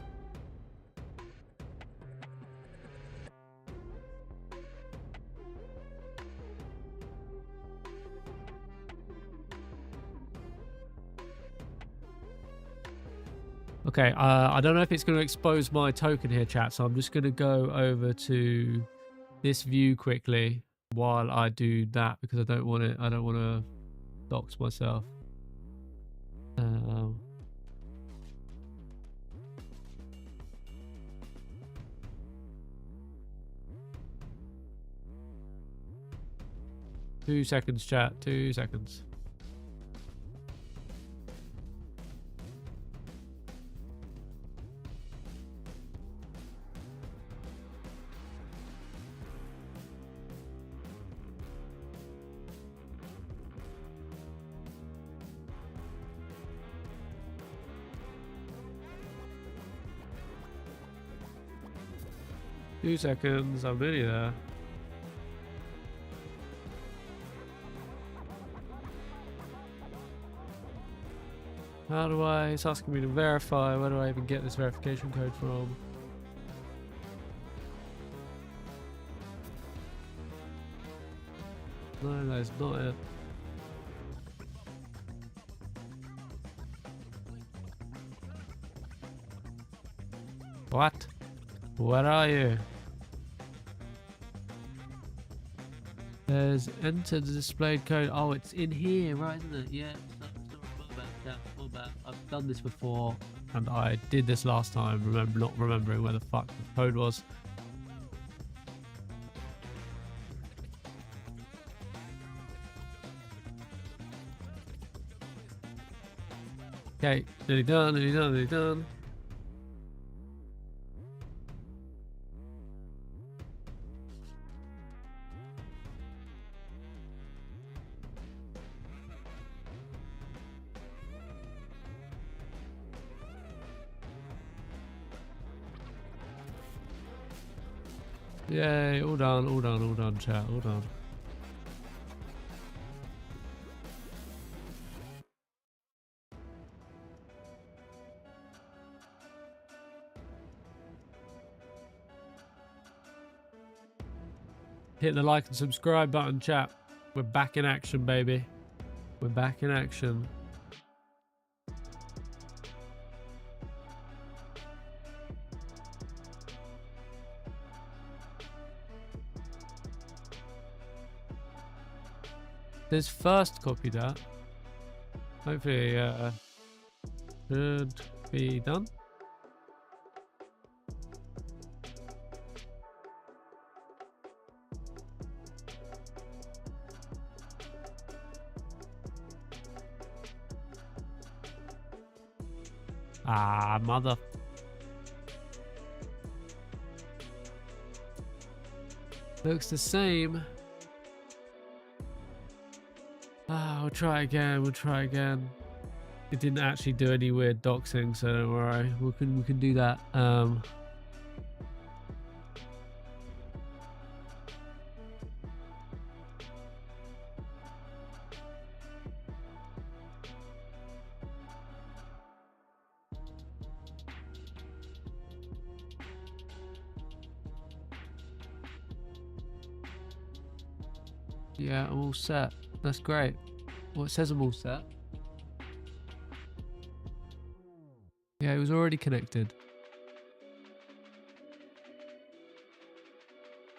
Okay, I don't know if it's going to expose my token here, chat, so I'm just going to go over to this view quickly while I do that because I don't want to dox myself. 2 seconds, chat, 2 seconds. Two seconds, I'm nearly there. How do I, it's asking me to verify, where do I even get this verification code from? No, that is not it. What? Where are you? There's enter the displayed code. Oh, it's in here, right, isn't it? Yeah. I've done this before, and I did this last time. Not remembering where the fuck the code was. Okay, nearly done, nearly done, nearly done. Yay, all done, chat, all done. Hit the like and subscribe button, chat. We're back in action, baby. We're back in action. Let's first copy that. Hopefully, should be done. Ah, mother. Looks the same. Ah, we'll try again. We'll try again. It didn't actually do any weird doxing, so don't worry. We can do that. Yeah, I'm all set. That's great. Well, it says I'm all set. Yeah, it was already connected.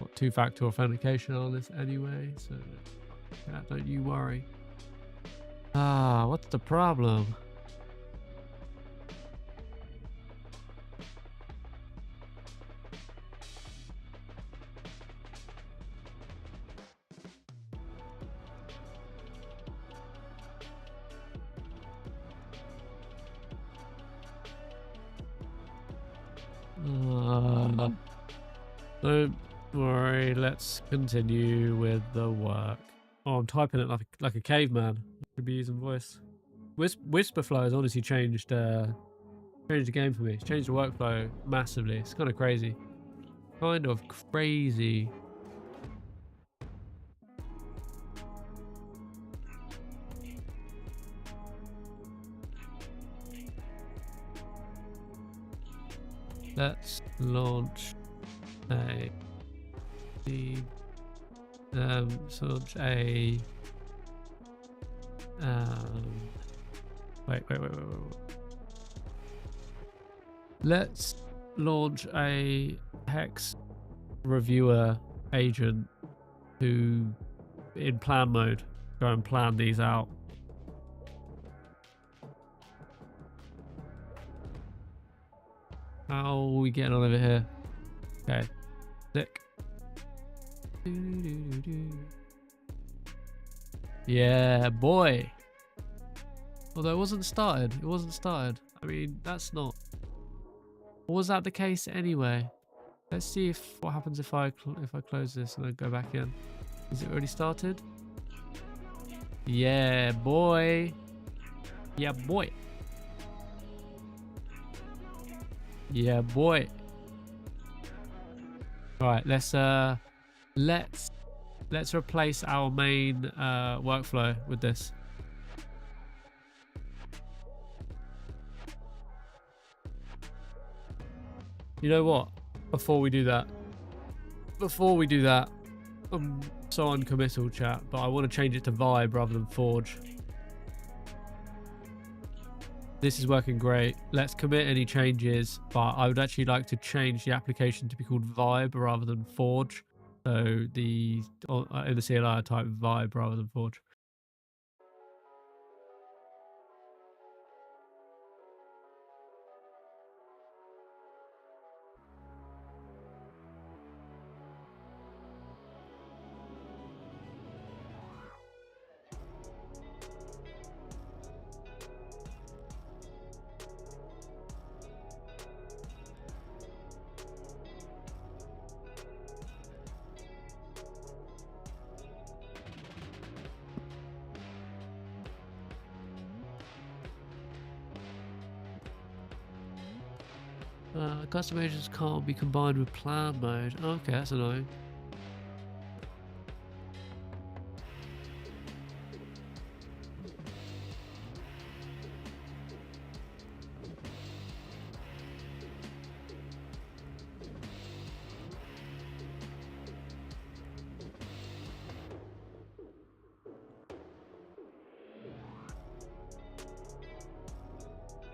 Got two-factor authentication on this anyway, so yeah, don't you worry. Ah, what's the problem? Don't worry, let's continue with the work. Oh, I'm typing it like a caveman. Could be using voice. Whisperflow has honestly changed the game for me. It's changed the workflow massively. It's kind of crazy. Kind of crazy. Let's launch a wait. Let's launch a hex reviewer agent to in plan mode go and plan these out. How are we getting on over here? Okay, sick. Yeah, boy. Although it wasn't started. It wasn't started. I mean, that's not... Or was that the case anyway? Let's see if what happens if I close this and I go back in. Is it already started? Yeah, boy. Yeah, boy. Yeah, boy. All right, let's replace our main workflow with this. You know what? Before we do that, I'm so uncommittal, chat, but I want to change it to Vibe rather than Forge. This is working great. Let's commit any changes, but I would actually like to change the application to be called Vibe rather than Forge. So the in the CLI I type Vibe rather than Forge. Custom agents can't be combined with plan mode. Okay, that's annoying.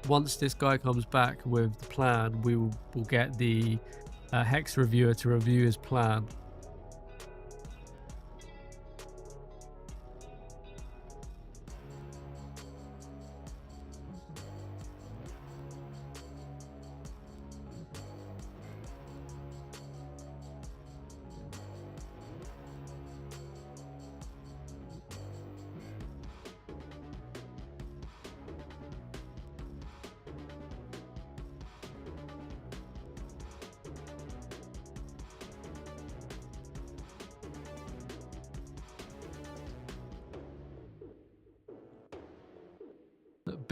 Once this guy comes back with the plan, we'll get the hex reviewer to review his plan.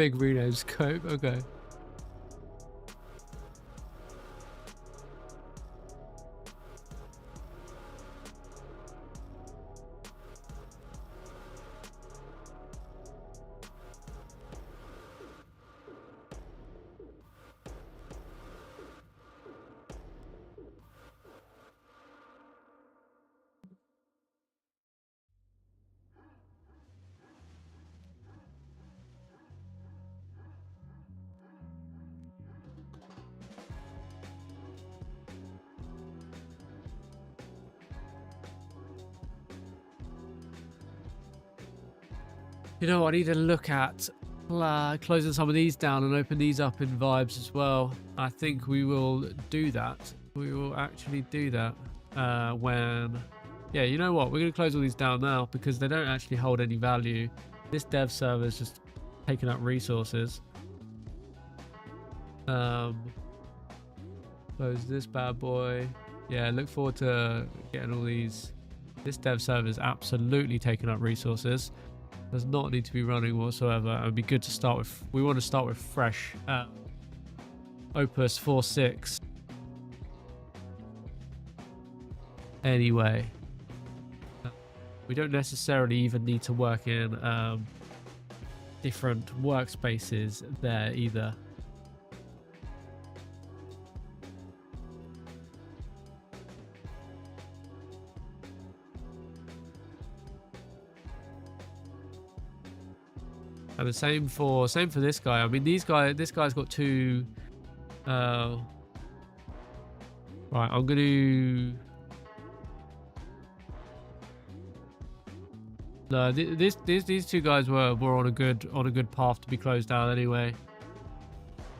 big rename scope. Okay. You know, I need to look at closing some of these down and open these up in Vibes as well. I think we will do that. We will actually do that when... Yeah, you know what? We're going to close all these down now because they don't actually hold any value. This dev server is just taking up resources. Close this bad boy. Yeah, look forward to getting all these. This dev server is absolutely taking up resources. Does not need to be running whatsoever. It would be good to start with. We want to start with fresh Opus 4.6. Anyway, we don't necessarily even need to work in different workspaces there either. And the same for this guy. I mean, this guy's got two. Right, I'm gonna. No, these two guys were on a good path to be closed down anyway.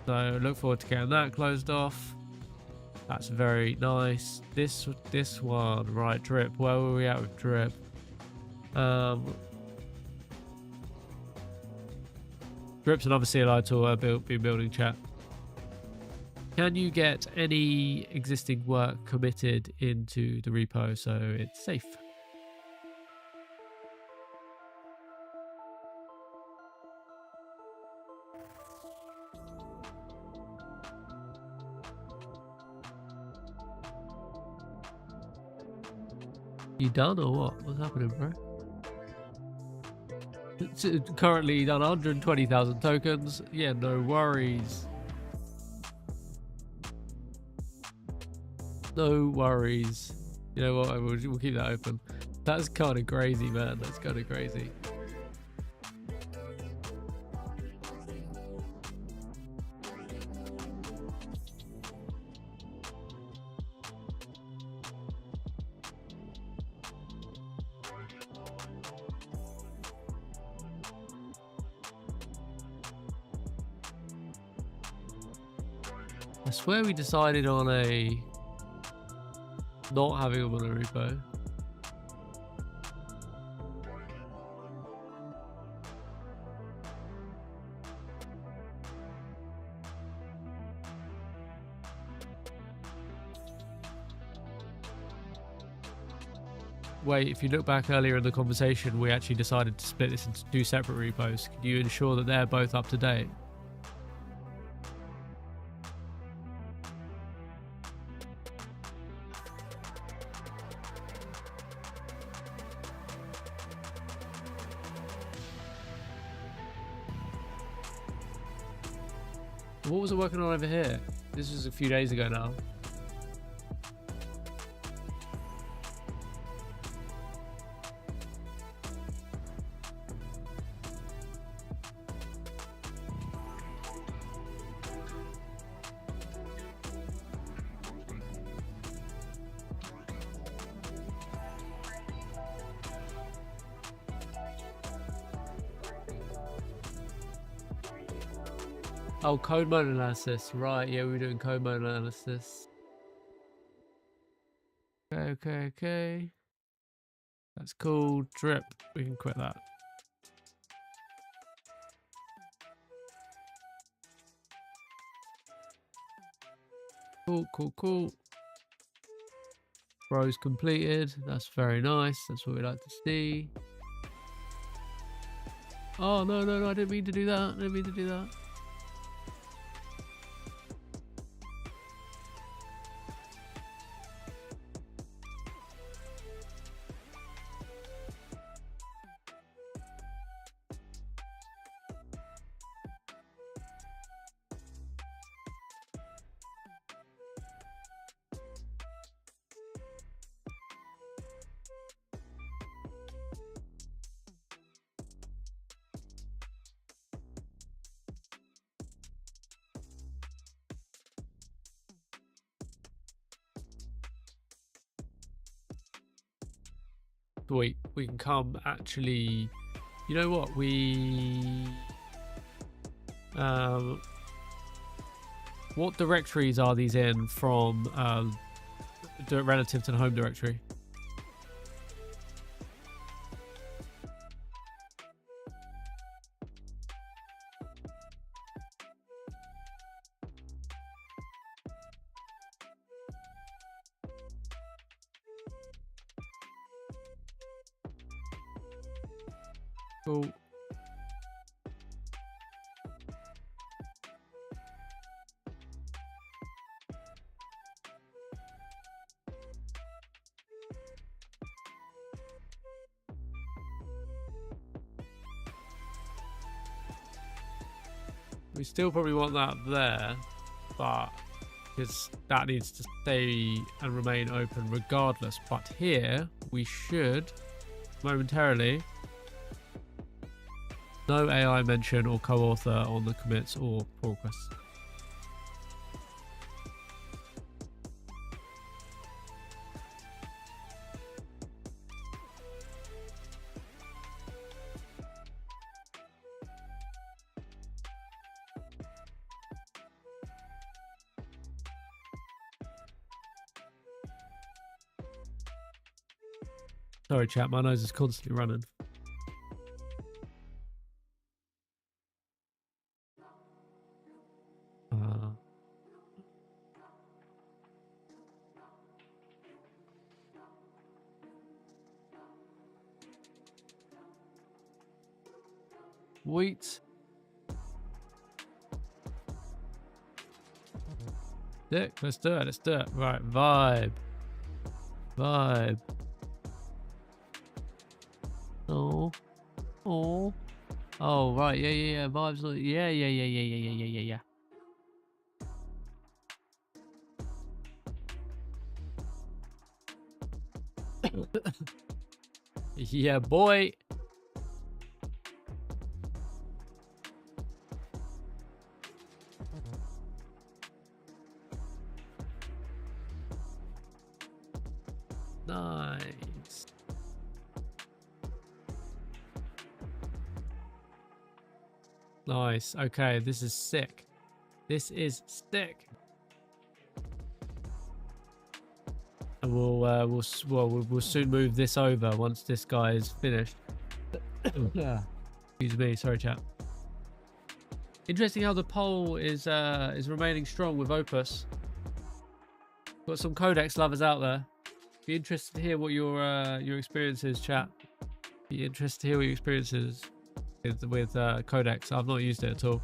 So look forward to getting that closed off. That's very nice. This one, right? Drip. Where were we at with drip? Drip's another CLI tool I've been building, chat. Can you get any existing work committed into the repo so it's safe? You done or what? What's happening, bro? It's currently done 120,000 tokens. Yeah, no worries. No worries. You know what? We'll keep that open. That's kind of crazy, man. That's kind of crazy. I swear we decided on not having a mono repo. Wait, if you look back earlier in the conversation, we actually decided to split this into two separate repos. Can you ensure that they're both up to date? What was I working on over here? This was a few days ago now. Oh, code mode analysis. Right, yeah, we were doing code mode analysis. Okay. That's cool. Drip. We can quit that. Cool. Rows completed. That's very nice. That's what we like to see. Oh, no, no, no, I didn't mean to do that. I didn't mean to do that. Wait, we can come actually, you know what, what directories are these in from relative to the home directory? Cool. We still probably want that there, but because that needs to stay and remain open regardless. But here we should momentarily no AI mention or co-author on the commits or pull requests. Sorry, chat, my nose is constantly running. Wait. Dick, let's do it, let's do it. Right, vibe. Vibe. Oh. Oh. Oh, right, yeah. Vibes, yeah. Yeah, boy. Nice. Nice. Okay, this is sick. This is sick. And we'll soon move this over once this guy is finished. Excuse me. Sorry, chat. Interesting how the poll is remaining strong with Opus. Got some Codex lovers out there. Be interested to hear what your experience is, chat. Be interested to hear what your experience is with Codex. I've not used it at all.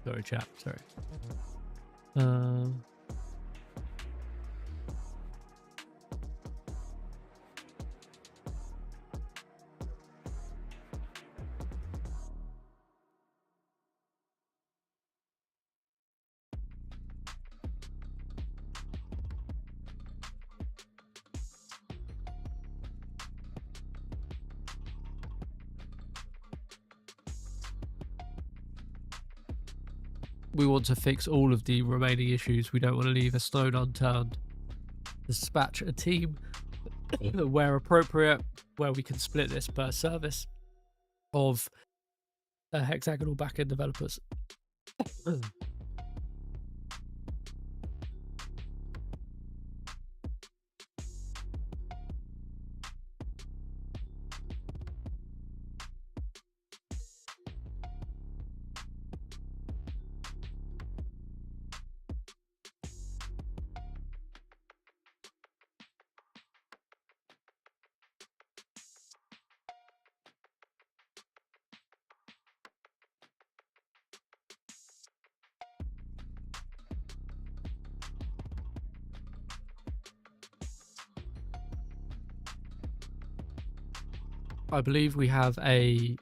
Sorry, chat. Sorry. We want to fix all of the remaining issues. We don't want to leave a stone unturned. Dispatch a team where appropriate, where we can split this per service of hexagonal backend developers. I believe we have a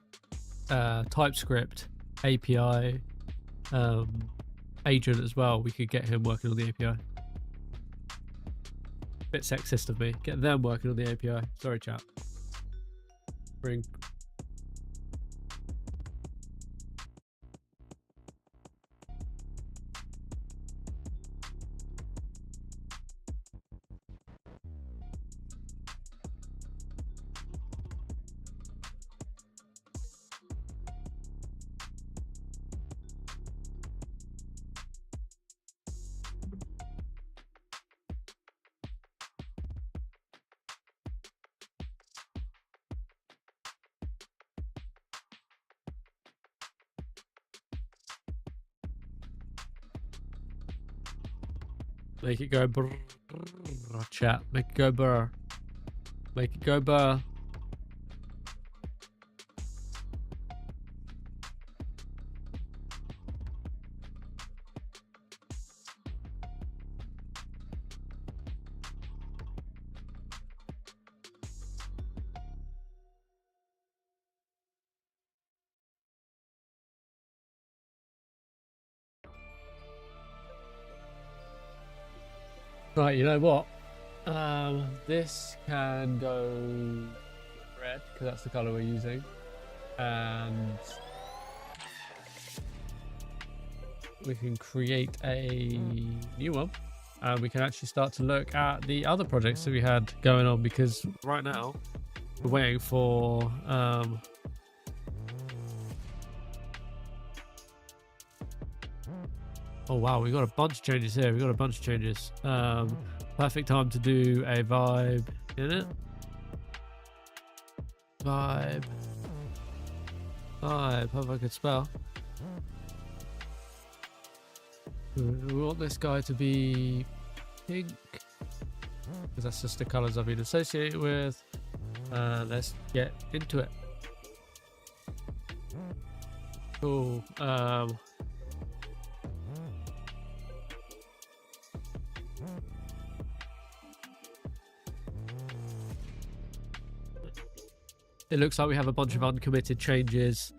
TypeScript API agent as well. We could get him working on the API. Bit sexist of me. Get them working on the API. Sorry, chat. Bring. Make it go brr, brr, chat. Make it go brr. Make it go brr. Right, you know what? This can go red because that's the color we're using, and we can create a new one, and we can actually start to look at the other projects that we had going on, because right now we're waiting for oh wow, we got a bunch of changes here. We got a bunch of changes. Perfect time to do a vibe in it. Vibe. Hope I could spell. We want this guy to be pink, because that's just the colors I've been associated with. Let's get into it. Cool. It looks like we have a bunch of uncommitted changes.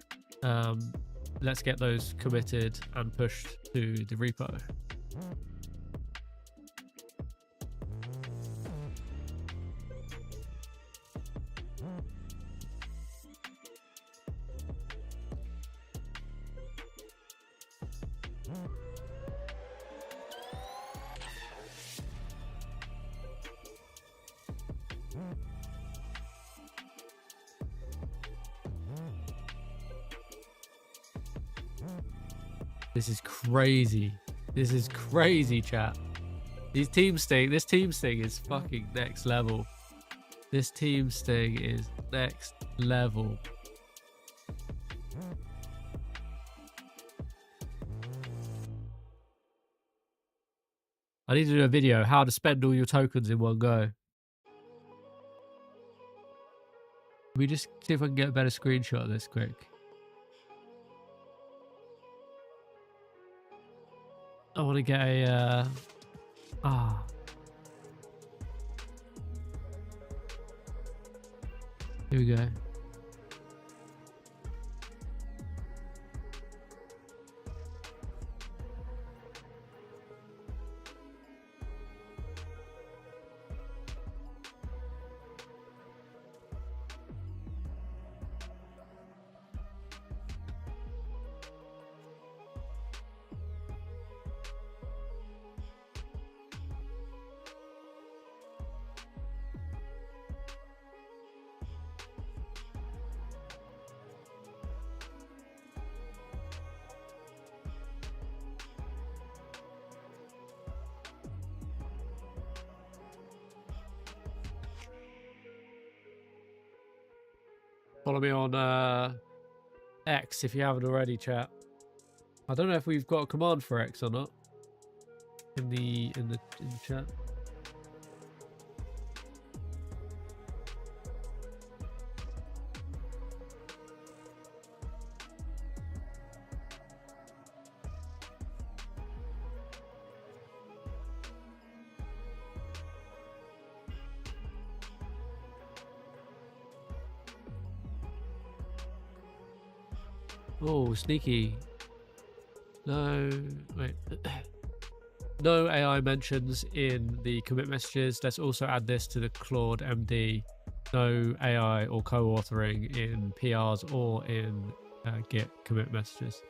Let's get those committed and pushed to the repo. This is crazy. This is crazy, chat. This team sting is fucking next level. This team sting is next level. I need to do a video how to spend all your tokens in one go. Can we just see if I can get a better screenshot of this quick? I want to get a here we go. Follow me on X if you haven't already, chat. I don't know if we've got a command for X or not in the chat. Oh, sneaky. No, wait. No AI mentions in the commit messages. Let's also add this to the Claude MD. No AI or co-authoring in PRs or in Git commit messages.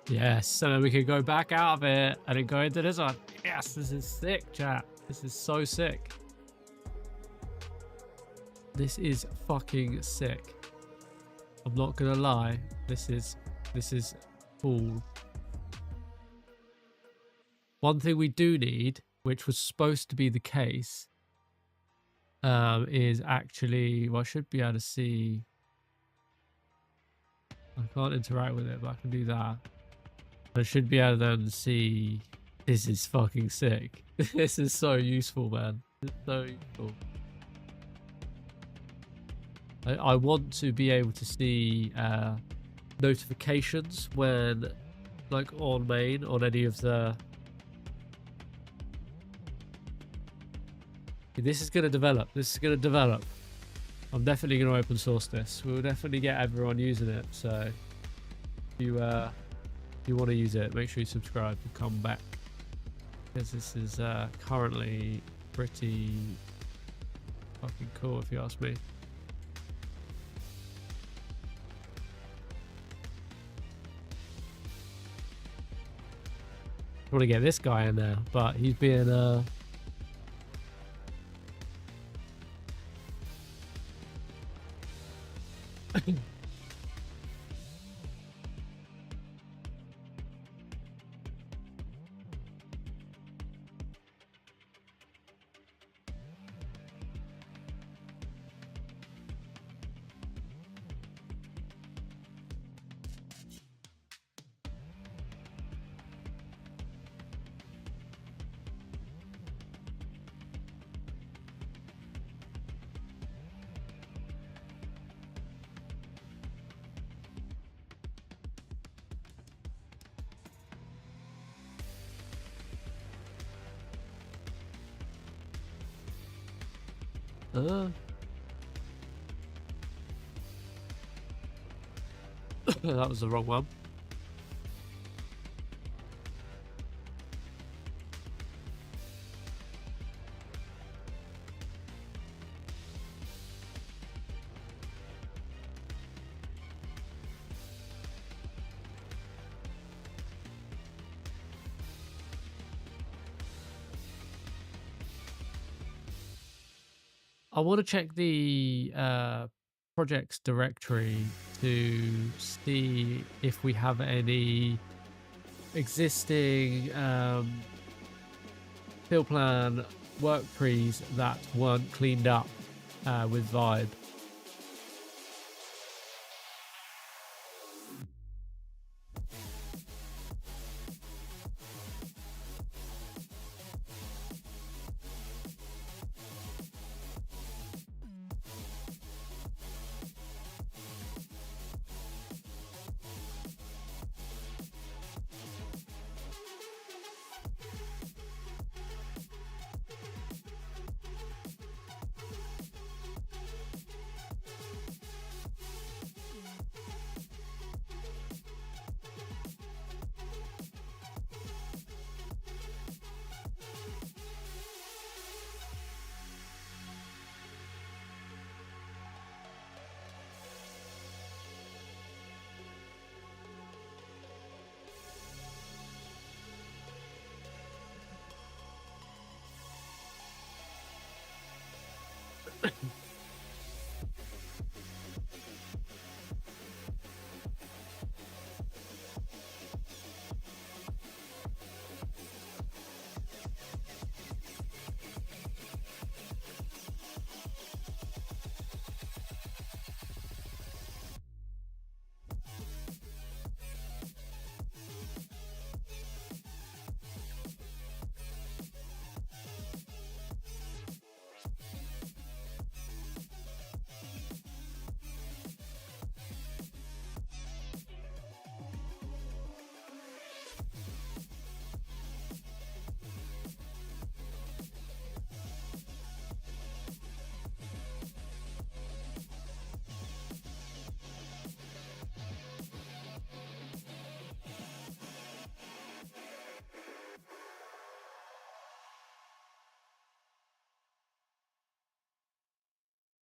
Yes, so then we can go back out of it and then go into this one. Yes, this is sick, chat. This is so sick. This is fucking sick. I'm not gonna lie. This is cool. One thing we do need, which was supposed to be the case, is actually, well, I should be able to see. I can't interact with it, but I can do that. I should be able to then see. This is fucking sick. This is so useful, man. It's so useful. I want to be able to see notifications when, like, on main, on any of the... This is going to develop. This is going to develop. I'm definitely going to open source this. We'll definitely get everyone using it. So if you want to use it, make sure you subscribe and come back, because this is currently pretty fucking cool, if you ask me. I want to get this guy in there, but he's being that was the wrong one. I want to check the projects directory to see if we have any existing field plan work pre's that weren't cleaned up with Vibe.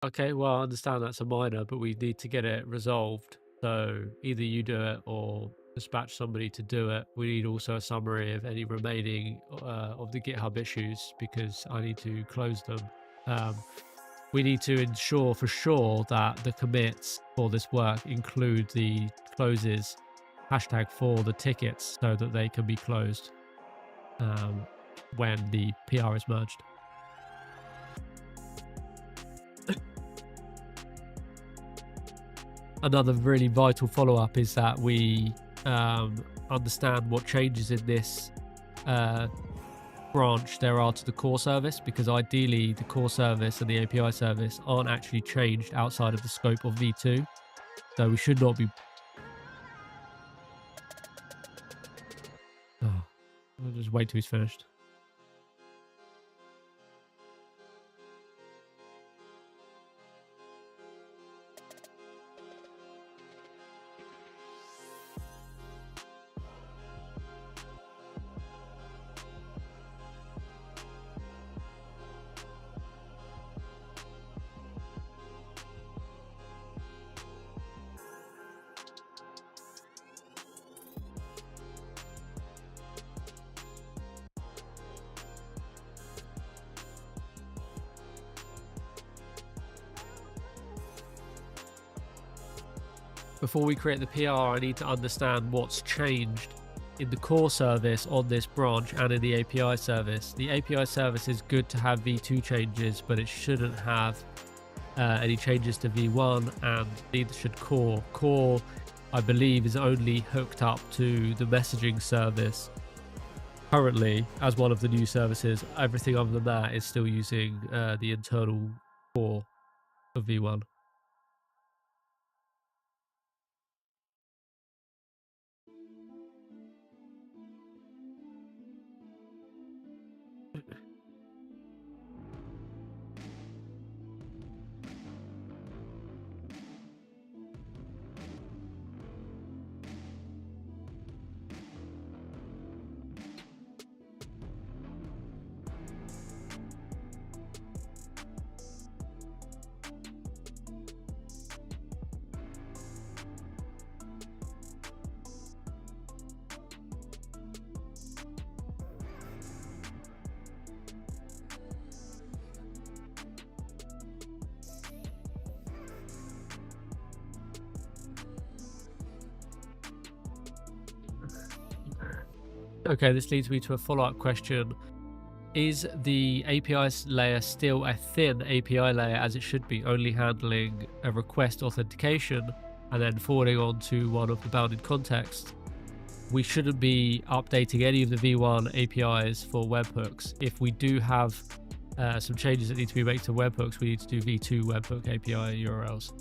Okay, well, I understand that's a minor, but we need to get it resolved. So either you do it or dispatch somebody to do it. We need also a summary of any remaining of the GitHub issues, because I need to close them. We need to ensure for sure that the commits for this work include the closes hashtag for the tickets so that they can be closed when the PR is merged. Another really vital follow-up is that we understand what changes in this branch there are to the core service, because ideally the core service and the API service aren't actually changed outside of the scope of v2. So we should not be... Oh, I'll just wait till he's finished. Before we create the PR, I need to understand what's changed in the core service on this branch and in the API service. The API service is good to have v2 changes, but it shouldn't have any changes to v1, and neither should core. Core, I believe, is only hooked up to the messaging service currently as one of the new services. Everything other than that is still using the internal core of v1. Okay, this leads me to a follow-up question. Is the API layer still a thin API layer as it should be, only handling a request authentication and then forwarding on to one of the bounded contexts? We shouldn't be updating any of the v1 APIs for webhooks. If we do have some changes that need to be made to webhooks, we need to do v2 webhook API URLs.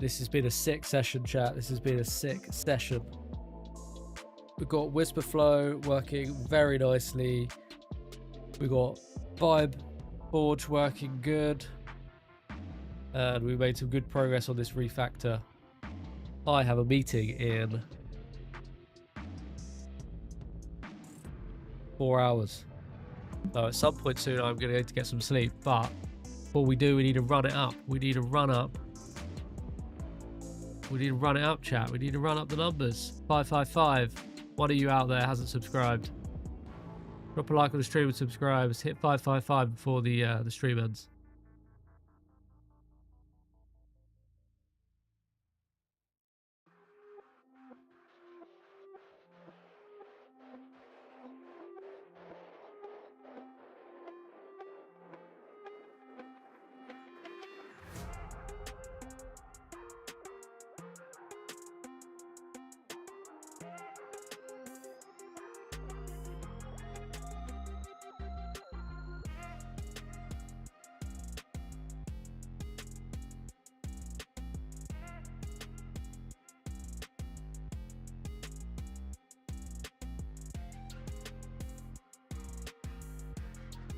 This has been a sick session, chat. This has been a sick session. We've got Whisperflow working very nicely. We've got Vibe Forge working good. And we made some good progress on this refactor. I have a meeting in 4 hours. So at some point soon I'm going to need to get some sleep. But before we do, we need to run it up. We need to run up. We need to run it up, chat. We need to run up the numbers. 555. One of you out there hasn't subscribed. Drop a like on the stream and subscribe. Let's hit 555 before the stream ends.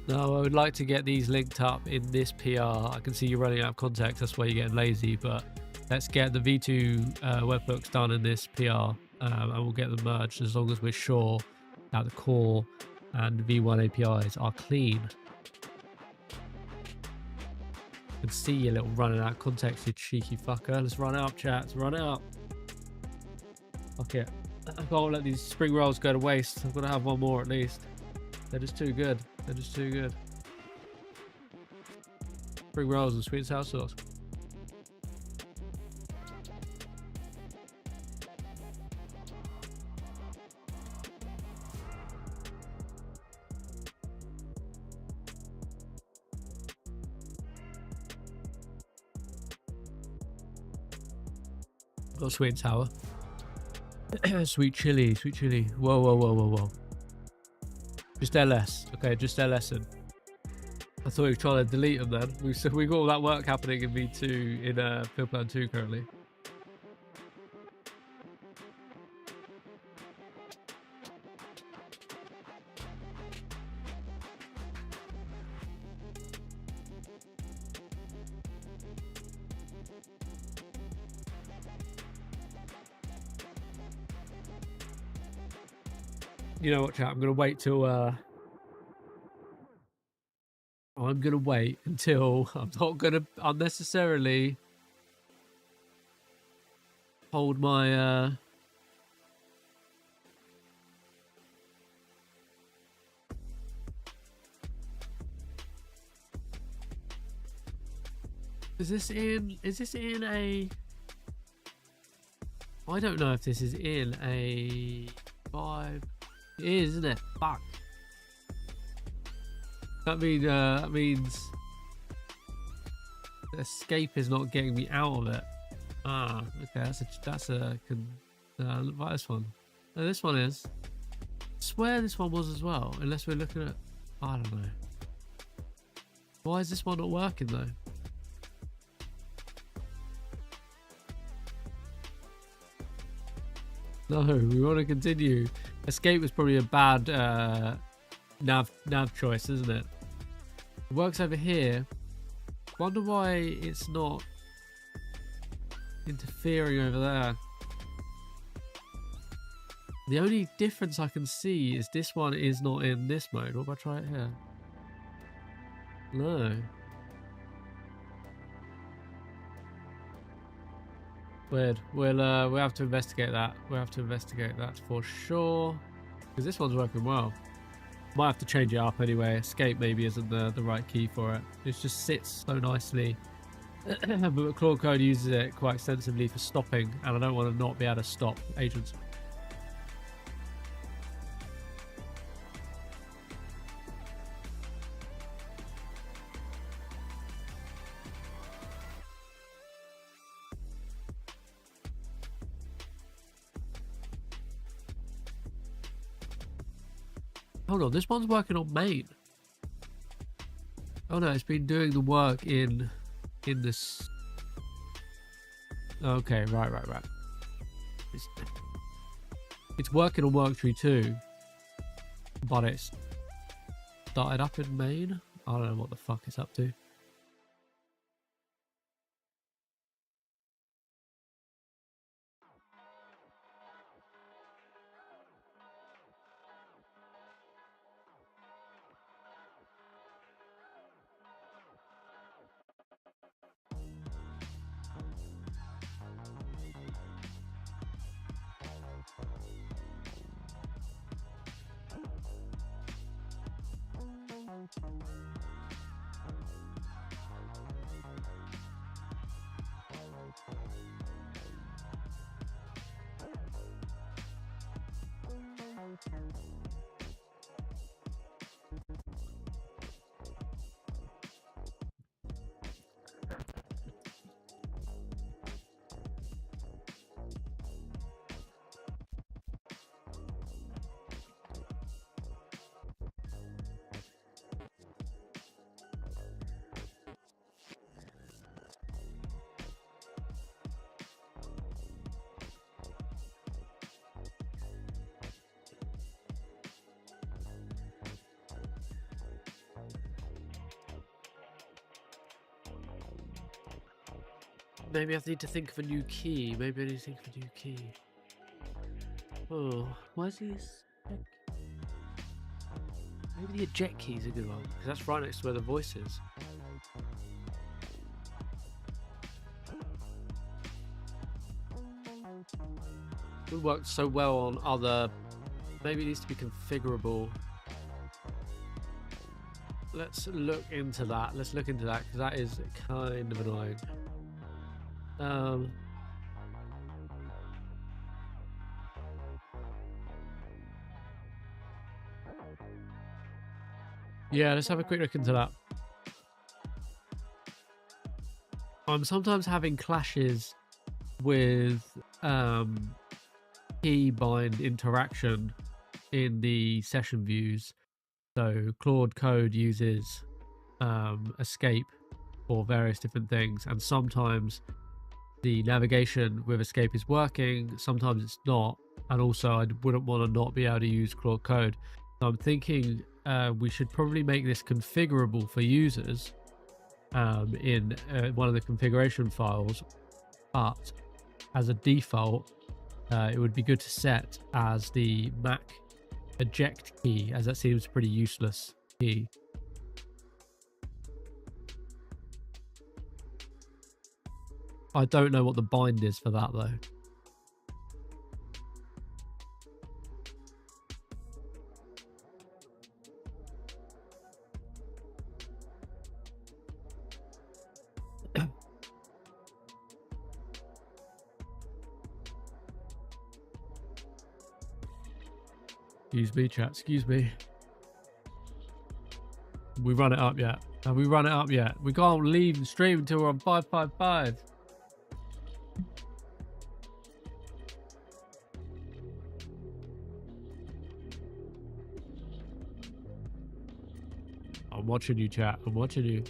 No, I would like to get these linked up in this PR. I can see you're running out of context. That's why you're getting lazy. But let's get the V2 webhooks done in this PR, and we'll get them merged as long as we're sure that the core and V1 APIs are clean. I can see you little running out of context, you cheeky fucker. Let's run it up, chat. Let's run it up. Fuck it. I can't let these spring rolls go to waste. I've got to have one more at least. They're just too good. They're just too good. Spring rolls and sweet and sour sauce. Got sweet and sour. Sweet chili, sweet chili. Whoa, whoa, whoa, whoa, whoa. Just LS. Okay, just LSing. I thought you were trying to delete them then. We got all that work happening in V2 in Field Plan 2 currently. You know what, chat? I'm gonna wait till I'm gonna wait until I'm not gonna unnecessarily hold my Is this in a I don't know if this is in a 5. It is, isn't it? Fuck. That means the escape is not getting me out of it. Ah, okay. That's a look like this one. No, this one is. I swear this one was as well. Unless we're looking at. I don't know. Why is this one not working though? No, we want to continue. Escape was probably a bad nav choice, isn't it? It works over here. Wonder why it's not interfering over there. The only difference I can see is this one is not in this mode. What if I try it here? No. Weird. We'll have to investigate that. We'll have to investigate that for sure. Because this one's working well. Might have to change it up anyway. Escape maybe isn't the right key for it. It just sits so nicely. But Claude Code uses it quite extensively for stopping, and I don't want to not be able to stop agents. Hold on, this one's working on main. Oh no, it's been doing the work in this. Okay, right. It's working on work tree too, but it's started up in main. I don't know what the fuck it's up to. Maybe I need to think of a new key. Maybe I need to think of a new key. Oh, where's this? Maybe the eject key is a good one, because that's right next to where the voice is. It would work so well on other... Maybe it needs to be configurable. Let's look into that. Let's look into that, because that is kind of annoying. Yeah, let's have a quick look into that. I'm sometimes having clashes with key bind interaction in the session views. So Claude Code uses escape for various different things, and sometimes the navigation with escape is working, sometimes it's not, and also I wouldn't want to not be able to use Claude Code. So I'm thinking we should probably make this configurable for users in one of the configuration files, but as a default it would be good to set as the Mac eject key, as that seems a pretty useless key. I don't know what the bind is for that though. Excuse me, chat. Excuse me. We run it up yet? Have we run it up yet? We can't leave the stream until we're on 555. I'm watching you, chat. I'm watching you.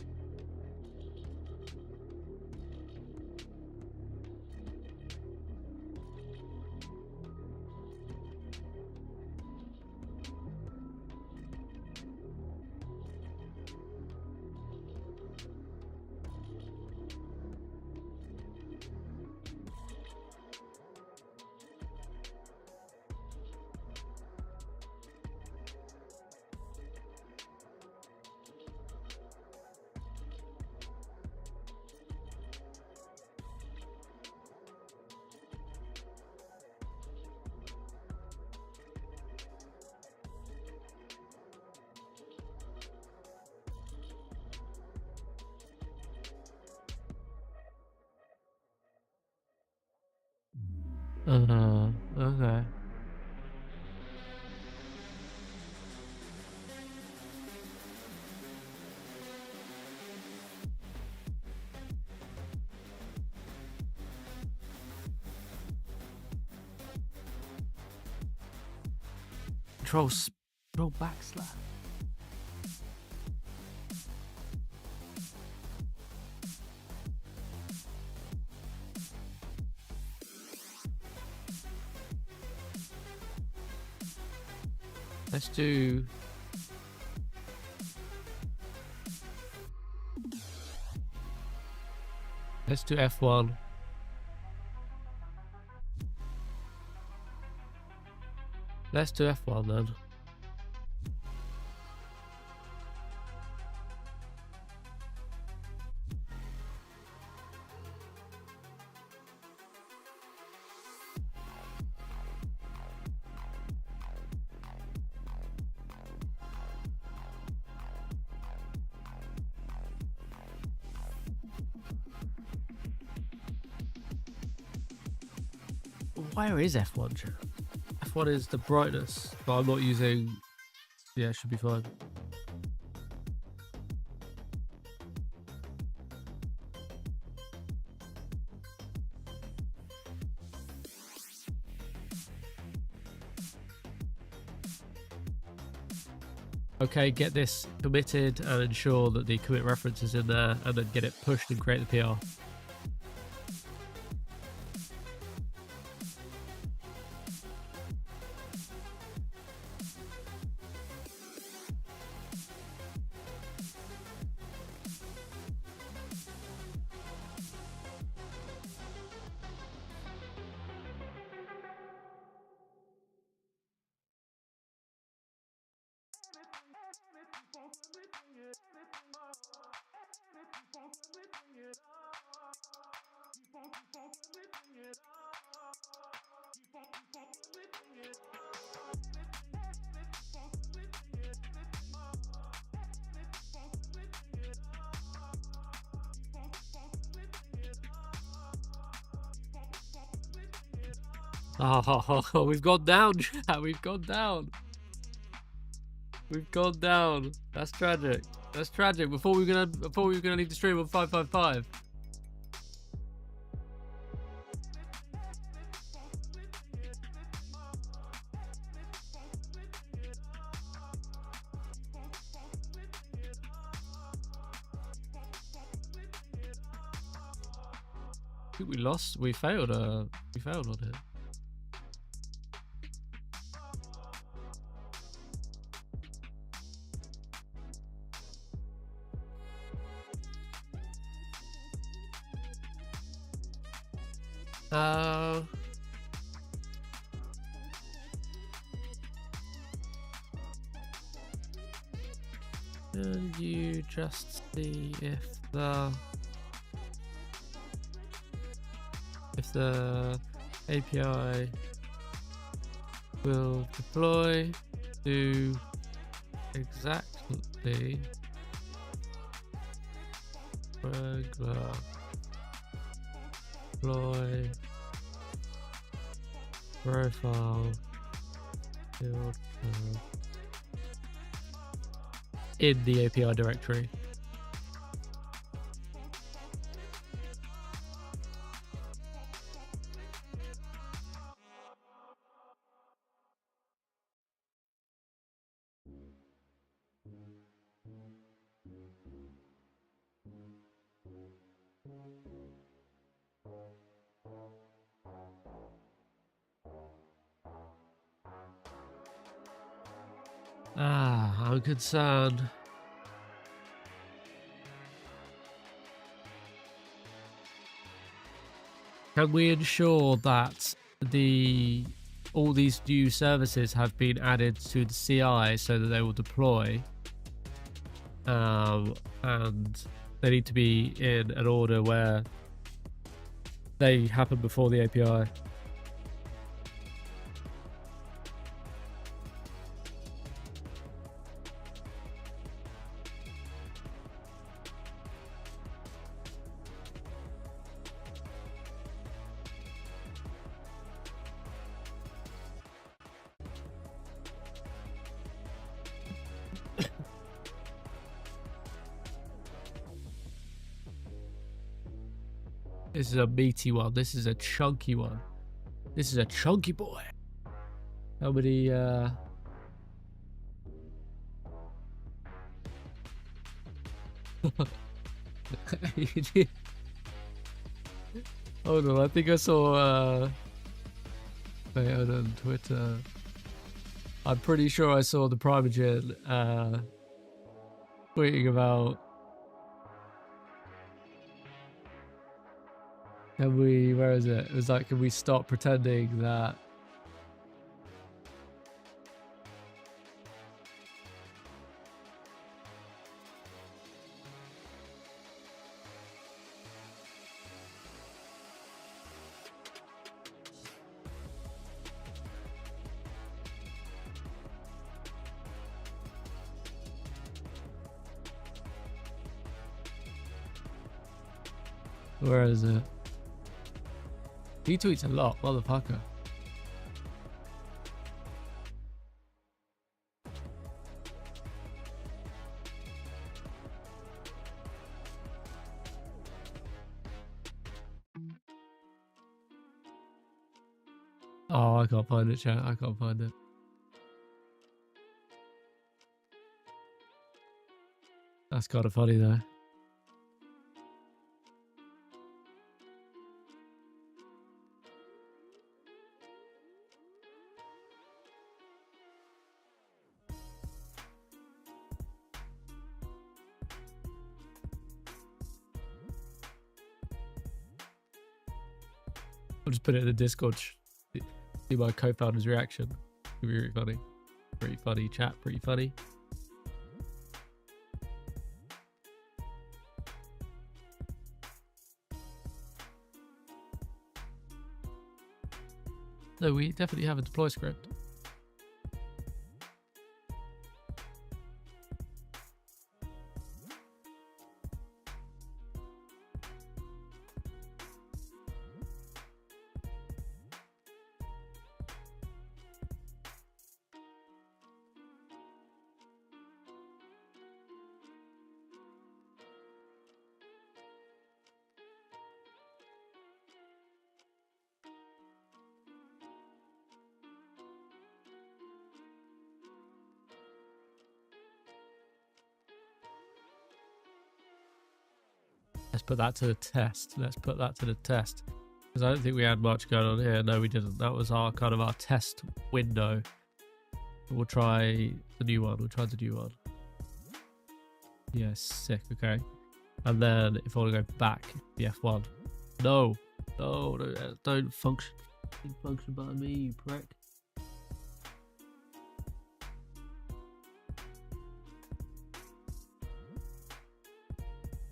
Okay. Control backslash. Let's do... Let's do F1. Let's do F1 then. Where is F1? F1 is the brightness, but I'm not using... Yeah, it should be fine. Okay, get this committed and ensure that the commit reference is in there, and then get it pushed and create the PR. Oh, we've gone down, chat. We've gone down. We've gone down. That's tragic. That's tragic. Before we were gonna leave the stream on 555. I think we lost. We failed. We failed on it. Can you just see if the API will deploy to exactly regular deploy profile field in the API directory. I'm concerned. Can we ensure that all these new services have been added to the CI so that they will deploy? And they need to be in an order where they happen before the API. This is a meaty one. This is a chunky one. This is a chunky boy. How many, Hold on, I think I saw, wait, hold on, Twitter. I'm pretty sure I saw the Primogen, tweeting about, can we, where is it? It was like, can we stop pretending that where is it? He tweets a lot, motherfucker. Oh, I can't find it, chat. I can't find it. That's kind of funny, though. I'll just put it in the Discord. See my co-founder's reaction. It'll be really funny. Pretty funny, chat. Pretty funny. No, we definitely have a deploy script. Let's put that to the test. Let's put that to the test. Because I don't think we had much going on here. No, we didn't. That was our kind of our test window. We'll try the new one. We'll try the new one. Yeah, sick. Okay. And then if I want to go back, the F1. No. No, don't function. Don't function by me, you prick.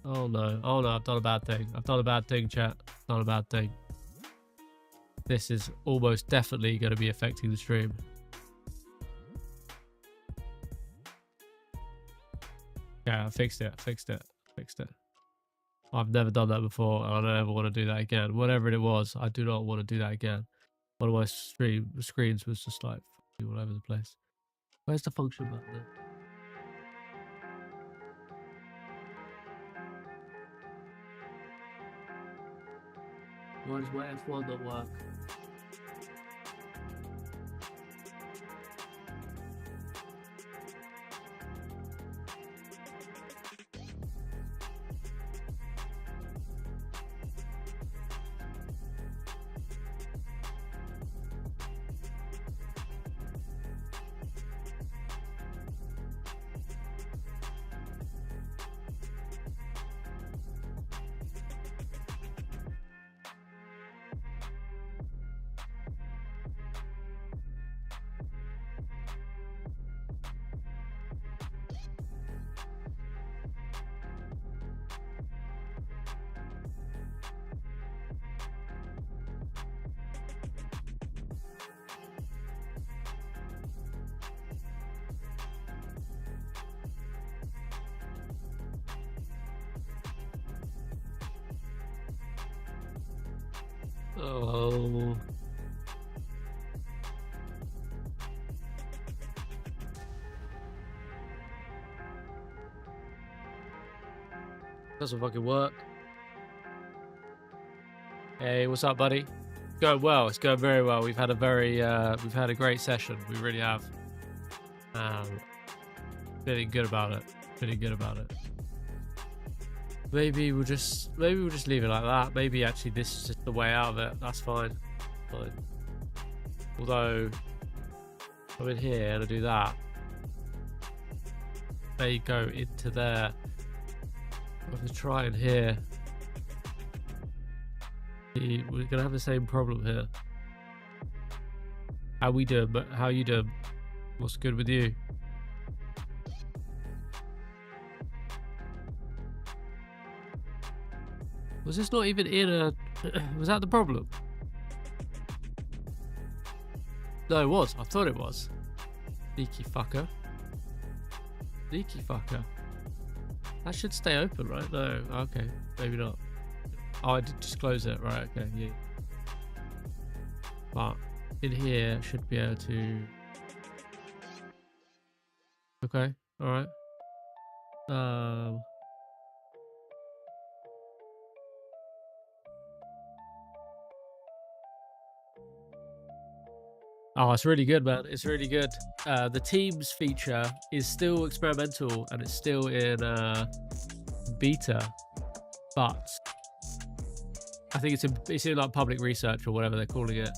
Oh no. Oh no, I've done a bad thing. I've done a bad thing, chat. Done a bad thing. This is almost definitely going to be affecting the stream. Yeah, I fixed it. Fixed it. Fixed it. I've never done that before, and I don't ever want to do that again. Whatever it was, I do not want to do that again. One of my screens was just like all over the place. Where's the function button? Why does my F1 not work? Oh. Doesn't fucking work. Hey, what's up, buddy? It's going well. It's going very well. We've had a great session. We really have. Feeling good about it. Feeling good about it. Maybe we'll just leave it like that. Maybe actually this is just the way out of it. That's fine. Fine. Although I'm in here and I do that, they go into there. I'm gonna try in here. We're gonna have the same problem here. How we doing? But how you doing? What's good with you? Was this not even in a... Was that the problem? No, it was. I thought it was. Sneaky fucker. Sneaky fucker. That should stay open, right? No. Okay. Maybe not. Oh, I did just close it. Right. Okay. Yeah. But in here, I should be able to... Okay. All right. Oh, it's really good, man. It's really good. The Teams feature is still experimental and it's still in beta, but I think it's in like public research or whatever they're calling it.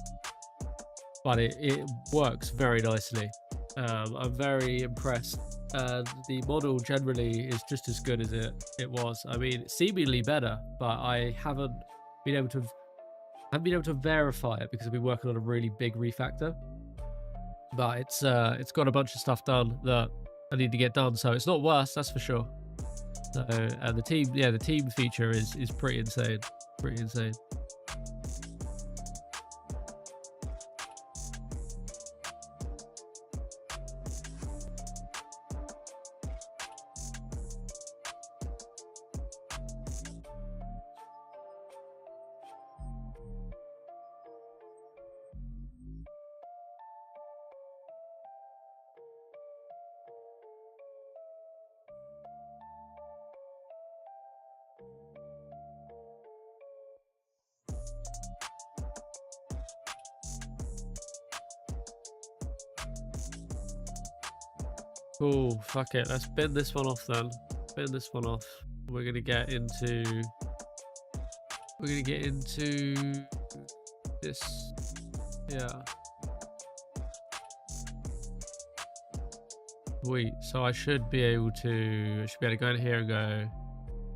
But it works very nicely. I'm very impressed. The model generally is just as good as it was. I mean, seemingly better, but I haven't been able to verify it because I've been working on a really big refactor. But it's got a bunch of stuff done that I need to get done, so it's not worse, that's for sure. So the team feature is pretty insane. Pretty insane. Cool, fuck it. Let's bin this one off then. Bin this one off. We're gonna get into we're gonna get into this. Yeah. Sweet. So I should be able to go in here and go,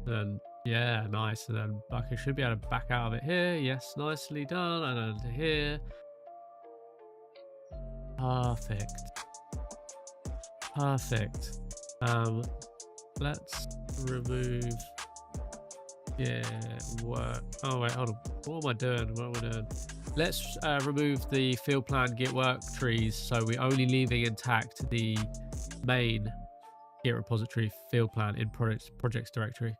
and yeah, nice. And then I should be able to back out of it here. Yes, nicely done. And then to here. Perfect. Perfect. Let's remove. Yeah, work. Oh wait, hold on. What am I doing? What am I doing? Let's remove the field plan Git work trees, so we're only leaving intact the main Git repository field plan in projects directory.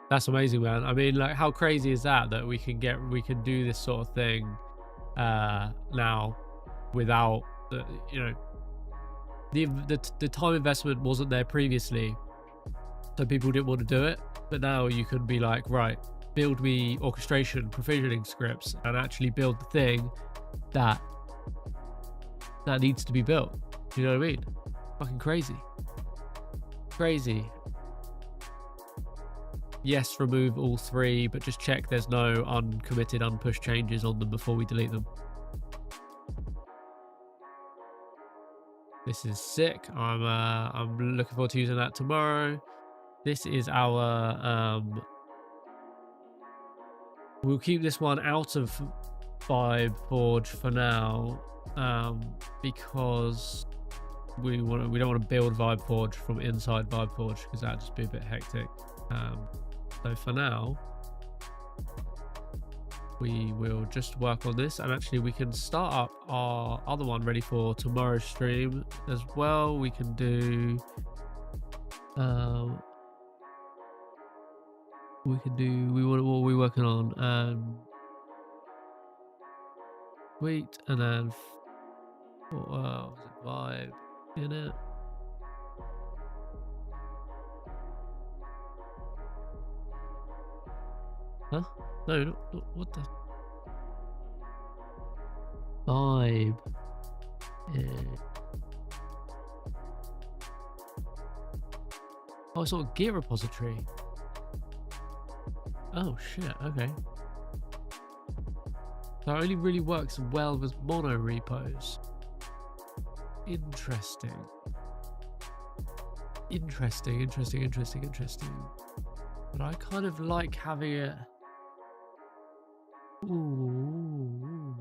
That's amazing, man. I mean, like, how crazy is that we can do this sort of thing now without the, the time investment wasn't there previously, so people didn't want to do it. But now you can be like, right, build me orchestration provisioning scripts and actually build the thing that needs to be built. You know what I mean? Fucking crazy. Crazy. Yes, remove all 3, but just check there's no uncommitted, unpushed changes on them before we delete them. This is sick. I'm looking forward to using that tomorrow. This is our we'll keep this one out of Vibe Forge for now, because we don't want to build Vibe Forge from inside Vibe Forge, because that'd just be a bit hectic. So for now, we will just work on this, and actually we can start up our other one ready for tomorrow's stream as well. We can do what are we working on? Wait, and then was it Vibe in it? Huh? No, not what the Vibe. Yeah. Oh, it's not a Git repository. Oh shit, okay. That only really works well with mono repos. Interesting. Interesting. But I kind of like having it. Ooh.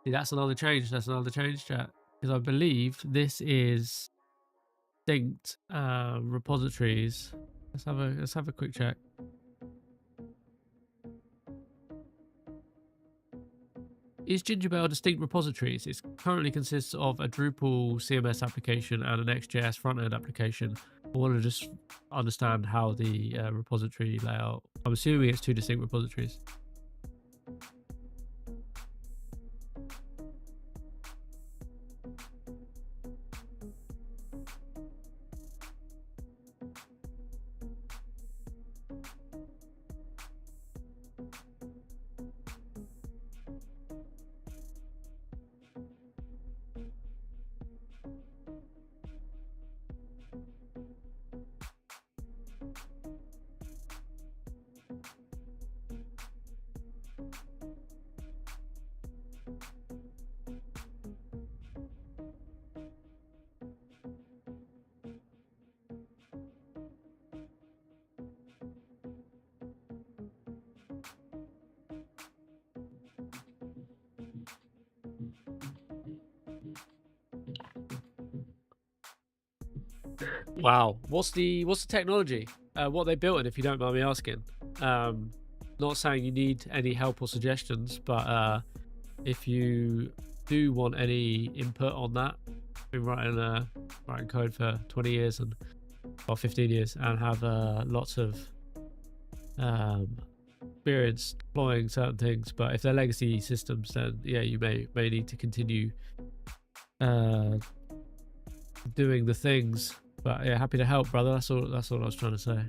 See, that's another change. Chat. Because I believe this is distinct repositories. Let's have a quick check. Is Gingerbell distinct repositories? It currently consists of a Drupal CMS application and an Next.js front-end application. I want to just understand how the repository layout. I'm assuming it's 2 distinct repositories. Wow, what's the technology? What they built in, if you don't mind me asking. Not saying you need any help or suggestions, but if you do want any input on that, I've been writing code for 20 years or 15 years, and have lots of experience deploying certain things. But if they're legacy systems, then yeah, you may need to continue doing the things. But yeah, happy to help, brother. That's all I was trying to say.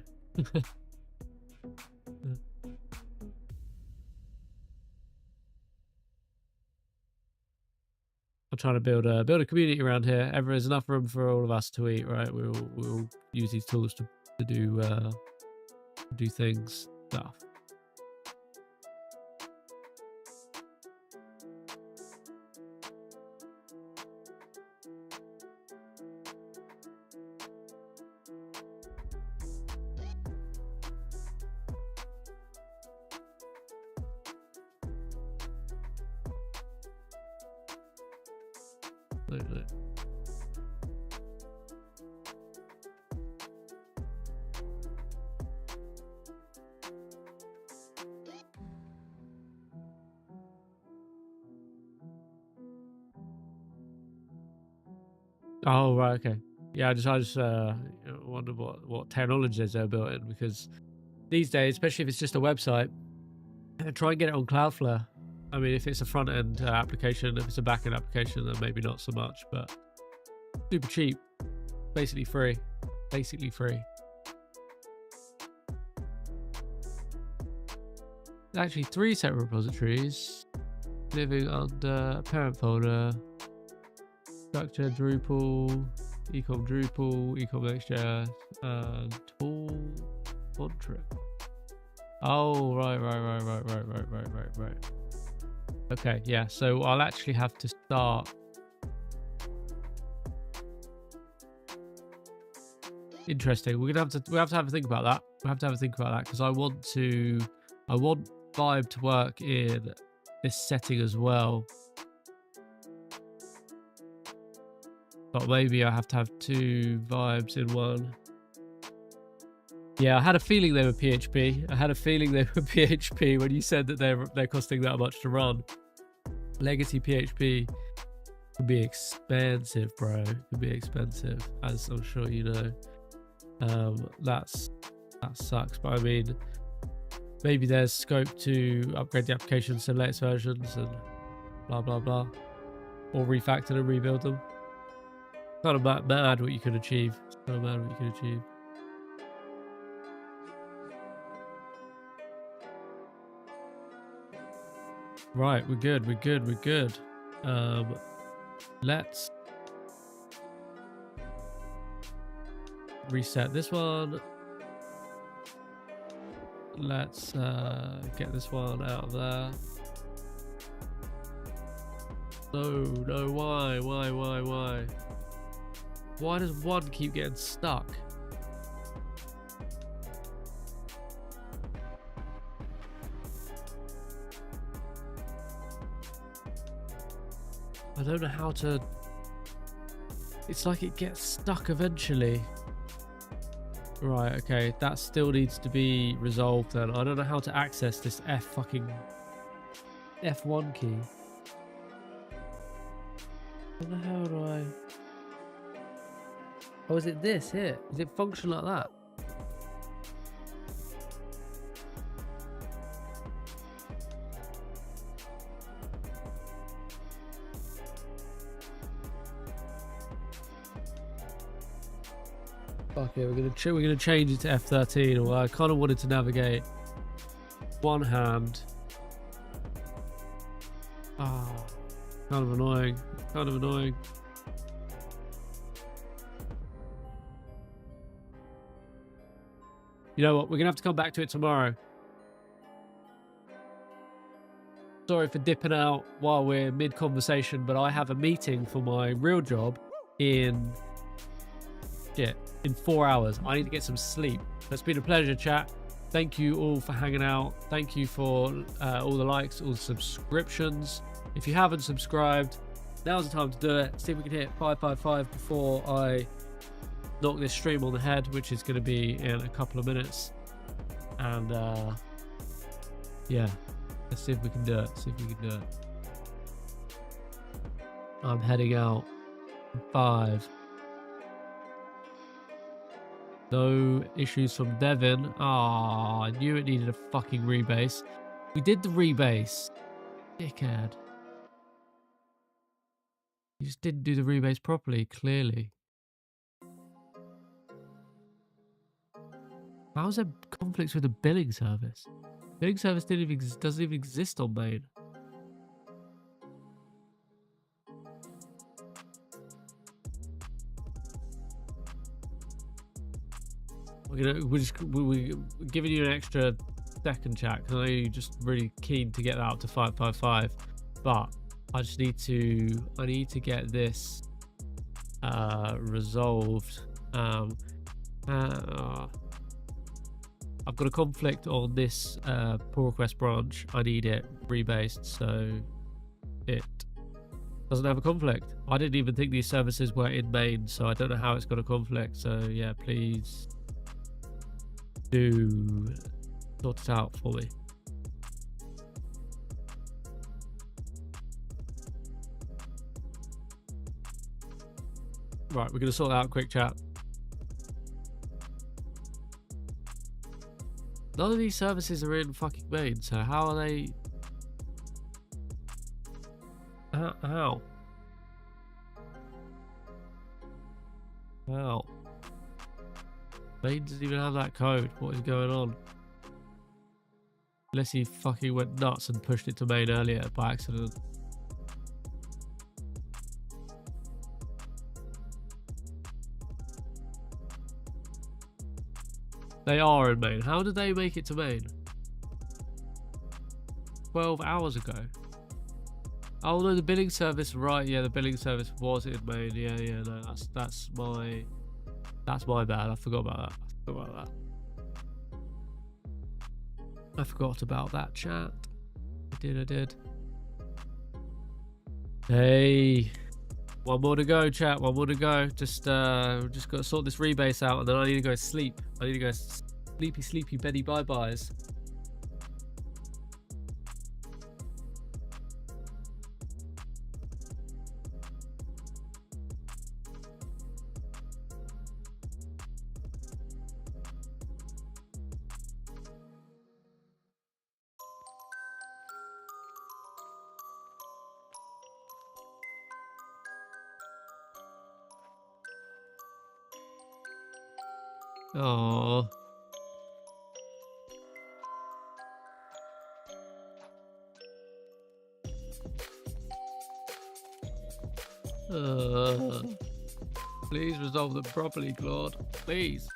trying to build a community around here. There's enough room for all of us to eat, right? We'll use these tools to do things, stuff. Oh right, okay. Yeah, I just wonder what technologies they're built in, because these days, especially if it's just a website, try and get it on Cloudflare. I mean, if it's a front end application, if it's a back end application, then maybe not so much, but super cheap, basically free. Actually, 3 separate repositories living under parent folder. Structure Drupal, ecom Drupal, ecom Next.js, and tool Montrix. Oh, right. Okay, yeah, so I'll actually have to start. Interesting. We'll have to have a think about that. We'll have to have a think about that, because I want Vibe to work in this setting as well. But maybe I have to have 2 vibes in one. Yeah, I had a feeling they were PHP. I had a feeling they were PHP when you said that they're costing that much to run. Legacy PHP can be expensive, bro. It can be expensive, as I'm sure you know. That sucks. But I mean, maybe there's scope to upgrade the applications to the latest versions and blah blah blah, or refactor and rebuild them. Kind of mad what you could achieve. Right, we're good. Let's reset this one. Let's get this one out of there. No, why? Why does one keep getting stuck? I don't know how to... It's like it gets stuck eventually. Right, okay, that still needs to be resolved then. I don't know how to access this F1 key. How the hell do I... Oh, is it this here? Does it function like that? Okay, we're gonna change it to F13. Well, I kind of wanted to navigate one hand. Ah, kind of annoying. You know what? We're gonna have to come back to it tomorrow. Sorry for dipping out while we're mid-conversation, but I have a meeting for my real job in 4 hours. I need to get some sleep. It's been a pleasure, chat. Thank you all for hanging out. Thank you for all the likes, all the subscriptions. If you haven't subscribed, now's the time to do it. See if we can hit 555 before I knock this stream on the head, which is going to be in a couple of minutes. And yeah, let's see if we can do it. I'm heading out in 5. No issues from Devin. Ah, I knew it needed a fucking rebase. We did the rebase. Dickhead. You just didn't do the rebase properly, clearly. How's there conflicts with the billing service? Billing service doesn't even exist on main. we're giving you an extra second chat because I know you're just really keen to get that up to 555, but I need to get this resolved. I've got a conflict on this pull request branch. I need it rebased so it doesn't have a conflict. I didn't even think these services were in main, so I don't know how it's got a conflict. So yeah, please do sort it out for me. Right, we're gonna sort that out quick, chat. None of these services are in fucking main, so how are they? How? How? Main doesn't even have that code. What is going on? Unless he fucking went nuts and pushed it to main earlier by accident. They are in main. How did they make it to main? 12 hours ago. Oh no, the billing service, right? Yeah, the billing service was in main. Yeah, no, that's my bad. I forgot about that. I forgot about that, chat. I did. Hey, one more to go, chat. One more to go. Just got to sort this rebase out, and then I need to go sleep. I need to go sleepy beddy bye-byes. Oh. Please resolve them properly, Claude. Please.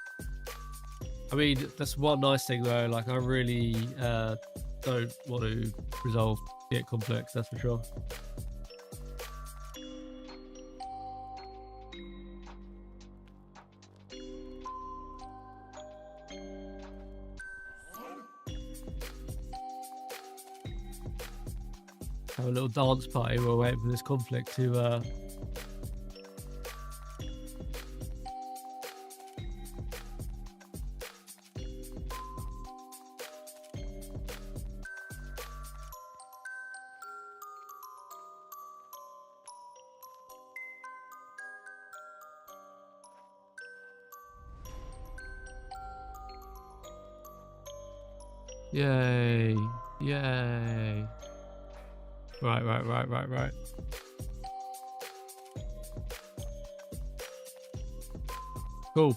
I mean, that's one nice thing though. Like, I really don't want to resolve Git complex. That's for sure. Have a little dance party while we're waiting for this conflict to Yay. Right. Cool.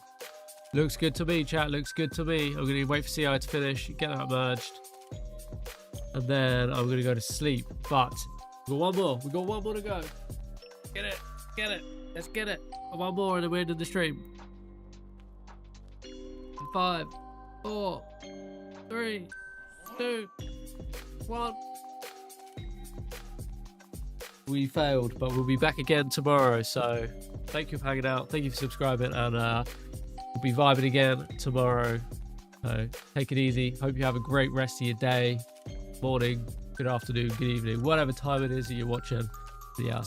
Looks good to me, chat. Looks good to me. I'm going to wait for CI to finish, get that merged, and then I'm going to go to sleep. But we got one more to go. Get it. Let's get it. One more and then we're ending the stream. 5, 4, 3, 2, 1. We failed, but we'll be back again tomorrow. So thank you for hanging out. Thank you for subscribing, and we'll be vibing again tomorrow. So take it easy. Hope you have a great rest of your day, morning, good afternoon, good evening, whatever time it is that you're watching. Yeah,